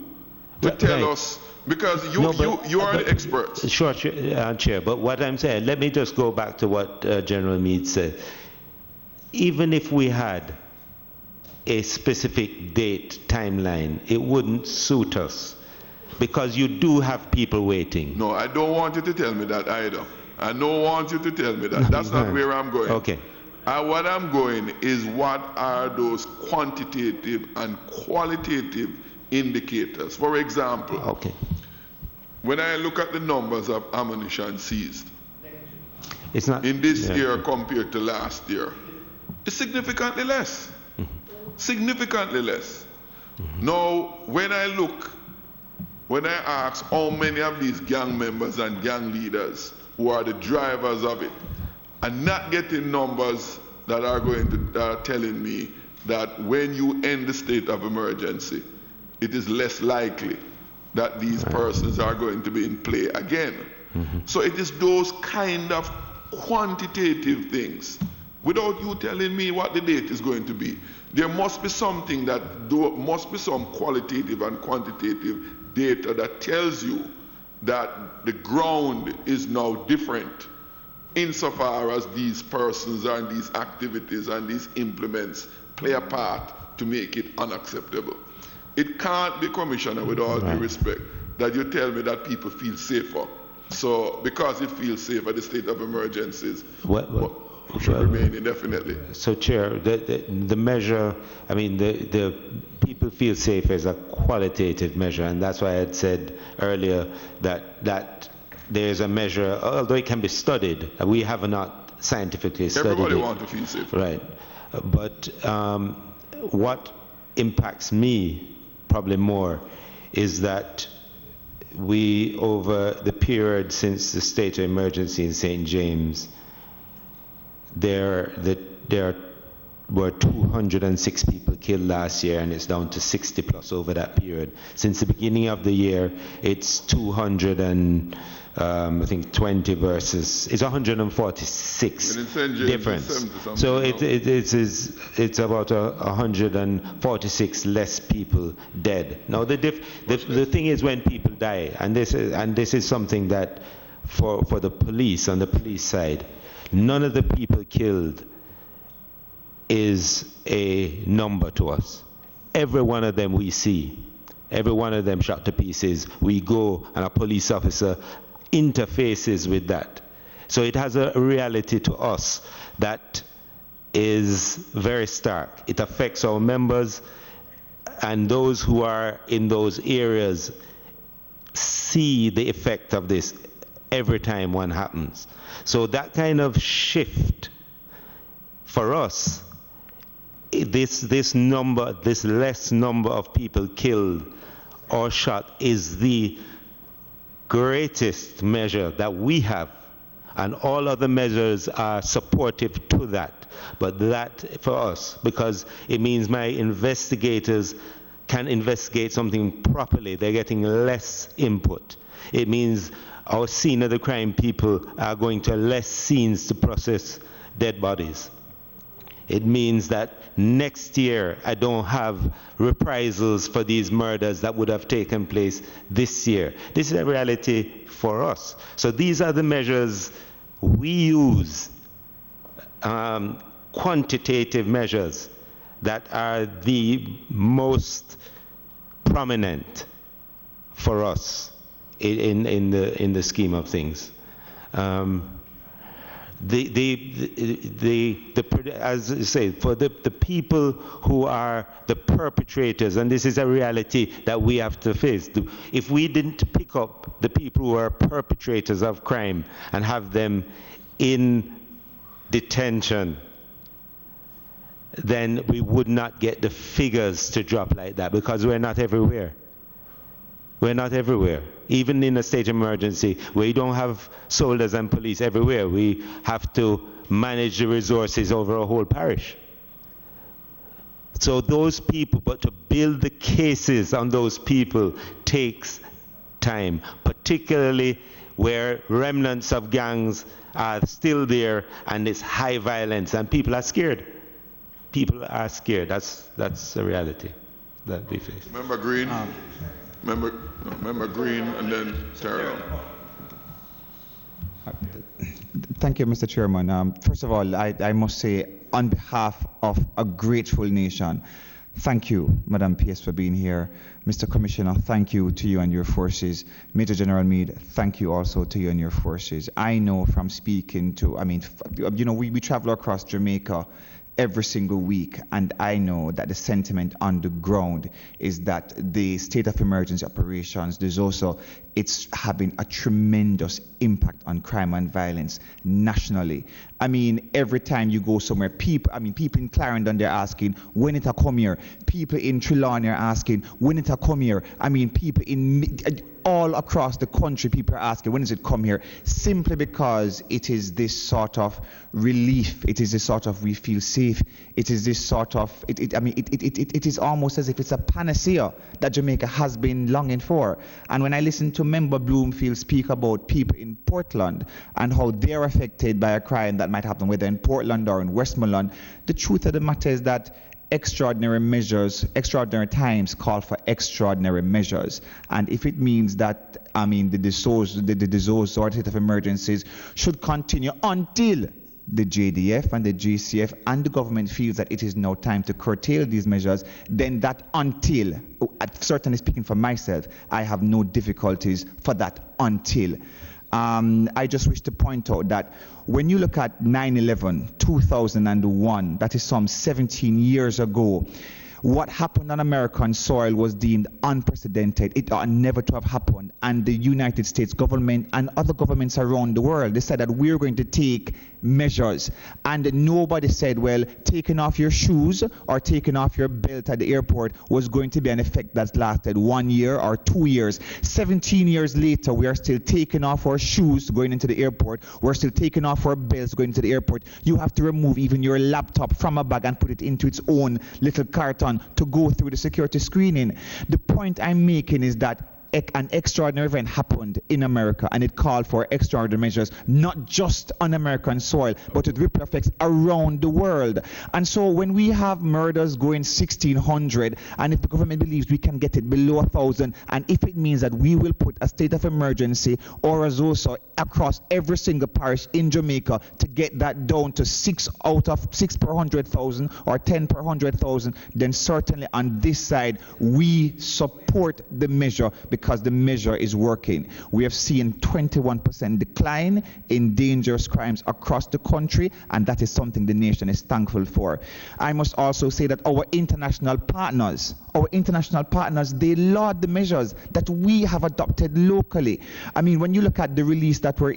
to tell us, because you are the experts. Sure, Chair, but what I'm saying, let me just go back to what General Meade said. Even if we had a specific date timeline, it wouldn't suit us, because you do have people waiting. No, I don't want you to tell me that either. I don't want you to tell me that. That's not where I'm going. Okay. What I'm going is, what are those quantitative and qualitative indicators? For example, when I look at the numbers of ammunition seized, it's not in this year compared to last year, it's significantly less. Significantly less. Now, when I ask how many of these gang members and gang leaders who are the drivers of it, and not getting numbers that are telling me that when you end the state of emergency, it is less likely that these persons are going to be in play again. So it is those kind of quantitative things. Without you telling me what the date is going to be, there must be something must be some qualitative and quantitative data that tells you that the ground is now different insofar as these persons and these activities and these implements play a part to make it unacceptable. It can't be, Commissioner, with all due respect, that you tell me that people feel safer. So because it feels safer, the state of emergencies should remain indefinitely. So, Chair, the measure, I mean, the people feel safe as a qualitative measure, and that's why I had said earlier that there's a measure, although it can be studied, we have not scientifically studied Everybody it. wants to feel safe. Right. But what impacts me probably more is that we, over the period since the state of emergency in St. James, there were 206 people killed last year, and it's down to 60 plus over that period. Since the beginning of the year, it's 220 versus, it's 146 difference. So it's about 146 less people dead. Now the thing is, when people die, and this is something that for the police, on the police side, none of the people killed is a number to us. Every one of them we see, every one of them shot to pieces. We go and a police officer interfaces with that. So it has a reality to us that is very stark. It affects our members, and those who are in those areas see the effect of this every time one happens. So that kind of shift for us, this less number of people killed or shot is the greatest measure that we have, and all other measures are supportive to that. But that for us, because it means my investigators can investigate something properly, they're getting less input. It means our scene of the crime people are going to less scenes to process dead bodies. It means that next year I don't have reprisals for these murders that would have taken place this year. This is a reality for us. So these are the measures we use, quantitative measures that are the most prominent for us in the scheme of things. As I say, for the people who are the perpetrators, and this is a reality that we have to face. If we didn't pick up the people who are perpetrators of crime and have them in detention, then we would not get the figures to drop like that, because we're not everywhere. We're not everywhere. Even in a state of emergency, we don't have soldiers and police everywhere. We have to manage the resources over a whole parish. So those people, but to build the cases on those people takes time, particularly where remnants of gangs are still there and it's high violence and people are scared. People are scared. That's a reality that we face. Member Green, member Green, and then Terrell. Thank you, Mr. Chairman. First of all, I must say, on behalf of a grateful nation, thank you, Madam PS, for being here. Mr. Commissioner, thank you to you and your forces. Major General Meade, thank you also to you and your forces. I know from speaking to, we travel across Jamaica every single week, and I know that the sentiment on the ground is that the state of emergency operations, it's having a tremendous impact on crime and violence nationally. Every time you go somewhere, people in Clarendon, they're asking, when it'll come here? People in Trelawney are asking, when it'll come here? People in all across the country, people are asking, when does it come here? Simply because it is this sort of relief. It is this sort of, we feel safe. It is this sort of, it is almost as if it's a panacea that Jamaica has been longing for. And when I listen to Member Bloomfield speak about people in Portland and how they're affected by a crime that might happen, whether in Portland or in Westmoreland, the truth of the matter is that extraordinary measures, extraordinary times call for extraordinary measures. And if it means that, the dissolved state of emergencies should continue until the JDF and the GCF and the government feels that it is now time to curtail these measures, then that until, certainly speaking for myself, I have no difficulties for that until. I just wish to point out that when you look at 9/11, 2001, that is some 17 years ago, what happened on American soil was deemed unprecedented. It ought never to have happened. And the United States government and other governments around the world, they said that we're going to take measures. And nobody said, well, taking off your shoes or taking off your belt at the airport was going to be an effect that lasted 1 year or 2 years. 17 years later, we are still taking off our shoes going into the airport. We're still taking off our belts going into the airport. You have to remove even your laptop from a bag and put it into its own little carton to go through the security screening. The point I'm making is that an extraordinary event happened in America, and it called for extraordinary measures, not just on American soil, but with ripple effects around the world. And so when we have murders going 1,600, and if the government believes we can get it below 1,000, and if it means that we will put a state of emergency or as also across every single parish in Jamaica to get that down to 6 out of 6 per 100,000 or 10 per 100,000, then certainly on this side we support the measure, because the measure is working. We have seen 21% decline in dangerous crimes across the country, and that is something the nation is thankful for. I must also say that our international partners, they laud the measures that we have adopted locally. When you look at the releases that were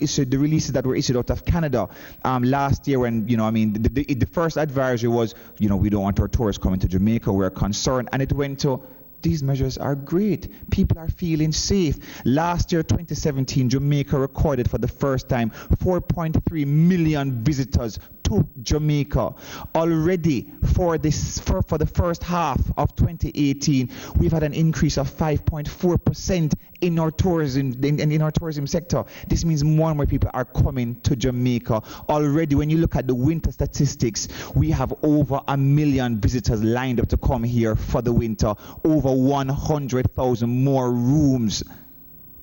issued out of Canada last year, when the first advisory was, we don't want our tourists coming to Jamaica, we're concerned, and it went to, these measures are great. People are feeling safe. Last year, 2017, Jamaica recorded for the first time 4.3 million visitors to Jamaica. Already for the first half of 2018, we've had an increase of 5.4% in our tourism sector. This means more and more people are coming to Jamaica. Already, when you look at the winter statistics, we have over 1 million visitors lined up to come here for the winter. Over 100,000 more rooms.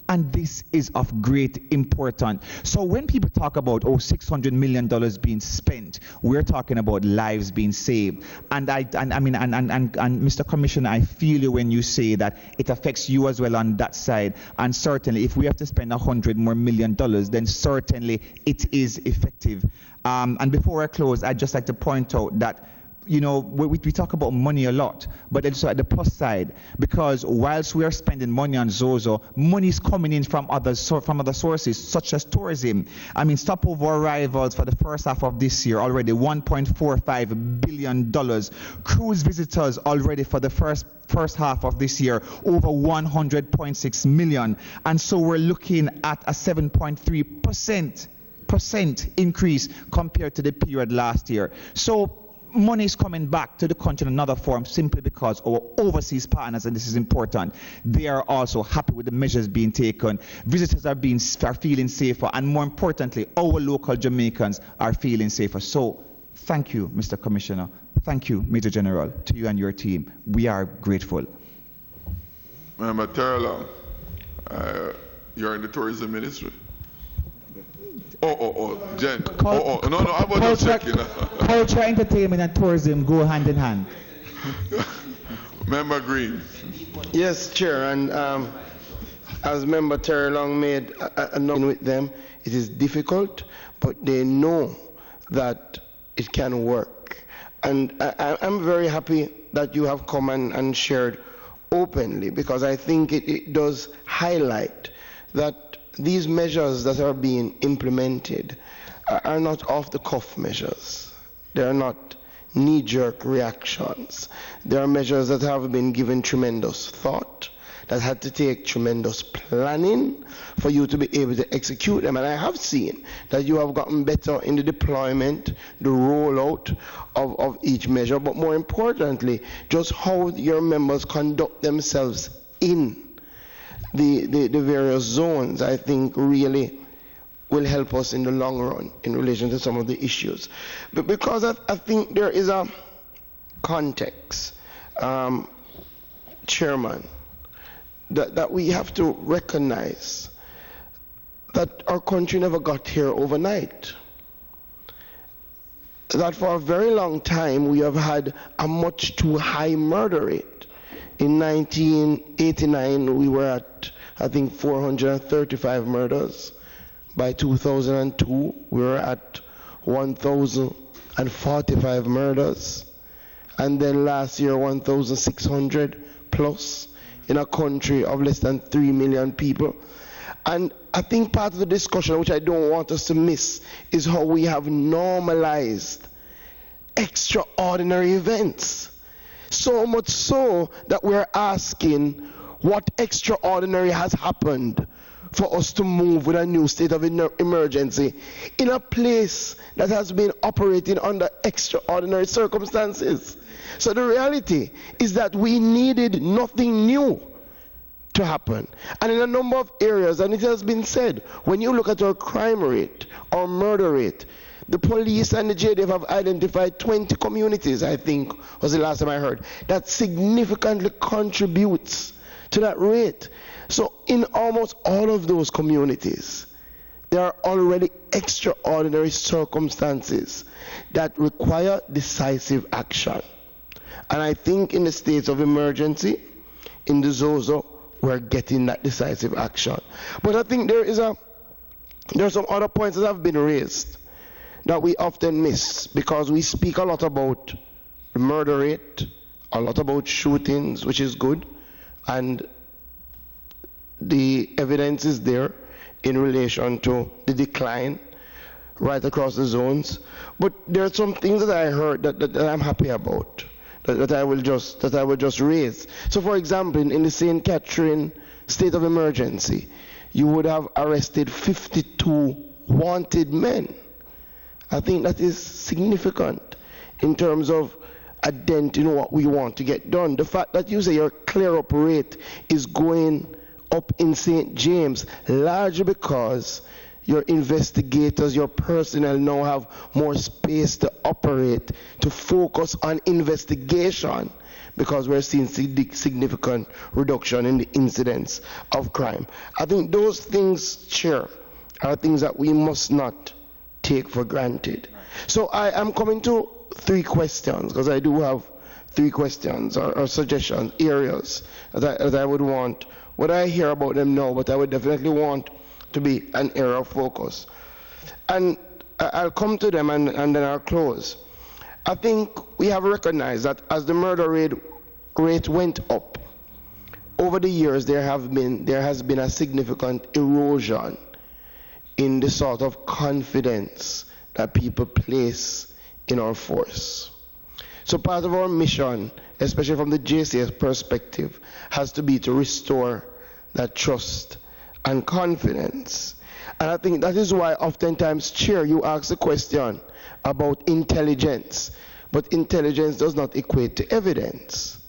And this is of great importance. So when people talk about $600 million being spent, we're talking about lives being saved. And Mr. Commissioner, I feel you when you say that it affects you as well on that side. And certainly, if we have to spend $100 million more, then certainly it is effective. And before I close, I'd just like to point out that we talk about money a lot, but also at the plus side, because whilst we are spending money on Zozo, money is coming in from other sources, such as tourism. I mean, stopover arrivals for the first half of this year already $1.45 billion. Cruise visitors already for the first half of this year over 100.6 million, and so we're looking at a 7.3% increase compared to the period last year. So money is coming back to the country in another form simply because our overseas partners, and this is important, they are also happy with the measures being taken. Visitors are feeling safer, and more importantly, our local Jamaicans are feeling safer. So thank you, Mr. Commissioner. Thank you, Major General, to you and your team. We are grateful. Member Terrell, you're in the tourism ministry. Jen. No, I was just checking. Culture, entertainment, and tourism go hand in hand. Member Green. Yes, Chair, and as Member Terry Long made a note with them, it is difficult, but they know that it can work. And I'm very happy that you have come and shared openly, because I think it does highlight that these measures that are being implemented are not off-the-cuff measures. They are not knee-jerk reactions. They are measures that have been given tremendous thought, that had to take tremendous planning for you to be able to execute them. And I have seen that you have gotten better in the deployment, the rollout of each measure, but more importantly, just how your members conduct themselves in the various zones, I think really will help us in the long run in relation to some of the issues. But because I think there is a context, Chairman, that we have to recognize that our country never got here overnight. That for a very long time we have had a much too high murder rate. In 1989, we were at, I think, 435 murders. By 2002, we were at 1,045 murders. And then last year, 1,600 plus in a country of less than 3 million people. And I think part of the discussion, which I don't want us to miss, is how we have normalized extraordinary events. So much so that we're asking what extraordinary has happened for us to move with a new state of emergency in a place that has been operating under extraordinary circumstances. So the reality is that we needed nothing new to happen. And in a number of areas, and it has been said, when you look at our crime rate, our murder rate, the police and the JDF have identified 20 communities, I think, was the last time I heard, that significantly contributes to that rate. So in almost all of those communities, there are already extraordinary circumstances that require decisive action. And I think in the states of emergency, in the Zozo, we're getting that decisive action. But I think there are some other points that have been raised that we often miss, because we speak a lot about the murder rate, a lot about shootings, which is good, and the evidence is there in relation to the decline right across the zones. But there are some things that I heard that I'm happy about, that I will just raise. So for example, in the St. Catherine state of emergency, you would have arrested 52 wanted men. I think that is significant in terms of a dent in what we want to get done. The fact that you say your clear-up rate is going up in St. James, largely because your investigators, your personnel now have more space to operate, to focus on investigation, because we're seeing significant reduction in the incidence of crime. I think those things, Chair, are things that we must not take for granted. So I am coming to 3 questions, because I do have 3 questions or suggestions, areas that I would want. What I hear about them now, but I would definitely want to be an area of focus. And I'll come to them and then I'll close. I think we have recognized that as the murder rate went up, over the years there has been a significant erosion in the sort of confidence that people place in our force. So part of our mission, especially from the JCF perspective, has to be to restore that trust and confidence. And I think that is why oftentimes, Chair, you ask the question about intelligence, but intelligence does not equate to evidence.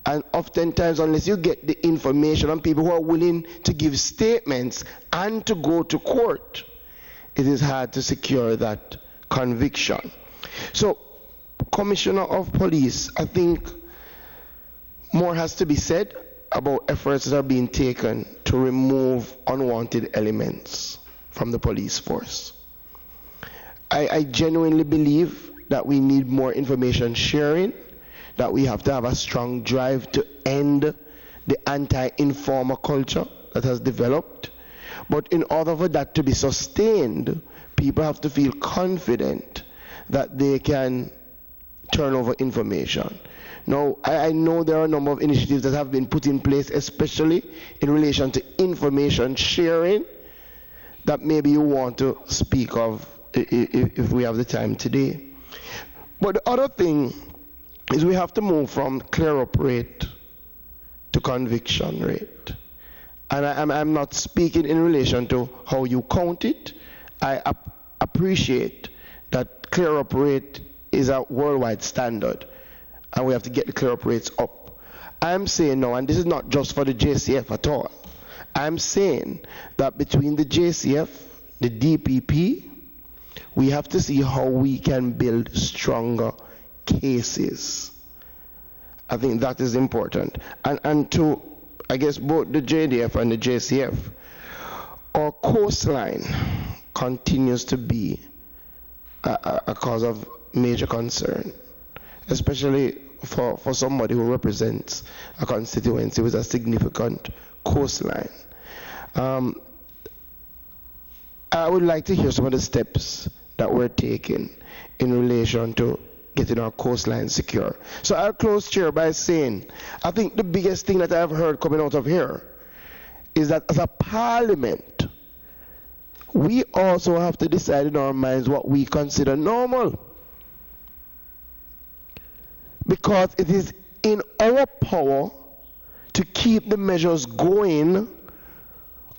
And oftentimes, unless you get the information on people who are willing to give statements and to go to court, it is hard to secure that conviction. So, Commissioner of Police, I think more has to be said about efforts that are being taken to remove unwanted elements from the police force. I genuinely believe that we need more information sharing, that we have to have a strong drive to end the anti-informer culture that has developed. But in order for that to be sustained, people have to feel confident that they can turn over information. Now, I know there are a number of initiatives that have been put in place, especially in relation to information sharing, that maybe you want to speak of if we have the time today. But the other thing is we have to move from clear-up rate to conviction rate. And I'm not speaking in relation to how you count it. I appreciate that clear-up rate is a worldwide standard, and we have to get the clear-up rates up. I'm saying now, and this is not just for the JCF at all, I'm saying that between the JCF, the DPP, we have to see how we can build stronger cases. I think that is important. And to, I guess, both the JDF and the JCF, our coastline continues to be a cause of major concern, especially for somebody who represents a constituency with a significant coastline. I would like to hear some of the steps that we're taking in relation to getting our coastline secure. So I'll close, Chair, by saying I think the biggest thing that I've heard coming out of here is that as a parliament, we also have to decide in our minds what we consider normal. Because it is in our power to keep the measures going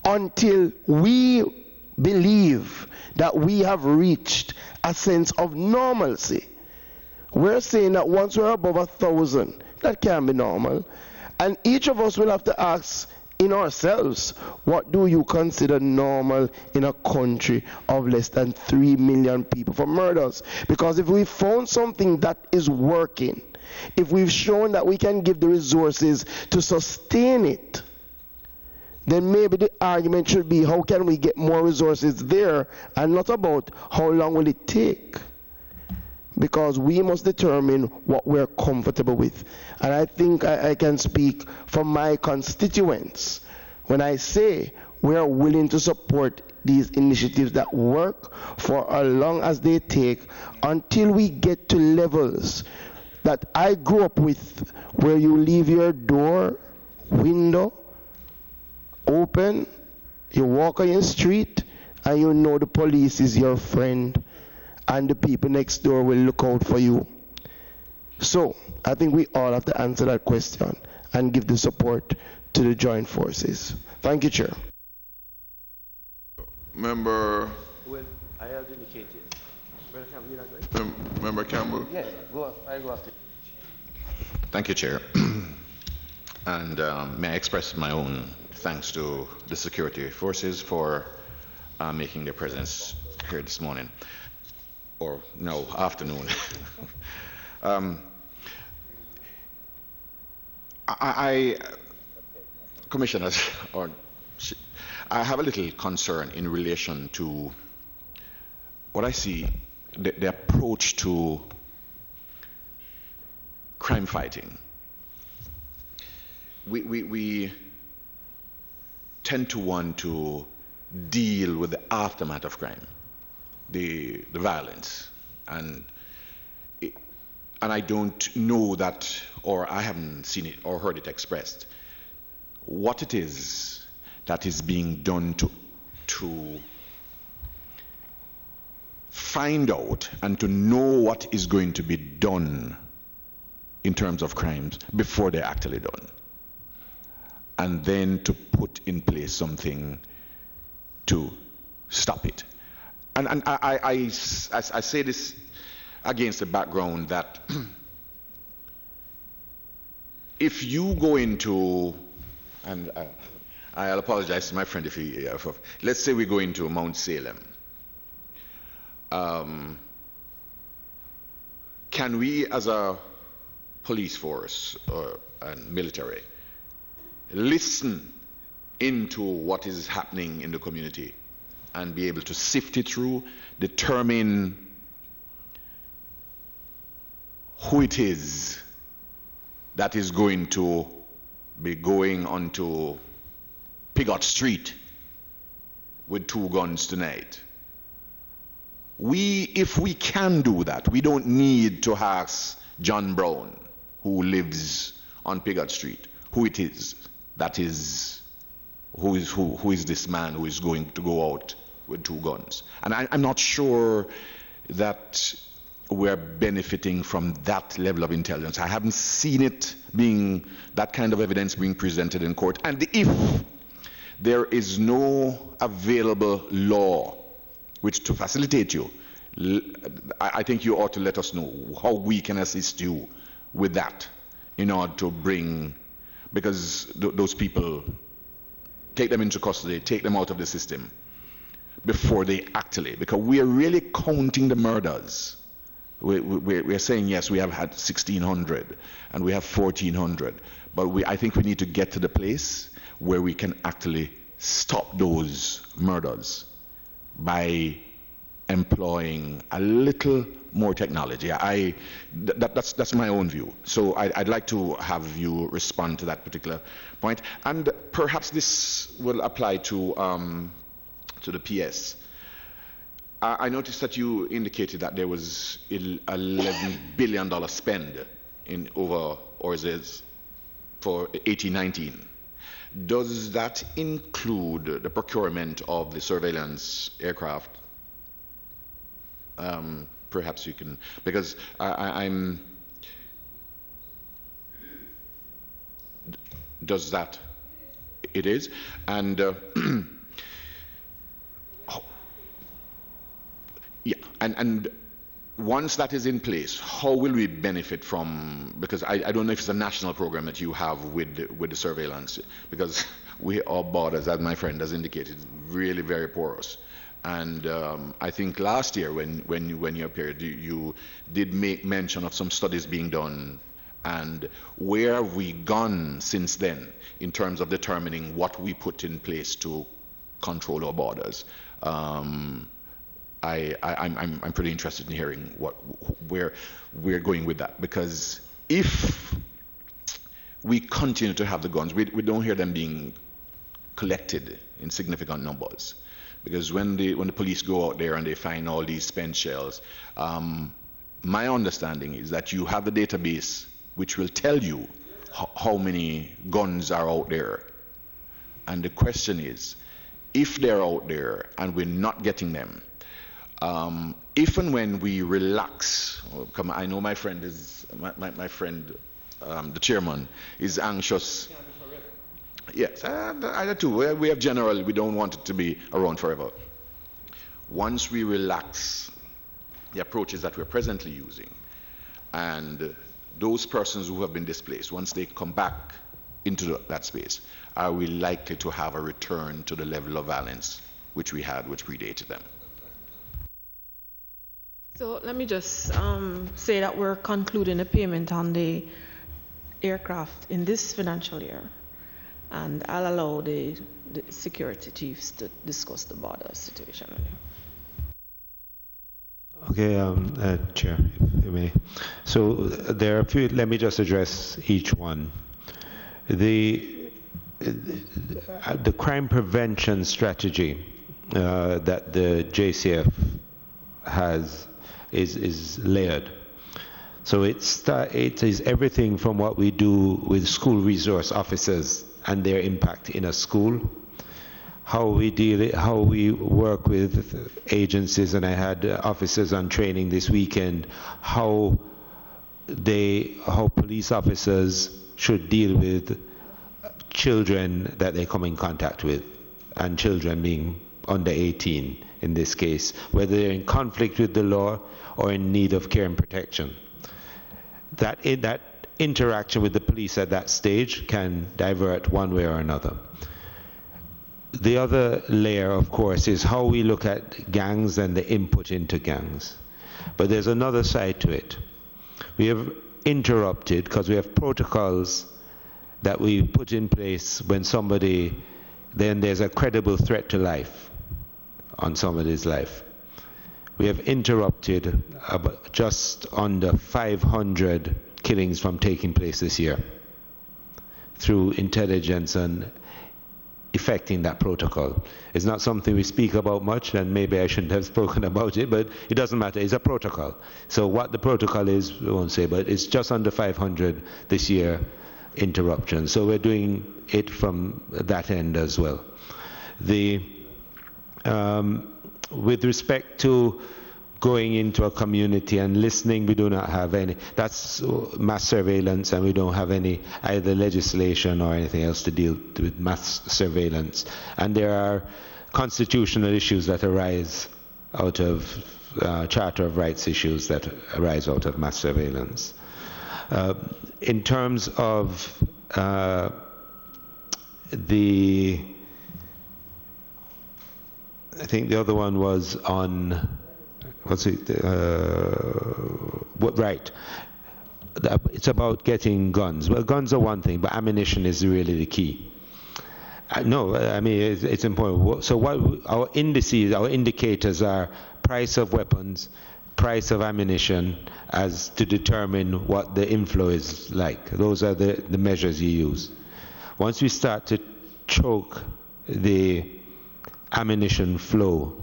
until we believe that we have reached a sense of normalcy. We're saying that once we're above 1,000, that can be normal. And each of us will have to ask in ourselves, what do you consider normal in a country of less than 3 million people for murders? Because if we found something that is working, if we've shown that we can give the resources to sustain it, then maybe the argument should be how can we get more resources there, and not about how long will it take. Because we must determine what we're comfortable with. And I think I can speak for my constituents when I say we are willing to support these initiatives that work for as long as they take until we get to levels that I grew up with, where you leave your door, window open, you walk on your street, and you know the police is your friend, and the people next door will look out for you. So I think we all have to answer that question and give the support to the joint forces. Thank you, Chair. Member. Well, I have indicated. Member Campbell. Yes, I go after. Thank you, Chair. And may I express my own thanks to the security forces for making their presence here this morning, or no, afternoon. Commissioners, I have a little concern in relation to what I see, the approach to crime fighting. We tend to want to deal with the aftermath of crime, the violence, and and I don't know that, or I haven't seen it or heard it expressed, what it is that is being done to find out and to know what is going to be done in terms of crimes before they're actually done, and then to put in place something to stop it. And I say this against the background that if you go into, and I'll apologize to my friend if he, let's say we go into Mount Salem. Can we as a police force and military listen into what is happening in the community and be able to sift it through, determine who it is that is going to be going onto Pigot Street with 2 guns tonight? If we can do that, we don't need to ask John Brown, who lives on Pigot Street, who it is that is, who is this man who is going to go out with 2 guns. And I'm not sure that we're benefiting from that level of intelligence. I haven't seen it being, that kind of evidence being presented in court. And if there is no available law which to facilitate you, I think you ought to let us know how we can assist you with that in order to bring, because those people, take them into custody, take them out of the system before they actually, because we are really counting the murders. We're saying, yes, we have had 1,600 and we have 1,400, but I think we need to get to the place where we can actually stop those murders by employing a little more technology. That's my own view. So I'd like to have you respond to that particular point. And perhaps this will apply to the PS. I noticed that you indicated that there was $11 billion spend in over, or is it for 18-19. Does that include the procurement of the surveillance aircraft? Perhaps you can, because I'm. Does that? It is, and yeah, and once that is in place, how will we benefit from? Because I don't know if it's a national program that you have with the surveillance, because our borders, as my friend has indicated, really very porous. And I think last year when you appeared, you did make mention of some studies being done. And where have we gone since then in terms of determining what we put in place to control our borders? I'm pretty interested in hearing where we're going with that, because if we continue to have the guns, we don't hear them being collected in significant numbers. Because when the police go out there and they find all these spent shells, my understanding is that you have the database which will tell you how many guns are out there. And the question is, if they're out there and we're not getting them, if and when we relax, I know my friend is, my friend, the chairman, is anxious. Yes, either two. We have general, we don't want it to be around forever. Once we relax the approaches that we're presently using, and those persons who have been displaced, once they come back into that space, are we likely to have a return to the level of violence which we had, which predated them? So let me just say that we're concluding a payment on the aircraft in this financial year. And I'll allow the security chiefs to discuss the border situation. Okay, Chair, if you may. So there are a few, let me just address each one. The crime prevention strategy that the JCF has is layered. So it is everything from what we do with school resource officers and their impact in a school, how we work with agencies, and I had officers on training this weekend, how police officers should deal with children that they come in contact with, and children being under 18 in this case, whether they're in conflict with the law or in need of care and protection. That interaction with the police at that stage can divert one way or another. The other layer, of course, is how we look at gangs and the input into gangs. But there's another side to it. We have interrupted, because we have protocols that we put in place when then there's a credible threat to life, on somebody's life. We have interrupted just under 500 killings from taking place this year through intelligence and effecting that protocol. It's not something we speak about much, and maybe I shouldn't have spoken about it, but it doesn't matter. It's a protocol. So what the protocol is, we won't say, but it's just under 500 this year interruptions. So we're doing it from that end as well. With respect to going into a community and listening, we do not have any. That's mass surveillance, and we don't have any either legislation or anything else to deal with mass surveillance. And there are constitutional issues that arise out of Charter of Rights issues that arise out of mass surveillance. In terms of I think the other one was on, right. It's about getting guns. Well, guns are one thing, but ammunition is really the key. No, I mean, it's important. So what our indices, our indicators are price of weapons, price of ammunition, as to determine what the inflow is like. Those are the measures you use. Once we start to choke the ammunition flow,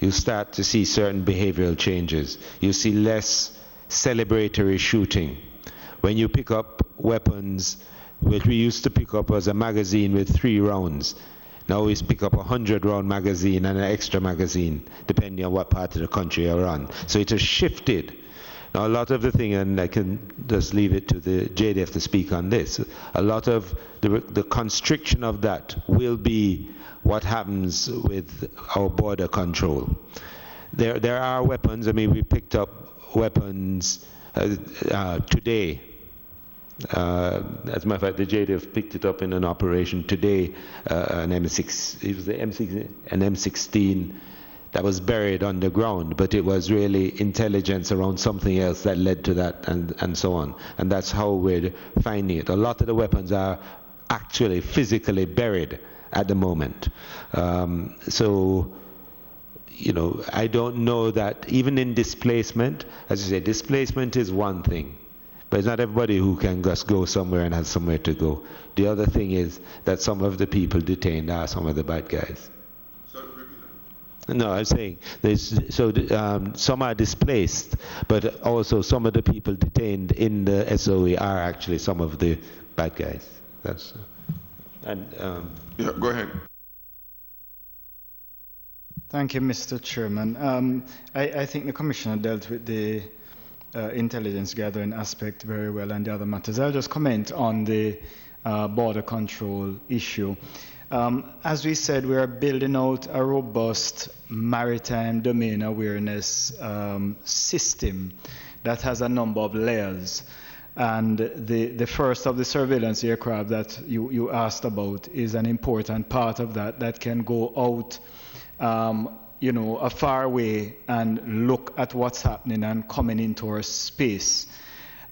you start to see certain behavioral changes. You see less celebratory shooting. When you pick up weapons, which we used to pick up as a magazine with 3 rounds, now we pick up a 100-round magazine and an extra magazine, depending on what part of the country you're on. So it has shifted. Now a lot of the thing, and I can just leave it to the JDF to speak on this, a lot of the constriction of that will be what happens with our border control. There are weapons. I mean, we picked up weapons today. As a matter of fact, the JDF picked it up in an operation today, an M6. It was an M16 that was buried underground, but it was really intelligence around something else that led to that, and so on. And that's how we're finding it. A lot of the weapons are actually physically buried at the moment. So, you know, I don't know that even in displacement, as you say, displacement is one thing, but it's not everybody who can just go somewhere and has somewhere to go. The other thing is that some of the people detained are some of the bad guys. No, I'm saying some are displaced, but also some of the people detained in the SOE are actually some of the bad guys. That's yeah, go ahead. Thank you, Mr. Chairman. I think the Commissioner dealt with the intelligence gathering aspect very well and the other matters. I'll just comment on the border control issue. As we said, we are building out a robust maritime domain awareness system that has a number of layers. And the first of the surveillance aircraft that you asked about is an important part of that can go out a far way and look at what's happening and coming into our space.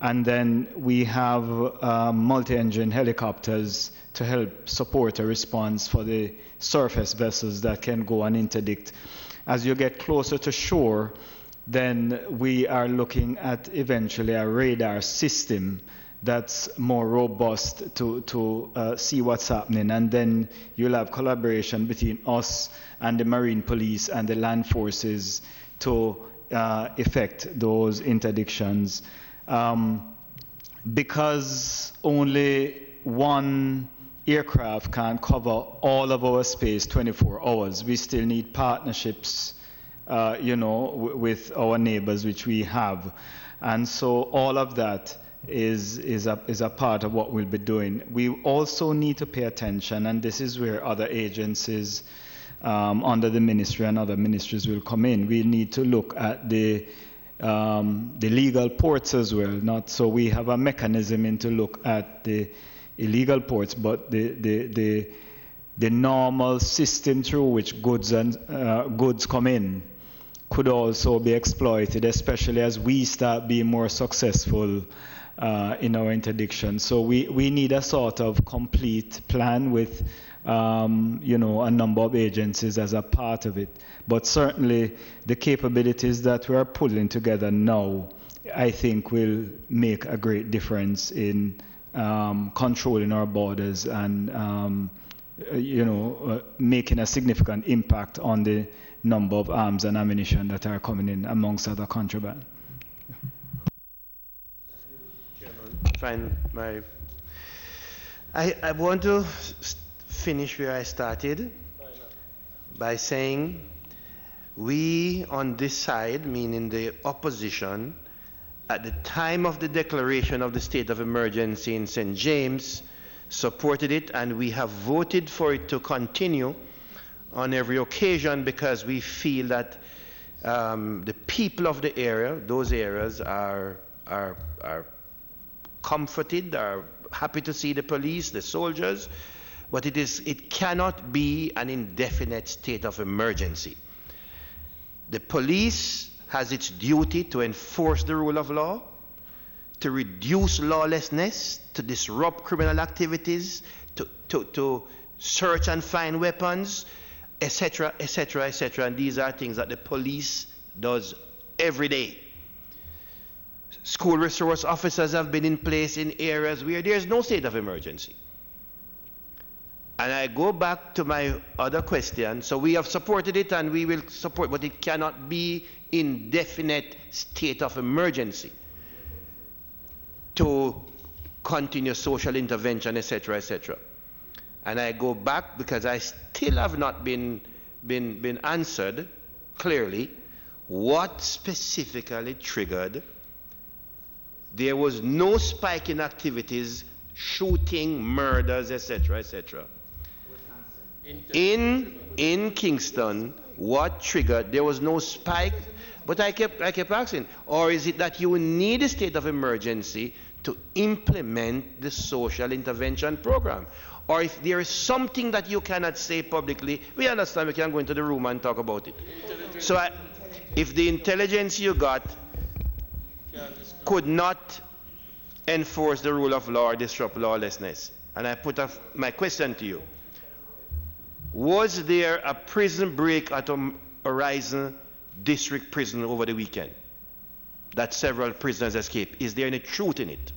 And then we have multi-engine helicopters to help support a response for the surface vessels that can go and interdict. As you get closer to shore, then we are looking at eventually a radar system that's more robust to see what's happening. And then you'll have collaboration between us and the Marine Police and the land forces to effect those interdictions Because only one aircraft can cover all of our space 24 hours, we still need partnerships, with our neighbors, which we have. And so all of that is a part of what we'll be doing. We also need to pay attention, and this is where other agencies under the ministry and other ministries will come in. We need to look at the legal ports as well. Not so we have a mechanism in to look at the illegal ports, but the normal system through which goods come in could also be exploited, especially as we start being more successful in our interdiction. So we need a sort of complete plan with a number of agencies as a part of it. But certainly the capabilities that we are pulling together now, I think, will make a great difference in controlling our borders and making a significant impact on the number of arms and ammunition that are coming in, amongst other contraband. Fine. I want to finish where I started by saying we on this side, meaning the opposition, at the time of the declaration of the state of emergency in St. James, supported it, and we have voted for it to continue on every occasion because we feel that the people of the area, those areas, are comforted, are happy to see the police, the soldiers, but it cannot be an indefinite state of emergency. The police has its duty to enforce the rule of law, to reduce lawlessness, to disrupt criminal activities, to search and find weapons, etc., etc., etc. And these are things that the police does every day. School resource officers have been in place in areas where there's no state of emergency. And I go back to my other question. So we have supported it and we will support, but it cannot be indefinite state of emergency to continue social intervention, etc., etc. And I go back because I still have not been answered clearly what specifically triggered. There was no spike in activities, shooting, murders, etc., etc. In Kingston, what triggered? There was no spike, but I kept asking, or is it that you need a state of emergency to implement the social intervention program? Or if there is something that you cannot say publicly, we understand, we can go into the room and talk about it. So if the intelligence you got could not enforce the rule of law or disrupt lawlessness, and I put my question to you, was there a prison break at Horizon District Prison over the weekend that several prisoners escaped? Is there any truth in it?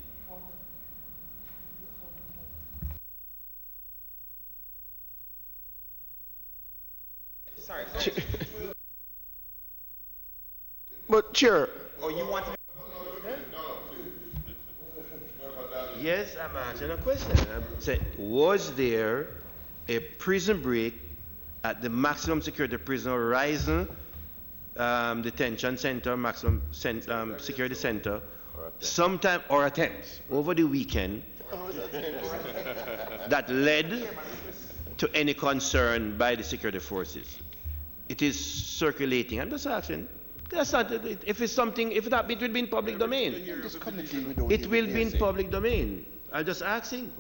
Sorry. But Chair. Oh, you want to? Yes, I'm asking a question. I'm saying, was there a prison break at the maximum security prison Horizon detention center, maximum security center, sometime or attempt over the weekend that led to any concern by the security forces? It is circulating. I'm just asking. That's not, if it's something, if that it will be in public domain. It will be in public domain. I'm just asking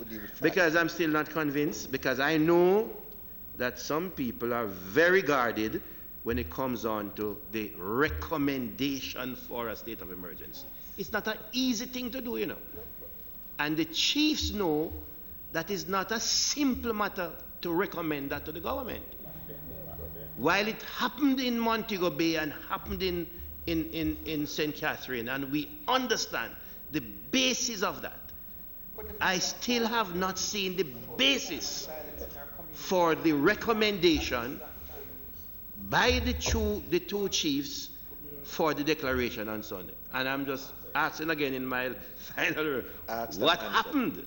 because I'm still not convinced, because I know that some people are very guarded when it comes on to the recommendation for a state of emergency. It's not an easy thing to do, you know. And the chiefs know that it's not a simple matter to recommend that to the government. While it happened in Montego Bay and happened in St. Catherine, and we understand the basis of that, I still have not seen the basis for the recommendation by the two chiefs for the declaration on Sunday. And I'm just asking again in my final what happened?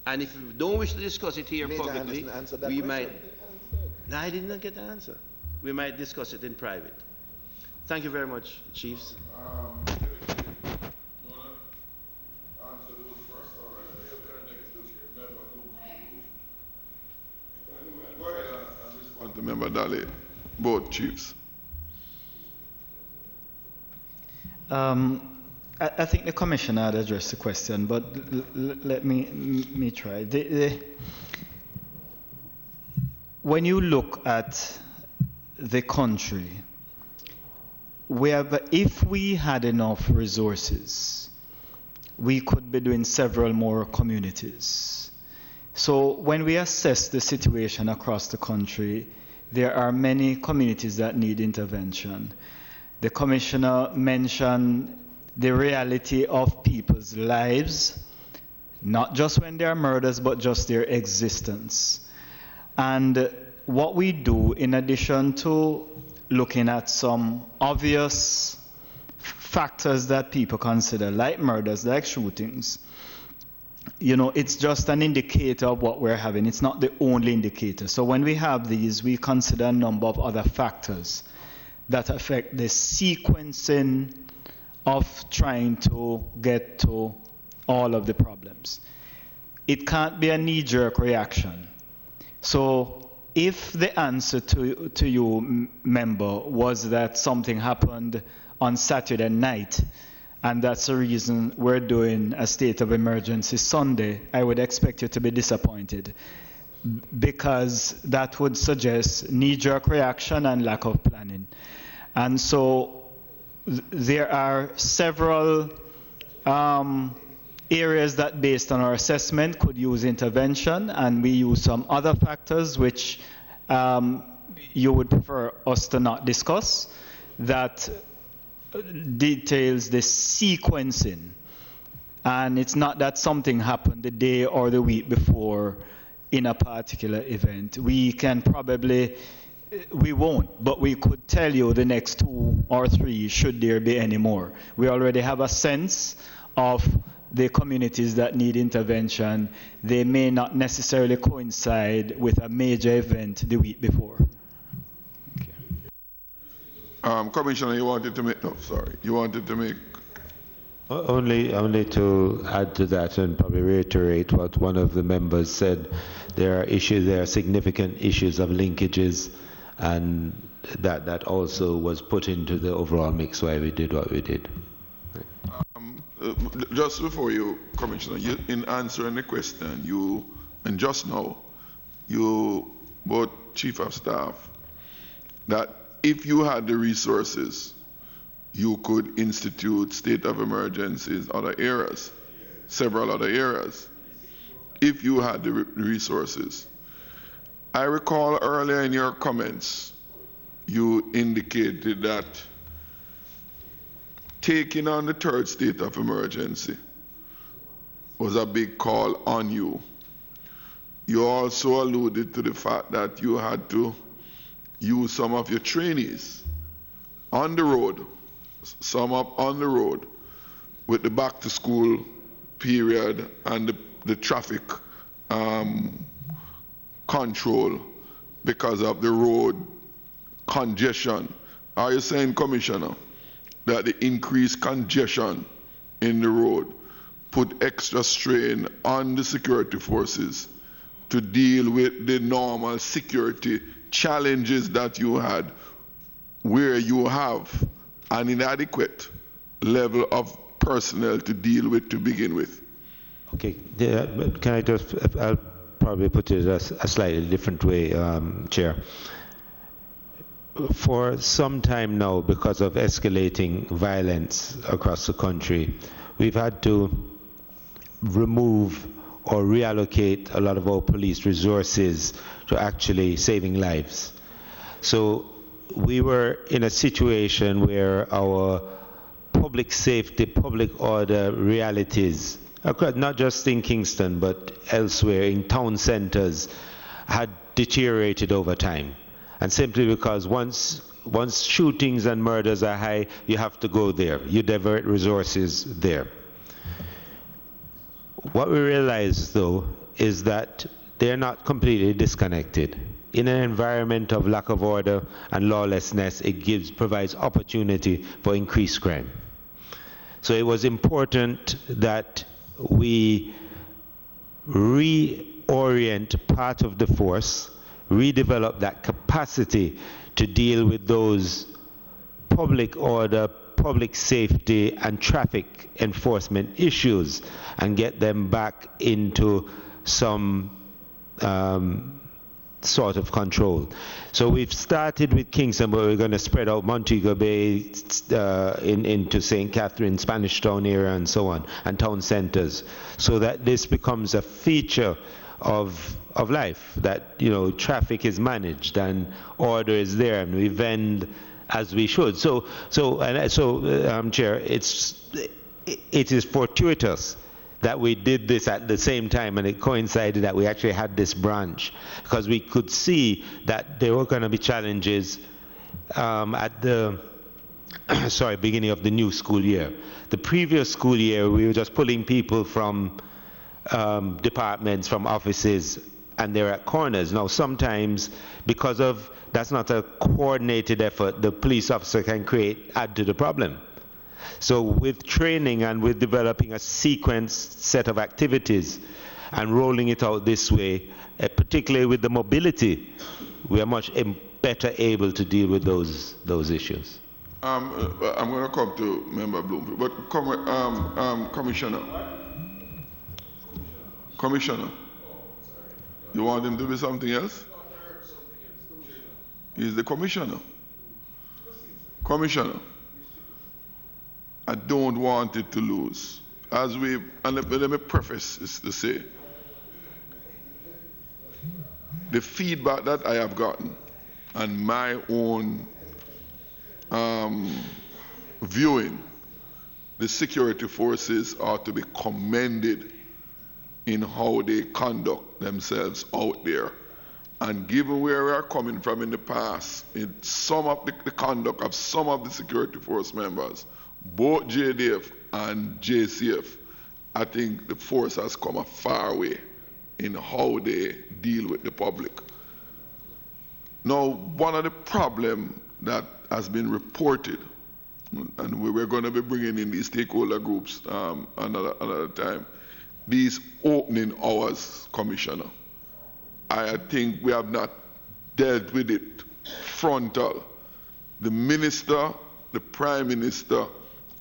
And if you don't wish to discuss it here publicly, we might. No, I did not get the answer. We might discuss it in private. Thank you very much, Chiefs. Member Daly, both chiefs. I think the commissioner had addressed the question, but let me try. When you look at the country, if we had enough resources, we could be doing several more communities. So when we assess the situation across the country, there are many communities that need intervention. The commissioner mentioned the reality of people's lives, not just when they are murders, but just their existence. And what we do, in addition to looking at some obvious factors that people consider, like murders, like shootings, it's just an indicator of what we're having. It's not the only indicator. So when we have these, we consider a number of other factors that affect the sequencing of trying to get to all of the problems. It can't be a knee-jerk reaction. So if the answer to you, member, was that something happened on Saturday night, and that's the reason we're doing a state of emergency Sunday, I would expect you to be disappointed, because that would suggest knee-jerk reaction and lack of planning. And so there are several areas that, based on our assessment, could use intervention, and we use some other factors which you would prefer us to not discuss, that details the sequencing. And it's not that something happened the day or the week before in a particular event. We won't, but we could tell you the next 2 or 3 should there be any more. We already have a sense of the communities that need intervention. They may not necessarily coincide with a major event the week before. Commissioner, you wanted to make only to add to that and probably reiterate what one of the members said. There are significant issues of linkages, and that also was put into the overall mix why we did what we did. Just before you, Commissioner, in answering the question, and just now, you both Chief of Staff, that if you had the resources, you could institute state of emergencies, several other areas, if you had the resources. I recall earlier in your comments, you indicated that taking on the third state of emergency was a big call on you. You also alluded to the fact that you had to use some of your trainees on the road, with the back to school period and the traffic control because of the road congestion. Are you saying, Commissioner, that the increased congestion in the road put extra strain on the security forces to deal with the normal security challenges that you had, where you have an inadequate level of personnel to deal with to begin with? Okay, I'll probably put it a slightly different way, Chair. For some time now, because of escalating violence across the country, we've had to remove or reallocate a lot of our police resources to actually saving lives. So we were in a situation where our public safety, public order realities, not just in Kingston but elsewhere in town centers, had deteriorated over time. And simply because once once shootings and murders are high, you have to go there. You divert resources there. What we realize, though, is that they're not completely disconnected. In an environment of lack of order and lawlessness, it provides opportunity for increased crime. So it was important that we reorient part of the force, redevelop that capacity to deal with those public order, public safety, and traffic enforcement issues and get them back into some sort of control. So we've started with Kingston, but we're going to spread out Montego Bay into St. Catherine, Spanish Town area, and so on, and town centers, so that this becomes a feature of life, that traffic is managed and order is there, and we vend as we should. So Chair, it is fortuitous that we did this at the same time, and it coincided that we actually had this branch, because we could see that there were going to be challenges at the beginning of the new school year. The previous school year, we were just pulling people from departments, from offices, and they're at corners. Now, sometimes, because of that's not a coordinated effort, the police officer can add to the problem. So with training and with developing a sequenced set of activities and rolling it out this way, particularly with the mobility, we are much better able to deal with those issues. I'm going to come to Member Bloomfield, but Commissioner, you want him to be something else? He's the Commissioner. Commissioner, I don't want it to lose. And let me preface this to say, the feedback that I have gotten and my own viewing, the security forces are to be commended in how they conduct themselves out there. And given where we are coming from in the past, in some of the conduct of some of the security force members, both JDF and JCF, I think the force has come a far way in how they deal with the public. Now, one of the problems that has been reported, and we're going to be bringing in these stakeholder groups another time, these opening hours, Commissioner. I think we have not dealt with it frontal. The Minister, the Prime Minister,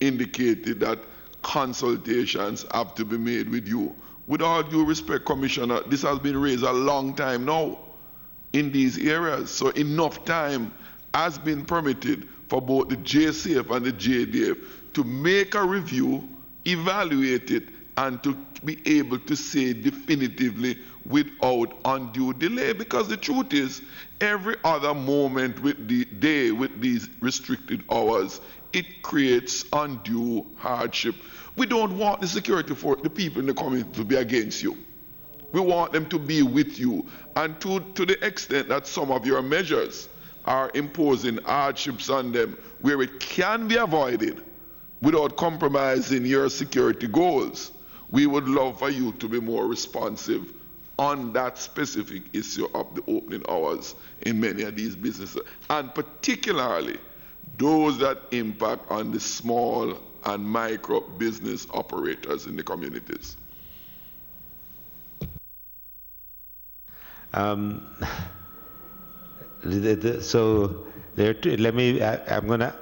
indicated that consultations have to be made with you. With all due respect, Commissioner, this has been raised a long time now in these areas. So enough time has been permitted for both the JCF and the JDF to make a review, evaluate it, and to be able to say definitively without undue delay. Because the truth is, every other moment with the day with these restricted hours, it creates undue hardship. We don't want the security for the people in the community to be against you. We want them to be with you. And to the extent that some of your measures are imposing hardships on them where it can be avoided without compromising your security goals, we would love for you to be more responsive on that specific issue of the opening hours in many of these businesses, and particularly those that impact on the small and micro business operators in the communities. I'm going to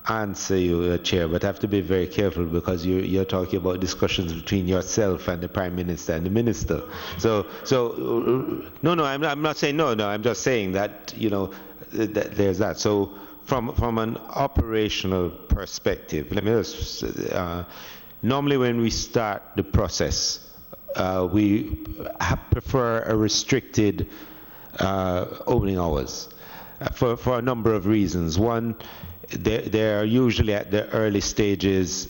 answer you, Chair, but I have to be very careful because you're talking about discussions between yourself and the Prime Minister and the Minister. No, I'm not saying no. I'm just saying that that there's that. So from an operational perspective, let me just normally when we start the process, we prefer a restricted opening hours for a number of reasons. One, they're usually at the early stages.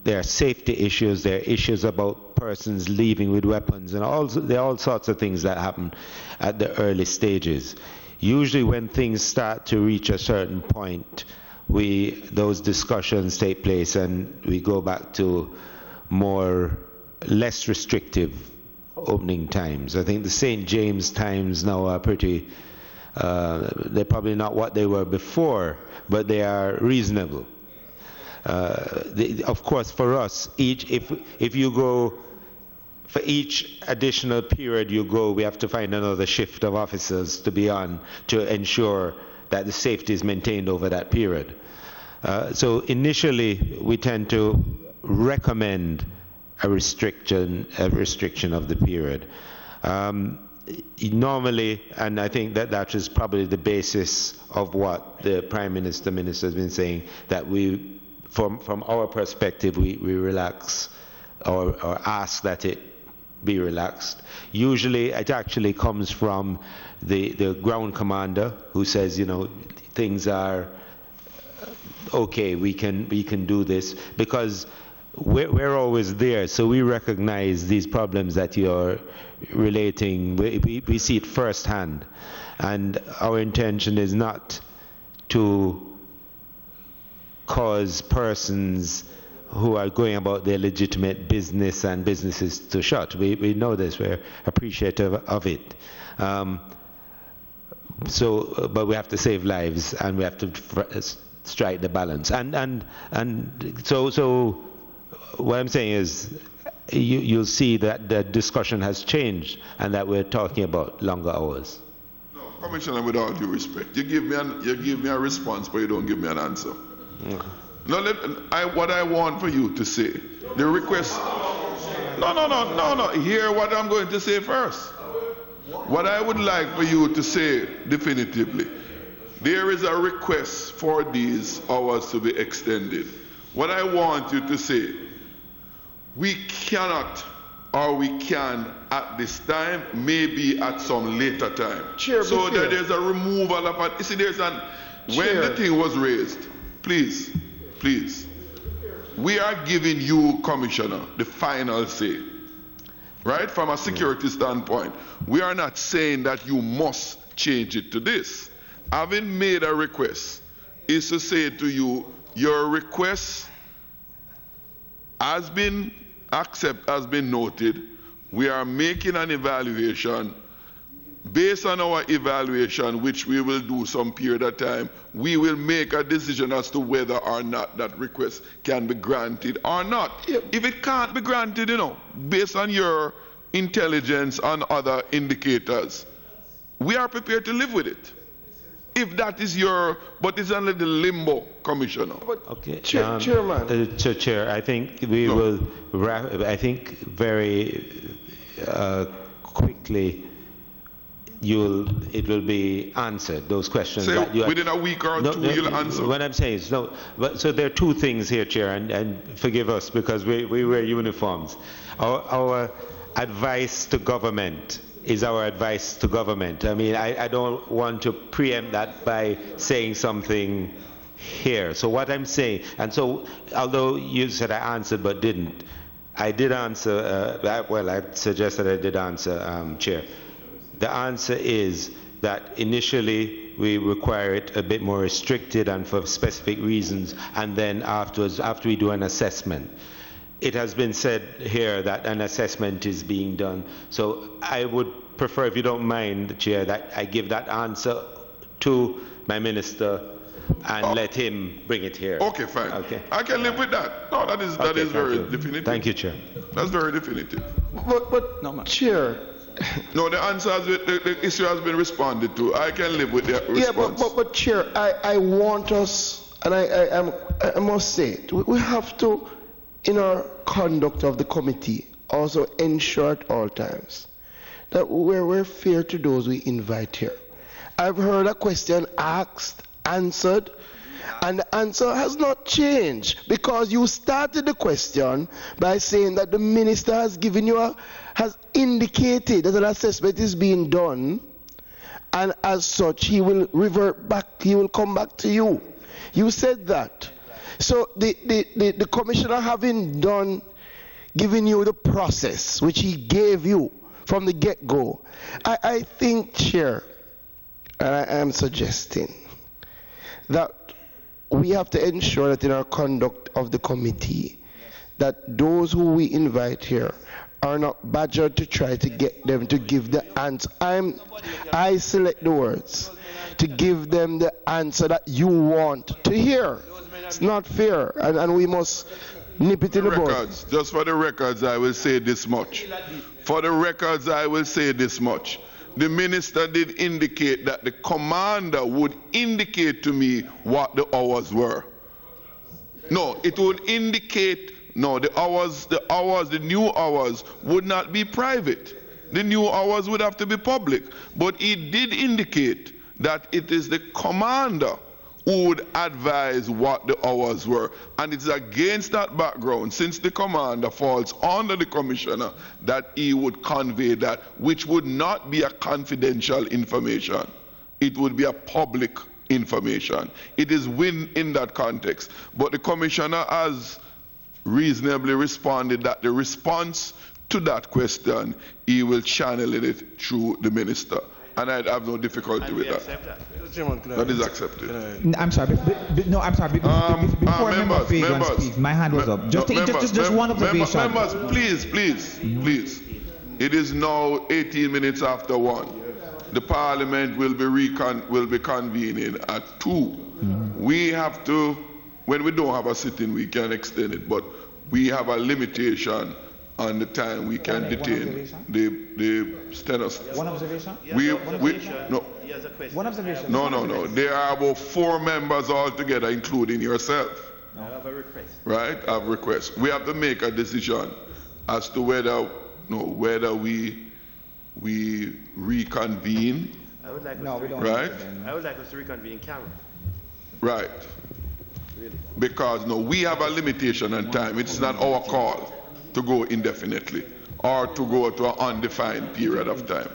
There are safety issues. There are issues about persons leaving with weapons, and there are all sorts of things that happen at the early stages. Usually when things start to reach a certain point, those discussions take place and we go back to less restrictive opening times. I think the St. James times now are pretty, they're probably not what they were before, but they are reasonable. Of course, for us, if you go, for each additional period you go, we have to find another shift of officers to be on to ensure that the safety is maintained over that period. So initially, we tend to recommend a restriction of the period. Normally, and I think that is probably the basis of what the Prime Minister has been saying, that from our perspective, we relax or ask that it be relaxed. Usually it actually comes from the ground commander who says, things are okay, we can do this, because we're always there, so we recognize these problems that you're relating. We see it firsthand, and our intention is not to cause persons who are going about their legitimate business and businesses to shut. We know this, we're appreciative of it. But we have to save lives and we have to strike the balance. And so what I'm saying is you'll see that the discussion has changed and that we're talking about longer hours. No, Commissioner, with all due respect, you give me a response, but you don't give me an answer. No, what I want for you to say, the request. No. Hear what I'm going to say first. What I would like for you to say definitively, there is a request for these hours to be extended. What I want you to say, we cannot or we can at this time, maybe at some later time. Chair, so that there's a removal of it. You see, when the thing was raised, please, we are giving you, Commissioner, the final say. Right? From a security standpoint, we are not saying that you must change it to this. Having made a request is to say to you, your request has been noted. We are making an evaluation. Based on our evaluation, which we will do some period of time, we will make a decision as to whether or not that request can be granted or not. If it can't be granted, based on your intelligence and other indicators, we are prepared to live with it. If that is but it's only the limbo, Commissioner. Okay, Chairman. Chair, I think we will wrap. I think very quickly. It will be answered, those questions. Say within a week or two you'll answer. What I'm saying is, so there are two things here, Chair, and forgive us because we wear uniforms. Our advice to government is our advice to government. I mean, I don't want to preempt that by saying something here. So what I'm saying, and so although you said I answered but didn't, I did answer, I suggested I did answer, Chair. The answer is that initially we require it a bit more restricted and for specific reasons, and then afterwards, after we do an assessment. It has been said here that an assessment is being done. So I would prefer, if you don't mind, Chair, that I give that answer to my minister and let him bring it here. Okay, fine. Okay. I can live with that. No, that is very definitive. Thank you, Chair. That's very definitive. But Chair. No, the answer the issue has been responded to. I can live with that response. Yeah, but Chair, I want us, and I must say it, we have to, in our conduct of the committee, also ensure at all times that we're fair to those we invite here. I've heard a question asked, answered, and the answer has not changed, because you started the question by saying that the minister has given you has indicated that an assessment is being done, and as such he will revert back, he will come back to you. You said that. So the commissioner having given you the process which he gave you from the get-go, I think, Chair, and I am suggesting that we have to ensure that in our conduct of the committee, that those who we invite here are not badgered to try to get them to give the answer. I select the words to give them the answer that you want to hear. It's not fair, and we must nip it in the bud. Just for the records, I will say this much. For the records, I will say this much. The minister did indicate that the commander would indicate to me what the hours were. No, it would indicate, no, the new hours would not be private. The new hours would have to be public. But he did indicate that it is the commander who would advise what the hours were. And it's against that background, since the commander falls under the commissioner, that he would convey that, which would not be a confidential information. It would be a public information. It is in that context. But the commissioner has reasonably responded that the response to that question, he will channel it through the minister. And I have no difficulty with that. That is accepted. I'm sorry. No, I'm sorry. Before Member Fagan speaks, my hand was up. Just one observation. Members, please. It is now 18 minutes after 1. The Parliament will be convening at 2. We have to, when we don't have a sitting, we can extend it, but we have a limitation on the time we can detain the stenographer. One observation? No. One observation. No. There are about 4 members altogether, including yourself. I have a request. Right? I have a request. We have to make a decision as to whether we reconvene. I would like I would like us to reconvene in camera. Right. Really? Because we have a limitation on time. It's not our call to go indefinitely or to go to an undefined period of time.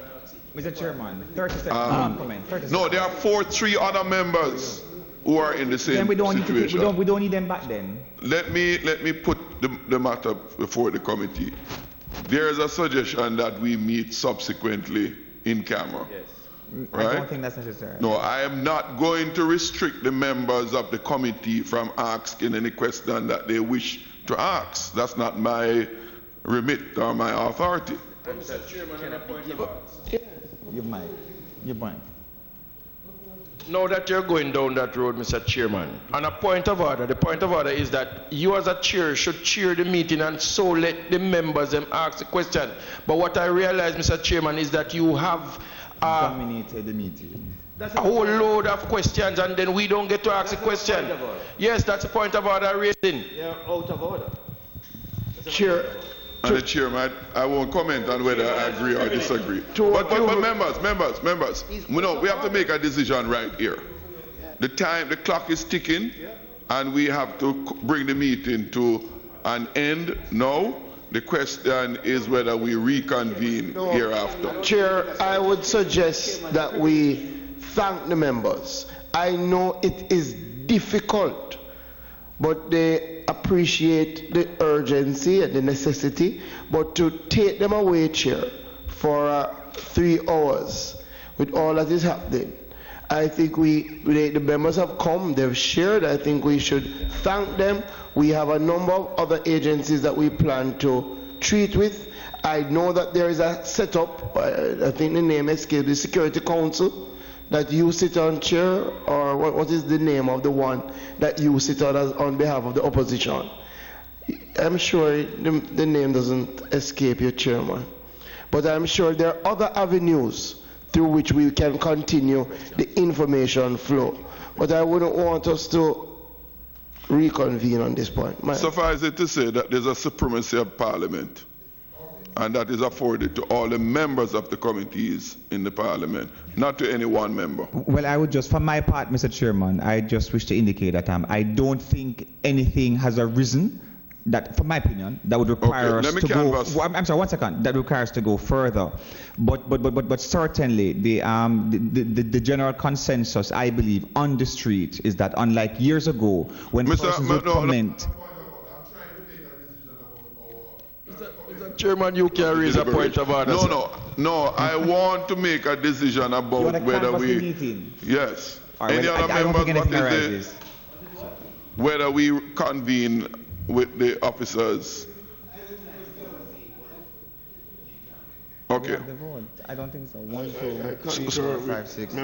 Mr. Chairman, 30 seconds. Comment. 30 seconds. No, there are 3 other members who are in the same situation. We don't need them back then. Let me put the matter before the committee. There is a suggestion that we meet subsequently in camera. Yes. Right? I don't think that's necessary. No, I am not going to restrict the members of the committee from asking any question that they wish to ask. That's not my remit or my authority. Mr. Chairman, can I point out? You might. Now that you're going down that road, Mr. Chairman, on a point of order, the point of order is that you as a chair should chair the meeting and so let the members them ask the question. But what I realize, Mr. Chairman, is that you have dominated the meeting. A whole load of questions and then we don't get to ask a question. Yes, that's a point of order raising. You're out of order. Chair. And the chairman, I won't comment on whether I agree or disagree. But members, we have to make a decision right here. The clock is ticking, and we have to bring the meeting to an end now. The question is whether we reconvene hereafter. Chair, I would suggest that we thank the members. I know it is difficult, but they appreciate the urgency and the necessity, but to take them away, Chair, for 3 hours with all that is happening, I think the members have come, they've shared. I think we should thank them. We have a number of other agencies that we plan to treat with. I know that there is a setup, I think the name escaped, the Security Council, that you sit on, Chair, or what is the name of the one that you sit on behalf of the opposition? I'm sure the name doesn't escape you, Chairman. But I'm sure there are other avenues through which we can continue the information flow. But I wouldn't want us to reconvene on this point. Suffice it to say that there's a supremacy of Parliament, and that is afforded to all the members of the committees in the Parliament, not to any one member. Well, I would just, for my part, Mr. Chairman, I just wish to indicate that I don't think anything has arisen that, for my opinion, that would require us to go. I'm sorry, 1 second. That requires us to go further, but certainly the general consensus, I believe, on the street is that, unlike years ago, when persons would comment. Chairman, you can raise a point of order. No. I want to make a decision about whether we. Yes. Any other members? Whether we convene with the officers. Okay. I don't think so. 1, 2, 3, 4, 5, 6.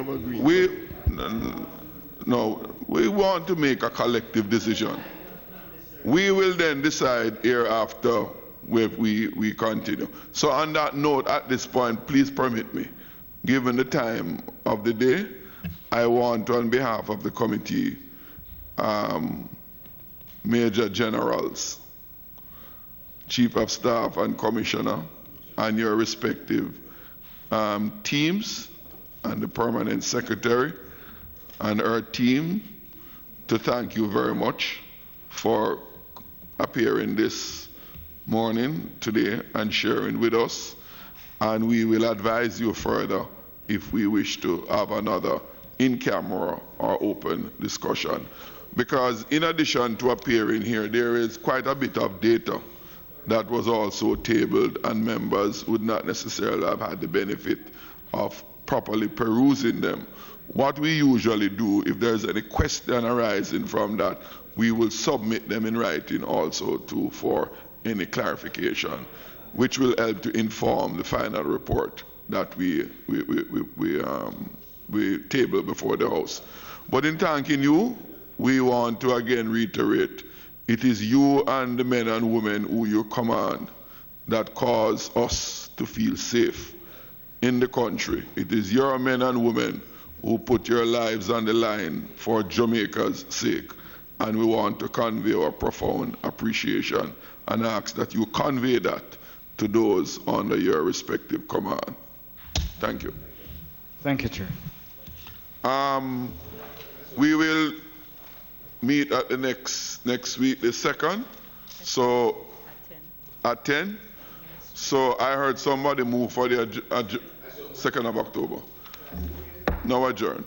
We want to make a collective decision. We will then decide hereafter if we continue. So on that note, at this point, please permit me, given the time of the day, I want to, on behalf of the committee, Major Generals, Chief of Staff and Commissioner, and your respective teams, and the Permanent Secretary, and our team, to thank you very much for appearing this morning, today, and sharing with us. And we will advise you further if we wish to have another in-camera or open discussion. Because in addition to appearing here, there is quite a bit of data that was also tabled, and members would not necessarily have had the benefit of properly perusing them. What we usually do, if there's any question arising from that, we will submit them in writing also for any clarification, which will help to inform the final report that we table before the House. But in thanking you, we want to again reiterate, it is you and the men and women who you command that cause us to feel safe in the country. It is your men and women who put your lives on the line for Jamaica's sake. And we want to convey our profound appreciation and ask that you convey that to those under your respective command. Thank you. Thank you, Chair. We will meet at the next week, the 2nd. So at 10. So I heard somebody move for the 2nd of October. Now adjourn.